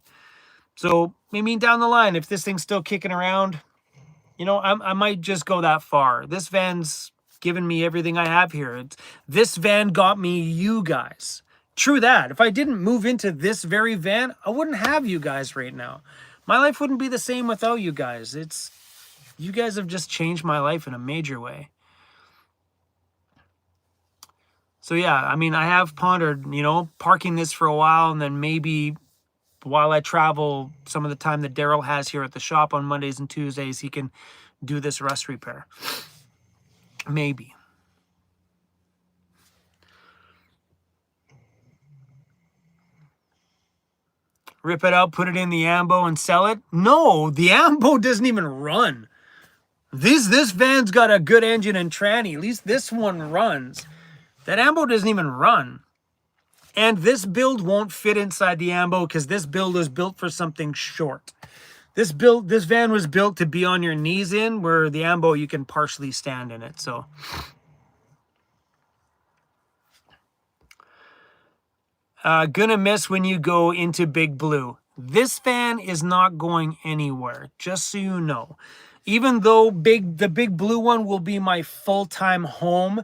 So, I mean, down the line, if this thing's still kicking around, you know, I might just go that far. This van's given me everything I have here. This van got me you guys. True that. If I didn't move into this very van, I wouldn't have you guys right now. My life wouldn't be the same without you guys. You guys have just changed my life in a major way. So yeah, I mean, I have pondered, you know, parking this for a while and then maybe while I travel, some of the time that Daryl has here at the shop on Mondays and Tuesdays, he can do this rust repair. Maybe. Rip it out, put it in the Ambo and sell it? No, the Ambo doesn't even run. This van's got a good engine and tranny. At least this one runs. That Ambo doesn't even run. And this build won't fit inside the Ambo because this build is built for something short. This van was built to be on your knees in, where the Ambo you can partially stand in it. So gonna miss when you go into Big Blue. This van is not going anywhere, just so you know. Even though the Big Blue one will be my full-time home,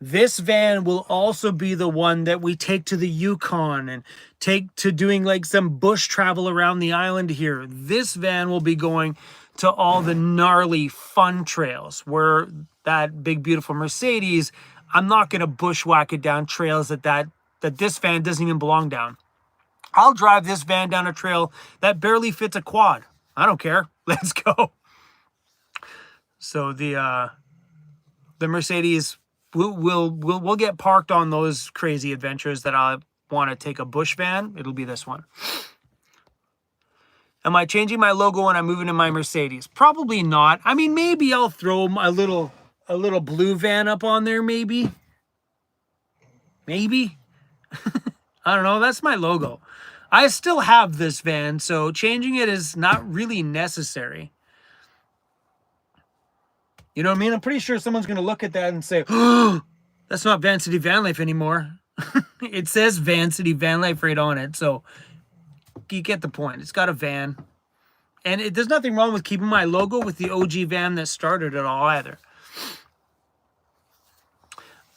this van will also be the one that we take to the Yukon and take to doing like some bush travel around the island here. This van will be going to all the gnarly fun trails, where that big beautiful Mercedes, I'm not going to bushwhack it down trails that this van doesn't even belong down. I'll drive this van down a trail that barely fits a quad. I don't care. Let's go. So the Mercedes we'll get parked on those crazy adventures that I want to take a bush van. It'll be this one. Am I changing my logo when I move into my Mercedes? Probably not. I mean, maybe I'll throw a little blue van up on there, maybe. Maybe. I don't know. That's my logo. I still have this van, so changing it is not really necessary. You know what I mean? I'm pretty sure someone's going to look at that and say, oh, that's not Vancity Vanlife anymore. It says Vancity Vanlife right on it. So you get the point. It's got a van. And there's nothing wrong with keeping my logo with the OG van that started it all either.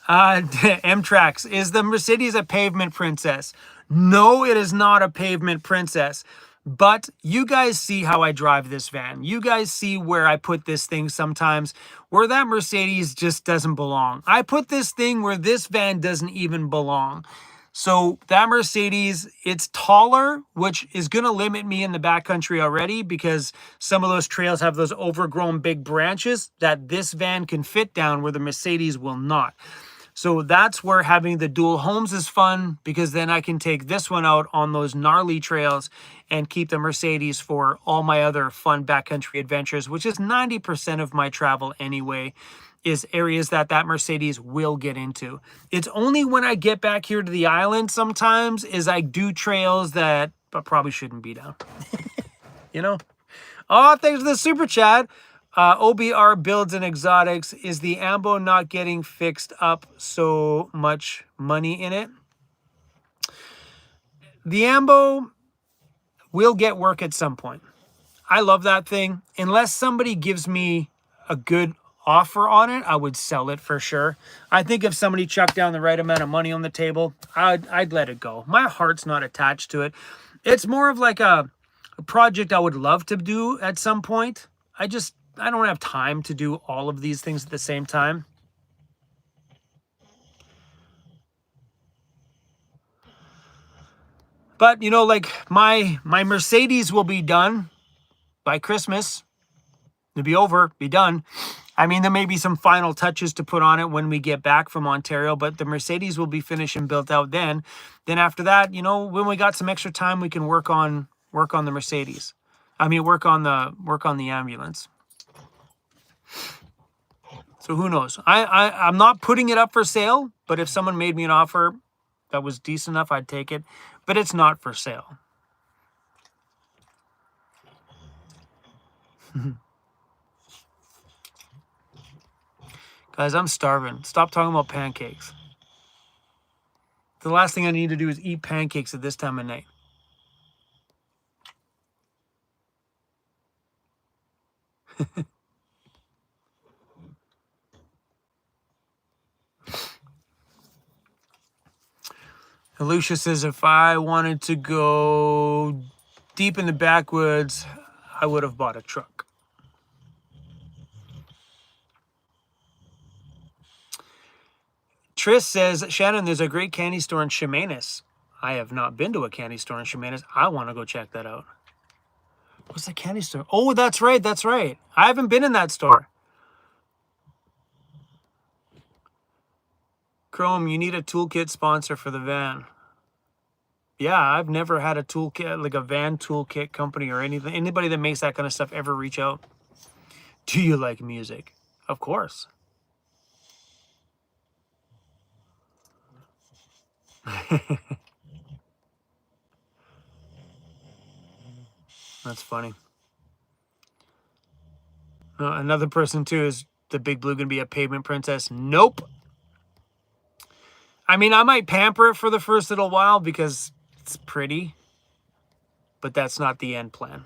M-Trax, is the Mercedes a pavement princess? No, it is not a pavement princess. But you guys see how I drive this van. You guys see where I put this thing sometimes, where that Mercedes just doesn't belong. I put this thing where this van doesn't even belong. So that Mercedes, it's taller, which is going to limit me in the backcountry already, because some of those trails have those overgrown big branches that this van can fit down where the Mercedes will not. So that's where having the dual homes is fun, because then I can take this one out on those gnarly trails and keep the Mercedes for all my other fun backcountry adventures, which is 90% of my travel anyway, is areas that Mercedes will get into. It's only when I get back here to the island sometimes is I do trails that I probably shouldn't be down. You know? Oh, thanks for the super chat. OBR builds and exotics. Is the ambo not getting fixed up? So much money in it. The ambo will get work at some point. I love that thing. Unless somebody gives me a good offer on it, I would sell it for sure. I think if somebody chucked down the right amount of money on the table, I'd let it go. My heart's not attached to it. It's more of like a project I would love to do at some point. I don't have time to do all of these things at the same time. But, you know, like my Mercedes will be done by Christmas. It'll be over, be done. I mean, there may be some final touches to put on it when we get back from Ontario, but the Mercedes will be finished and built out then. Then after that, you know, when we got some extra time, we can work on the Mercedes. I mean, work on the ambulance. So who knows? I'm not putting it up for sale, but if someone made me an offer that was decent enough, I'd take it. But it's not for sale. Guys, I'm starving. Stop talking about pancakes. The last thing I need to do is eat pancakes at this time of night. Lucia says, if I wanted to go deep in the backwoods, I would have bought a truck. Tris says, Shannon, there's a great candy store in Chemainus. I have not been to a candy store in Chemainus. I want to go check that out. What's the candy store? Oh, that's right. That's right. I haven't been in that store. Chrome, you need a toolkit sponsor for the van. Yeah, I've never had a toolkit, like a van toolkit company or anything. Anybody that makes that kind of stuff ever reach out. Do you like music? Of course. That's funny. Another person too is the Big Blue gonna be a pavement princess? Nope. I mean, I might pamper it for the first little while because it's pretty, but that's not the end plan.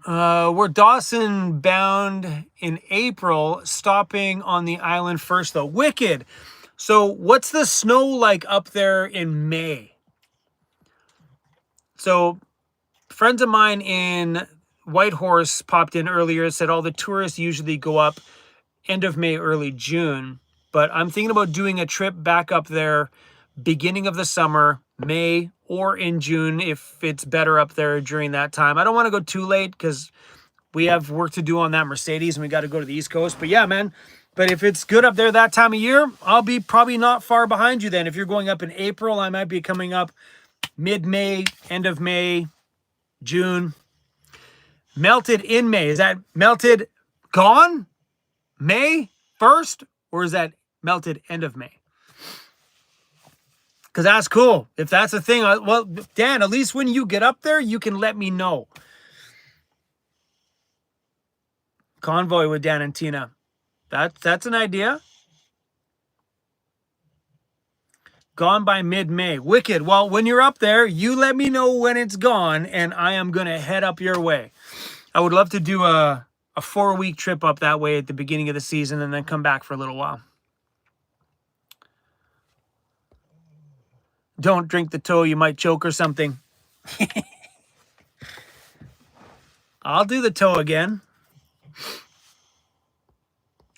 We're Dawson bound in April, stopping on the island first though. Wicked. So what's the snow like up there in May? So friends of mine in Whitehorse popped in earlier, said all the tourists usually go up end of May, early June. But I'm thinking about doing a trip back up there beginning of the summer, May or in June, if it's better up there during that time. I don't want to go too late because we have work to do on that Mercedes and we got to go to the East Coast. But yeah, man, but if it's good up there that time of year, I'll be probably not far behind you then. If you're going up in April, I might be coming up mid-May, end of May, June. Melted in May. Is that melted gone May 1st? Or is that melted end of May? Because that's cool. If that's a thing, well, Dan, at least when you get up there, you can let me know. Convoy with Dan and Tina. That's an idea. Gone by mid-May. Wicked. Well, when you're up there, you let me know when it's gone, and I am going to head up your way. I would love to do a 4-week trip up that way at the beginning of the season and then come back for a little while. Don't drink the toe. You might choke or something. I'll do the toe again.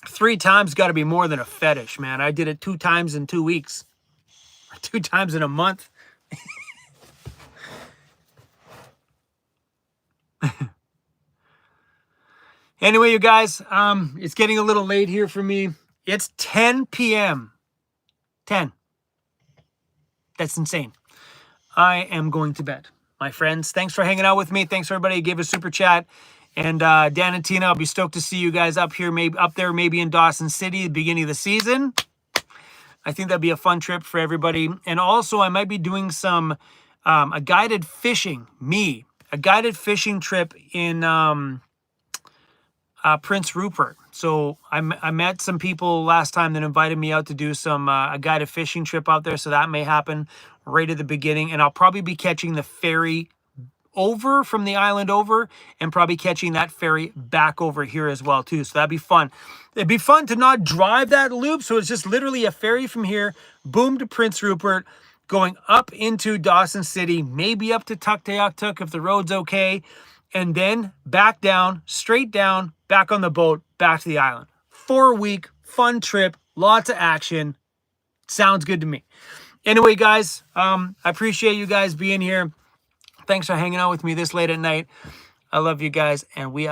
3 times got to be more than a fetish, man. I did it 2 times in 2 weeks. 2 times in a month. Anyway, you guys, it's getting a little late here for me. It's 10 p.m. 10. That's insane. I am going to bed. My friends, thanks for hanging out with me. Thanks for everybody who gave a super chat. And Dan and Tina, I'll be stoked to see you guys up here, maybe up there, maybe in Dawson City, the beginning of the season. I think that'd be a fun trip for everybody. And also, I might be doing some a guided fishing trip in Prince Rupert. So I met some people last time that invited me out to do some a guided fishing trip out there. So that may happen right at the beginning. And I'll probably be catching the ferry over from the island over and probably catching that ferry back over here as well too. So that'd be fun. It'd be fun to not drive that loop. So it's just literally a ferry from here, boom, to Prince Rupert, going up into Dawson City, maybe up to Tuktoyaktuk if the road's okay, and then back down, straight down, back on the boat, back to the island. 4-week fun trip, lots of action. Sounds good to me. Anyway, guys, I appreciate you guys being here. Thanks for hanging out with me this late at night. I love you guys, and we out.